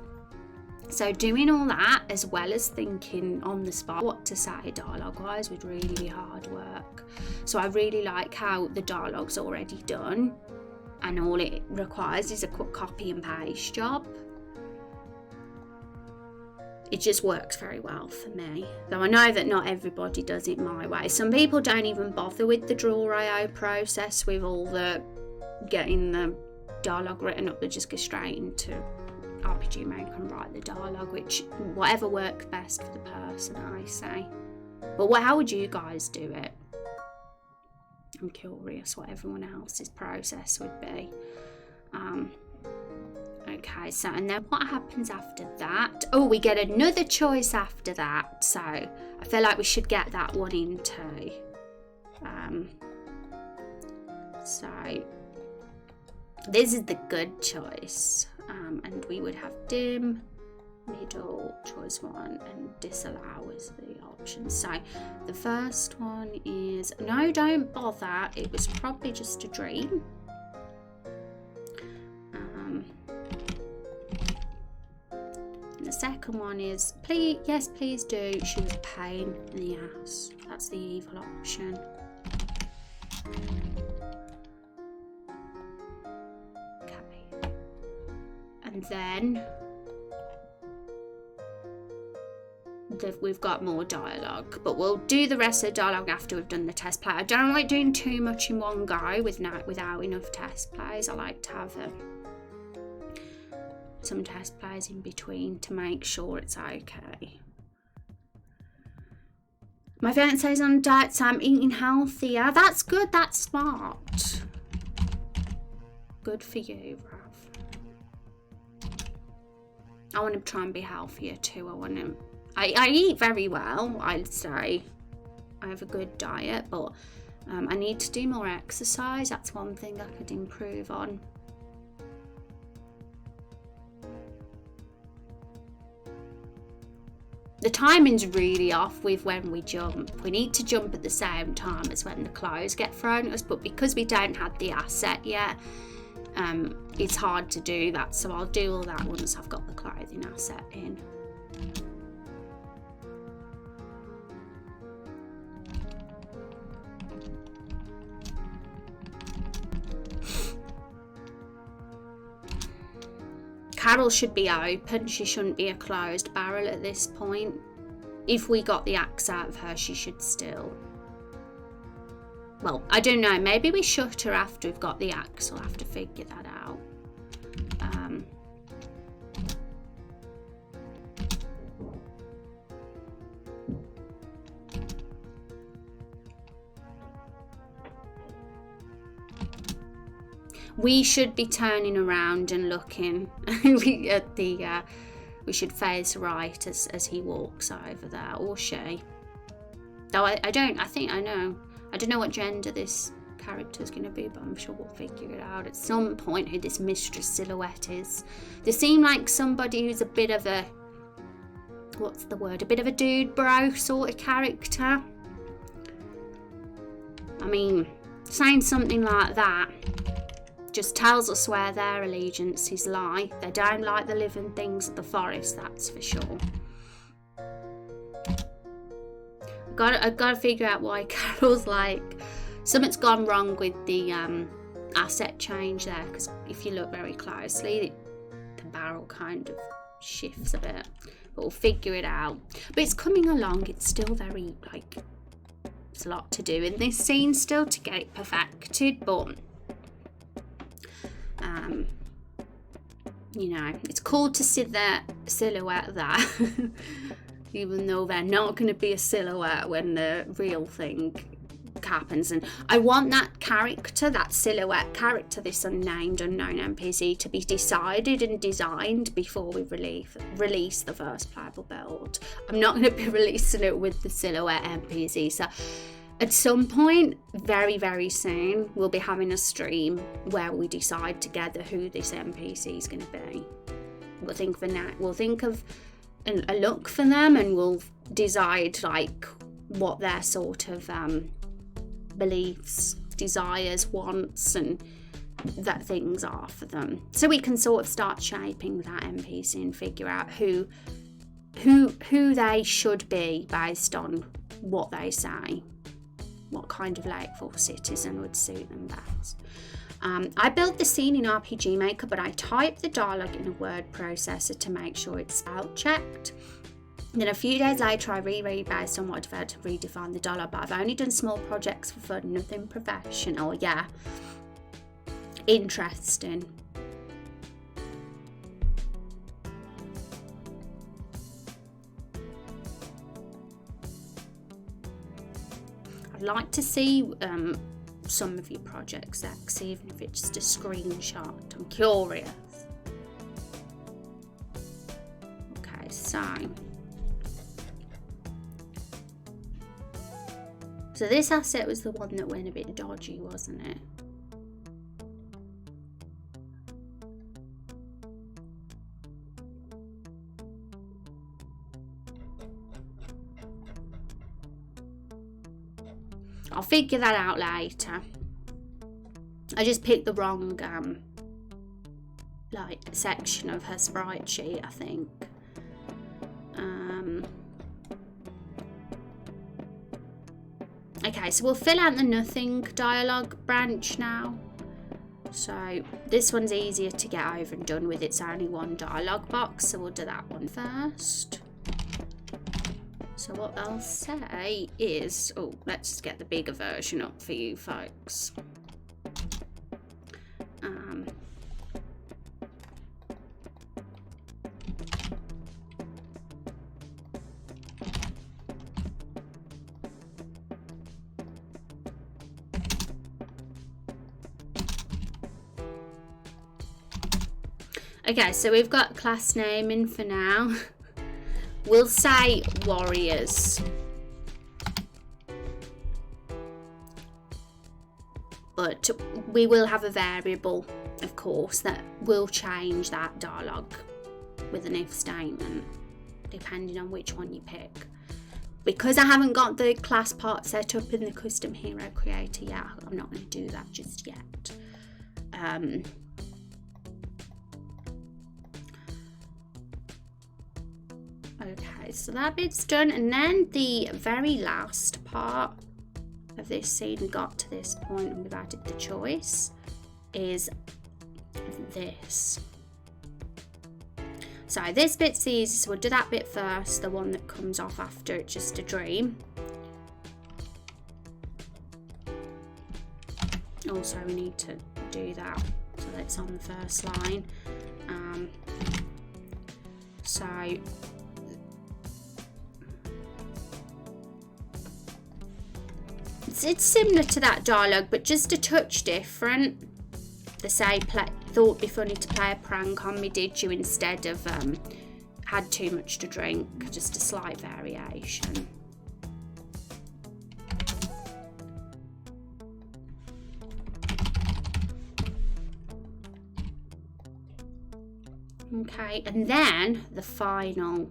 So doing all that, as well as thinking on the spot what to say dialogue wise, would really be hard work. So I really like how the dialogue's already done and all it requires is a quick copy and paste job. It just works very well for me. Though I know that not everybody does it my way. Some people don't even bother with the Draw.io process, with all the getting the dialogue written up. They just go straight into RPG Maker and write the dialogue, which whatever works best for the person, I say. But how would you guys do it? I'm curious what everyone else's process would be. Okay, so and then what happens after that? Oh, we get another choice after that. So I feel like we should get that one in too. So this is the good choice. And we would have dim, middle, choice 1, and disallow as the option. So the first one is no, don't bother, it was probably just a dream. And the second one is please, yes please do, she was a pain in the ass. That's the evil option. And then we've got more dialogue, but we'll do the rest of the dialogue after we've done the test play. I don't like doing too much in one go without enough test plays. I like to have some test plays in between to make sure it's okay. My fiance's on a diet, so I'm eating healthier. That's good, that's smart. Good for you, Rav. I want to try and be healthier too. I eat very well, I'd say. I have a good diet, but I need to do more exercise. That's one thing I could improve on. The timing's really off with when we jump. We need to jump at the same time as when the clothes get thrown at us, but because we don't have the asset yet, it's hard to do that, so I'll do all that once I've got the clothing asset in. Carol should be open, she shouldn't be a closed barrel at this point. If we got the axe out of her, she should still... Well, I don't know, maybe we shut her after we've got the axe. We'll have to figure that out. We should be turning around and looking at the... we should face right as he walks over there, or she. Though I don't know what gender this character's going to be, but I'm sure we'll figure it out at some point who this mistress silhouette is. They seem like somebody who's a bit of a... What's the word? A bit of a dude bro sort of character. I mean, saying something like that just tells us where their allegiances lie. They don't like the living things of the forest, that's for sure. I've got to figure out why Carol's like Something's gone wrong with the asset change there, because if you look very closely, the barrel kind of shifts a bit, but we'll figure it out. But it's coming along. It's still very, like, there's a lot to do in this scene still to get it perfected, but you know, it's cool to see that silhouette there even though they're not going to be a silhouette when the real thing happens. And I want that character, that silhouette character, this unnamed unknown NPC, to be decided and designed before we release the first playable build. I'm not going to be releasing it with the silhouette NPC, so at some point very, very soon we'll be having a stream where we decide together who this NPC is going to be. We'll think of a look for them, and we'll decide like what their sort of beliefs, desires, wants, and that things are for them, so we can sort of start shaping that NPC and figure out who they should be based on what they say, what kind of Lakeville citizen would suit them best. I built the scene in RPG Maker, but I typed the dialogue in a word processor to make sure it's spell checked. Then a few days later I reread based on what I'd developed to redefine the dialogue, but I've only done small projects for fun, nothing professional. Yeah, interesting. I'd like to see some of your projects, X, even if it's just a screenshot. I'm curious. Okay, so this asset was the one that went a bit dodgy, wasn't it? I'll figure that out later. I just picked the wrong like section of her sprite sheet, I think. Okay, so we'll fill out the nothing dialogue branch now. So this one's easier to get over and done with. It's only one dialogue box, so we'll do that one first. So what I'll say is, oh, let's just get the bigger version up for you folks. Okay, so we've got class naming for now. We'll say warriors. But we will have a variable, of course, that will change that dialogue with an if statement, depending on which one you pick. Because I haven't got the class part set up in the custom hero creator yet, I'm not going to do that just yet. Okay, so that bit's done, and then the very last part of this scene got to this point and we've added the choice is this. So this bit's easy, so we'll do that bit first, the one that comes off after It's Just a Dream. Also we need to do that, so that's on the first line. So it's similar to that dialogue, but just a touch different. They say, thought it'd be funny to play a prank on me, did you, instead of had too much to drink. Just a slight variation. Okay, and then the final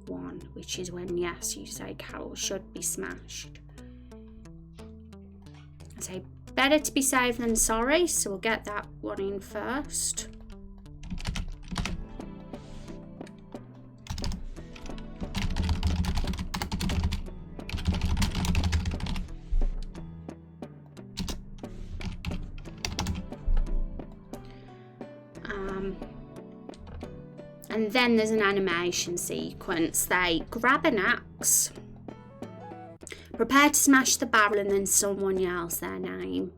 one, which is when, yes, you say Carol should be smashed. I say better to be safe than sorry, so we'll get that one in first. And then there's an animation sequence. They grab an axe, prepare to smash the barrel, and then someone yells their name.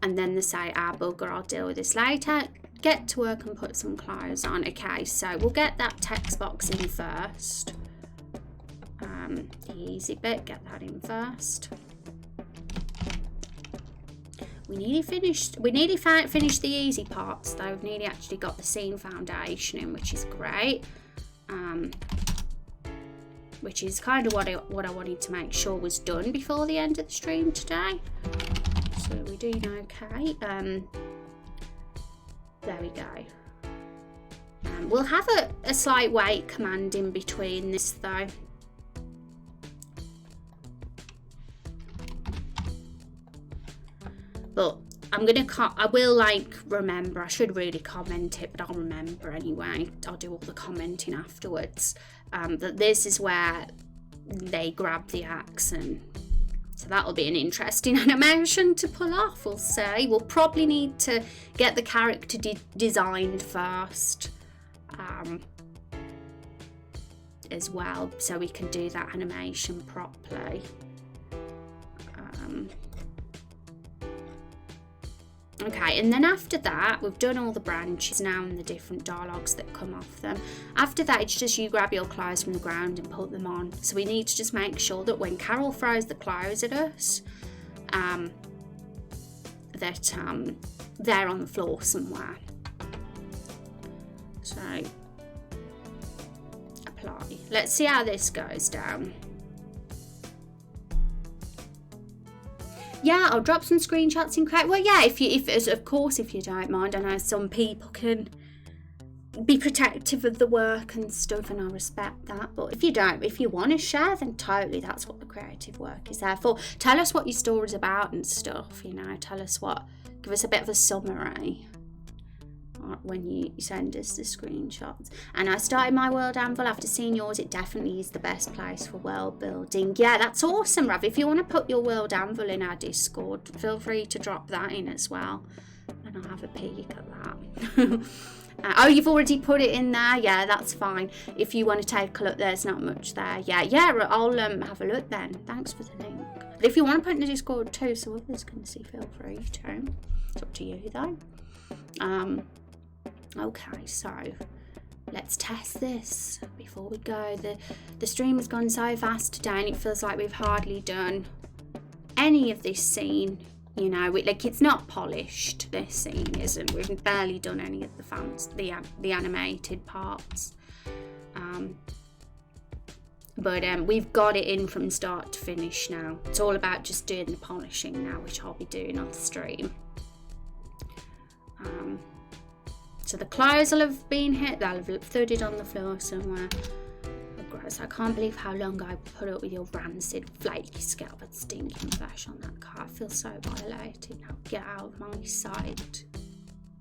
And then they say, "Ah, bugger, I'll deal with this later." Get to work and put some clothes on. Okay, so we'll get that text box in first. The easy bit, get that in first. We nearly finished the easy parts though. We've nearly actually got the scene foundation in, which is great. Which is kind of what I wanted to make sure was done before the end of the stream today. So we're doing okay. There we go. We'll have a slight wait command in between this though. But I will like remember, I should really comment it, but I'll remember anyway. I'll do all the commenting afterwards. That this is where they grab the axe, and so that'll be an interesting animation to pull off, we'll see. We'll probably need to get the character designed first as well, so we can do that animation properly. Okay, and then after that, we've done all the branches now and the different dialogues that come off them. After that, it's just you grab your clothes from the ground and put them on. So we need to just make sure that when Carol throws the clothes at us, that they're on the floor somewhere. So, apply. Let's see how this goes down. Yeah, I'll drop some screenshots in Well, yeah, if you don't mind. I know some people can be protective of the work and stuff, and I respect that. But if you want to share, then totally, that's what the creative work is there for. Tell us what your story's about and stuff, you know. Give us a bit of a summary when you send us the screenshots. And I started my world anvil after seeing yours. It definitely is the best place for world building. Yeah, that's awesome, Rav. If you want to put your world anvil in our Discord, feel free to drop that in as well, and I'll have a peek at that. Oh, you've already put it in there. Yeah, that's fine. If you want to take a look, there's not much there. Yeah, I'll have a look then. Thanks for the link. But if you want to put in the Discord too, so others can see, feel free to. It's up to you though. Okay, so let's test this before we go. The stream has gone so fast today, and it feels like we've hardly done any of this scene. You know, like it's not polished. This scene isn't. We've barely done any of the animated parts. But we've got it in from start to finish now. It's all about just doing the polishing now, which I'll be doing on the stream. So the clothes will have been hit, they'll have thudded on the floor somewhere. Oh, gross, I can't believe how long I put up with your rancid, flaky scalp and stinking flesh on that car. I feel so violated now. Get out of my sight.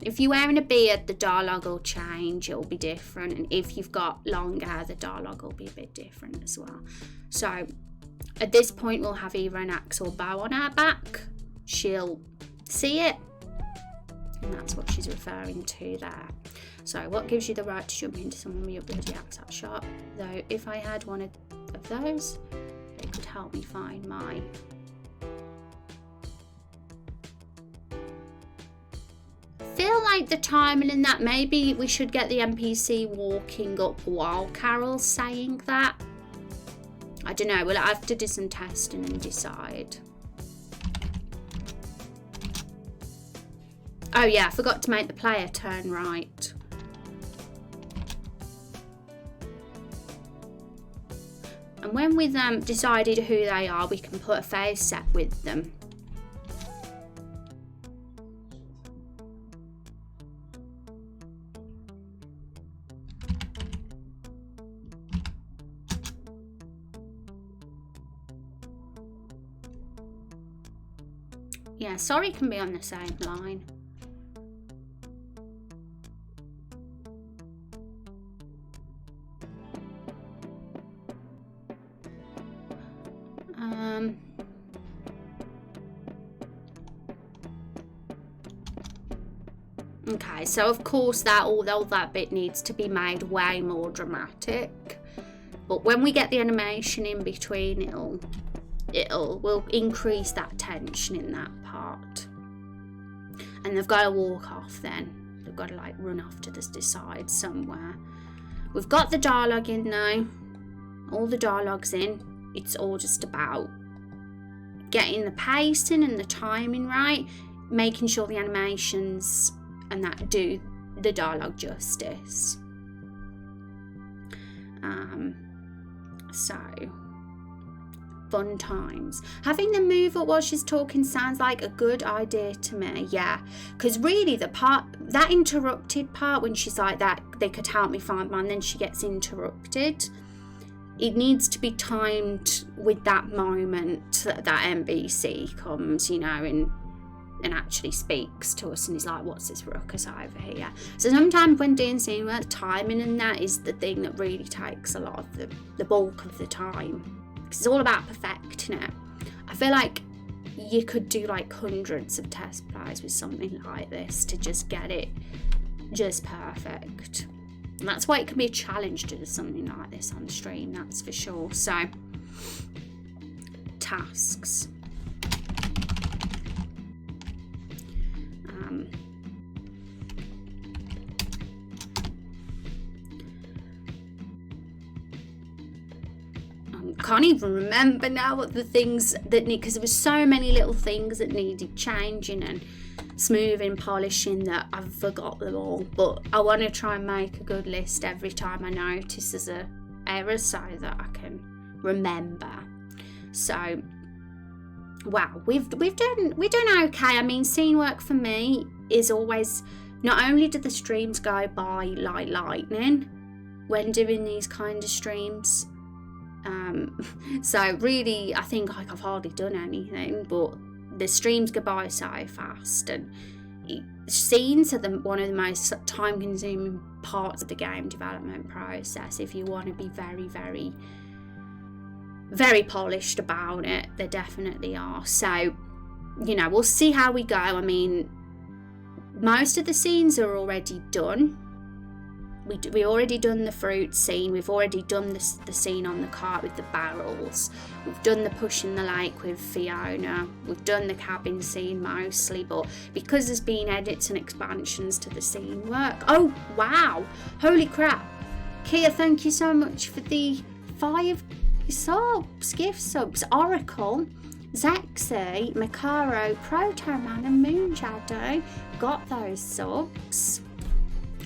If you're wearing a beard, the dialogue will change, it'll be different. And if you've got long hair, the dialogue will be a bit different as well. So at this point, we'll have either an axe or bow on our back. She'll see it. And that's what she's referring to there. So what gives you the right to jump into someone with your bloody axe at shot? Though if I had one of those, it could help me find my... I feel like the timing in that, maybe we should get the NPC walking up while Carol's saying that. I don't know, we'll have to do some testing and decide. Oh yeah, I forgot to make the player turn right. And when we've decided who they are, we can put a face set with them. Yeah, sorry can be on the same line. Okay, so of course that although that bit needs to be made way more dramatic, but when we get the animation in between, we'll increase that tension in that part. And they've got to walk off then. They've got to like run off to the side somewhere. We've got the dialogue in now. All the dialogue's in. It's all just about getting the pacing and the timing right, making sure the animations and that do the dialogue justice. So fun times. Having them move up while she's talking sounds like a good idea to me. Yeah, because really the part, that interrupted part when she's like that, they could help me find mine, then she gets interrupted. It needs to be timed with that moment that NBC comes, you know, and actually speaks to us and is like, what's this ruckus over here? So sometimes when doing scene work, timing and that is the thing that really takes a lot of the bulk of the time. It's all about perfecting it. I feel like you could do like hundreds of test plays with something like this to just get it just perfect. And that's why it can be a challenge to do something like this on stream, that's for sure. So, tasks. Can't even remember now what the things that need, because there was so many little things that needed changing and smoothing, polishing, that I've forgot them all. But I want to try and make a good list every time I notice there's a error so that I can remember. So wow, we're doing okay. I mean, scene work for me is always, not only do the streams go by like lightning when doing these kind of streams, so really I think like I've hardly done anything, but the streams go by so fast, and scenes are one of the most time consuming parts of the game development process. If you want to be very, very, very polished about it, they definitely are. So, you know, we'll see how we go. I mean, most of the scenes are already done. We already done the fruit scene. We've already done the scene on the cart with the barrels. We've done the push in the lake with Fiona. We've done the cabin scene mostly, but because there's been edits and expansions to the scene work. Oh, wow. Holy crap. Kia, thank you so much for the 5 subs, gift subs. Oracle, Zexy, Macaro, Protoman and Moonshadow got those subs.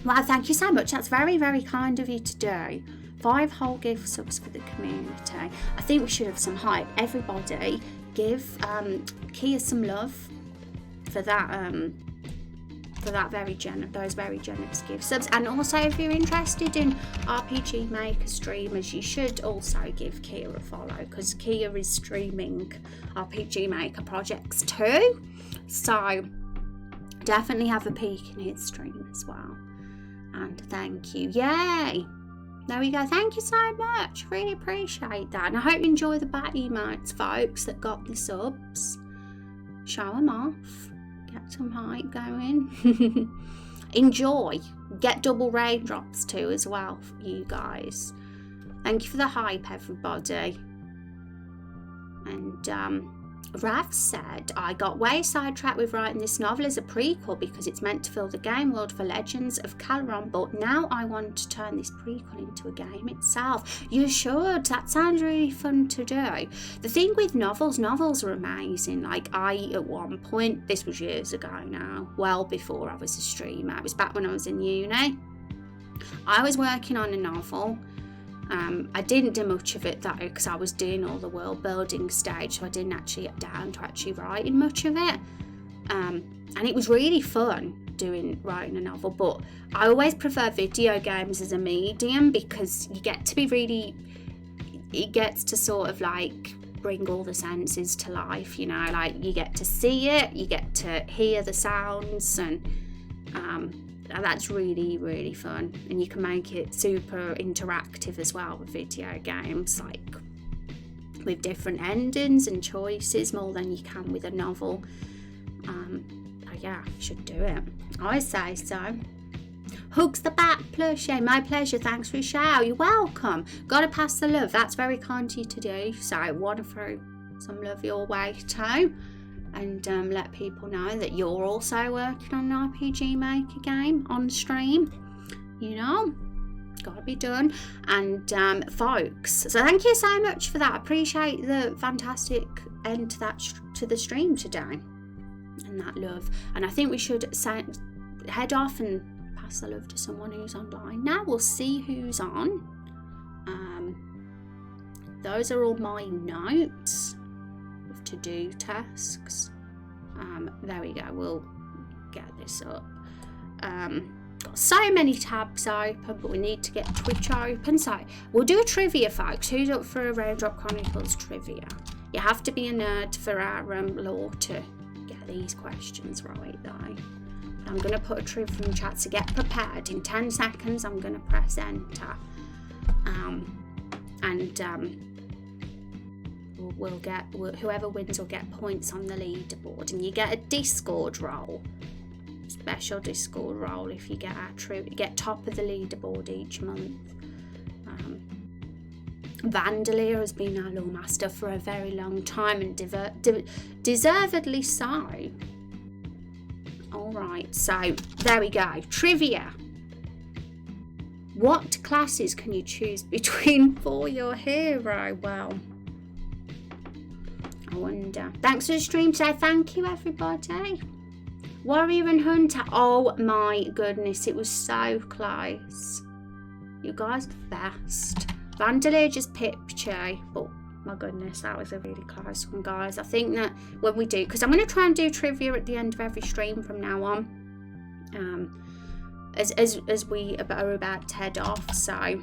Well, thank you so much. That's very, very kind of you to do. 5 whole gift subs for the community. I think we should have some hype. Everybody, give Kia some love for that. Those very generous gift subs. And also, if you're interested in RPG Maker streamers, you should also give Kia a follow, because Kia is streaming RPG Maker projects too. So definitely have a peek in his stream as well. And thank you. Yay! There we go. Thank you so much. Really appreciate that. And I hope you enjoy the bat emotes, folks, that got the subs. Show them off. Get some hype going. Enjoy. Get double raindrops too as well for you guys. Thank you for the hype, everybody. And Rav said, I got way sidetracked with writing this novel as a prequel because it's meant to fill the game world for Legends of Caleron, but now I want to turn this prequel into a game itself. You should. That sounds really fun to do. The thing with novels are amazing. Like, I, at one point, this was years ago now, well before I was a streamer, it was back when I was in uni, I was working on a novel. I didn't do much of it though, because I was doing all the world building stage, so I didn't actually get down to actually writing much of it. And it was really fun writing a novel, but I always prefer video games as a medium, because you get to be really, it gets to sort of like bring all the senses to life, you know, like you get to see it, you get to hear the sounds, and that's really, really fun. And you can make it super interactive as well with video games, like with different endings and choices, more than you can with a novel. yeah, should do it. I say so. Hugs the back plushie. My pleasure. Thanks for your shout. You're welcome. Gotta pass the love. That's very kind of you to do. So I want to throw some love your way too. And let people know that you're also working on an RPG Maker game on stream. You know, gotta be done. And folks, so thank you so much for that. I appreciate the fantastic end to the stream today. And that love. And I think we should head off and pass the love to someone who's online now. We'll see who's on. Those are all my notes of to-do tasks. There we go. We'll get this up. Got so many tabs open, but we need to get Twitch open. So we'll do a trivia, folks. Who's up for a Raindrop Chronicles trivia? You have to be a nerd for our lore to get these questions right, though. I'm going to put a trivia in the chat, so get prepared. In 10 seconds, I'm going to press enter. We'll get whoever wins will get points on the leaderboard, and you get a Discord role, special Discord role if you get get top of the leaderboard each month. Vandalia has been our lore master for a very long time, and deservedly so. Alright, so there we go. Trivia. What classes can you choose between for your hero? Well, I wonder. Thanks for the stream today. Thank you, everybody. Warrior and Hunter. Oh my goodness, it was so close. You guys are the best. Vandalia just pipped you, but my goodness, that was a really close one, guys. I think that when we do, because I'm going to try and do trivia at the end of every stream from now on, as we are about to head off. So I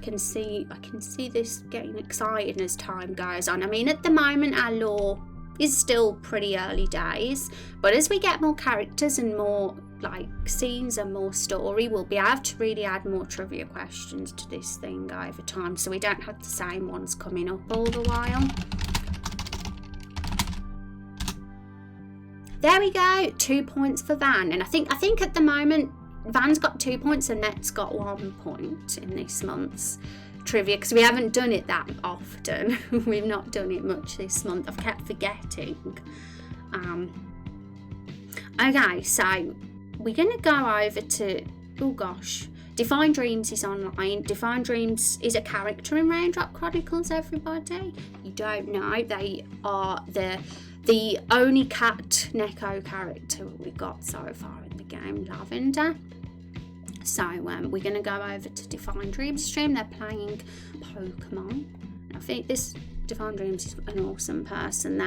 can see this getting exciting as time goes on. I mean, at the moment our lore is still pretty early days, but as we get more characters and more like scenes and more story, we'll be able to really add more trivia questions to this thing over time, so we don't have the same ones coming up all the while. There we go, 2 points for Van, and I think at the moment Van's got 2 points and Net's got 1 point in this month's trivia, because we haven't done it that often. We've not done it much this month. I've kept forgetting. Okay, so we're going to go over to, oh gosh, Define Dreams is online. Define Dreams is a character in Raindrop Chronicles, everybody. You don't know, they are the only cat Neko character we've got so far in the game, Lavender. So we're going to go over to Define Dreams stream. They're playing Pokemon. I think this Define Dreams is an awesome person.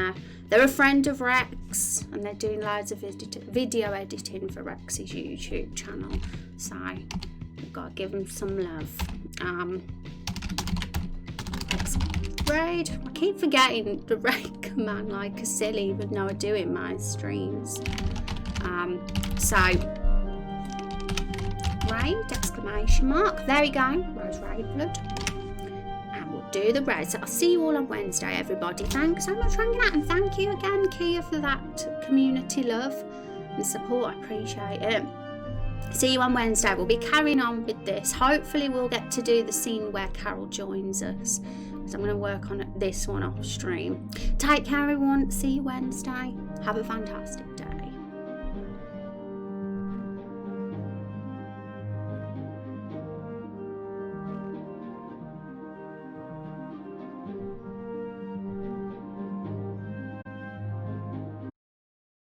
They're a friend of Rex, and they're doing loads of video editing for Rex's YouTube channel. So we've got to give them some love. Let's raid. I keep forgetting the raid command like a silly, even though I do in my streams. Raid, exclamation mark. There we go. Rose Raid Blood. And we'll do the raid. So I'll see you all on Wednesday, everybody. Thanks so much for hanging out. And thank you again, Kia, for that community love and support. I appreciate it. See you on Wednesday. We'll be carrying on with this. Hopefully we'll get to do the scene where Carol joins us. So I'm going to work on this one off stream. Take care, everyone. See you Wednesday. Have a fantastic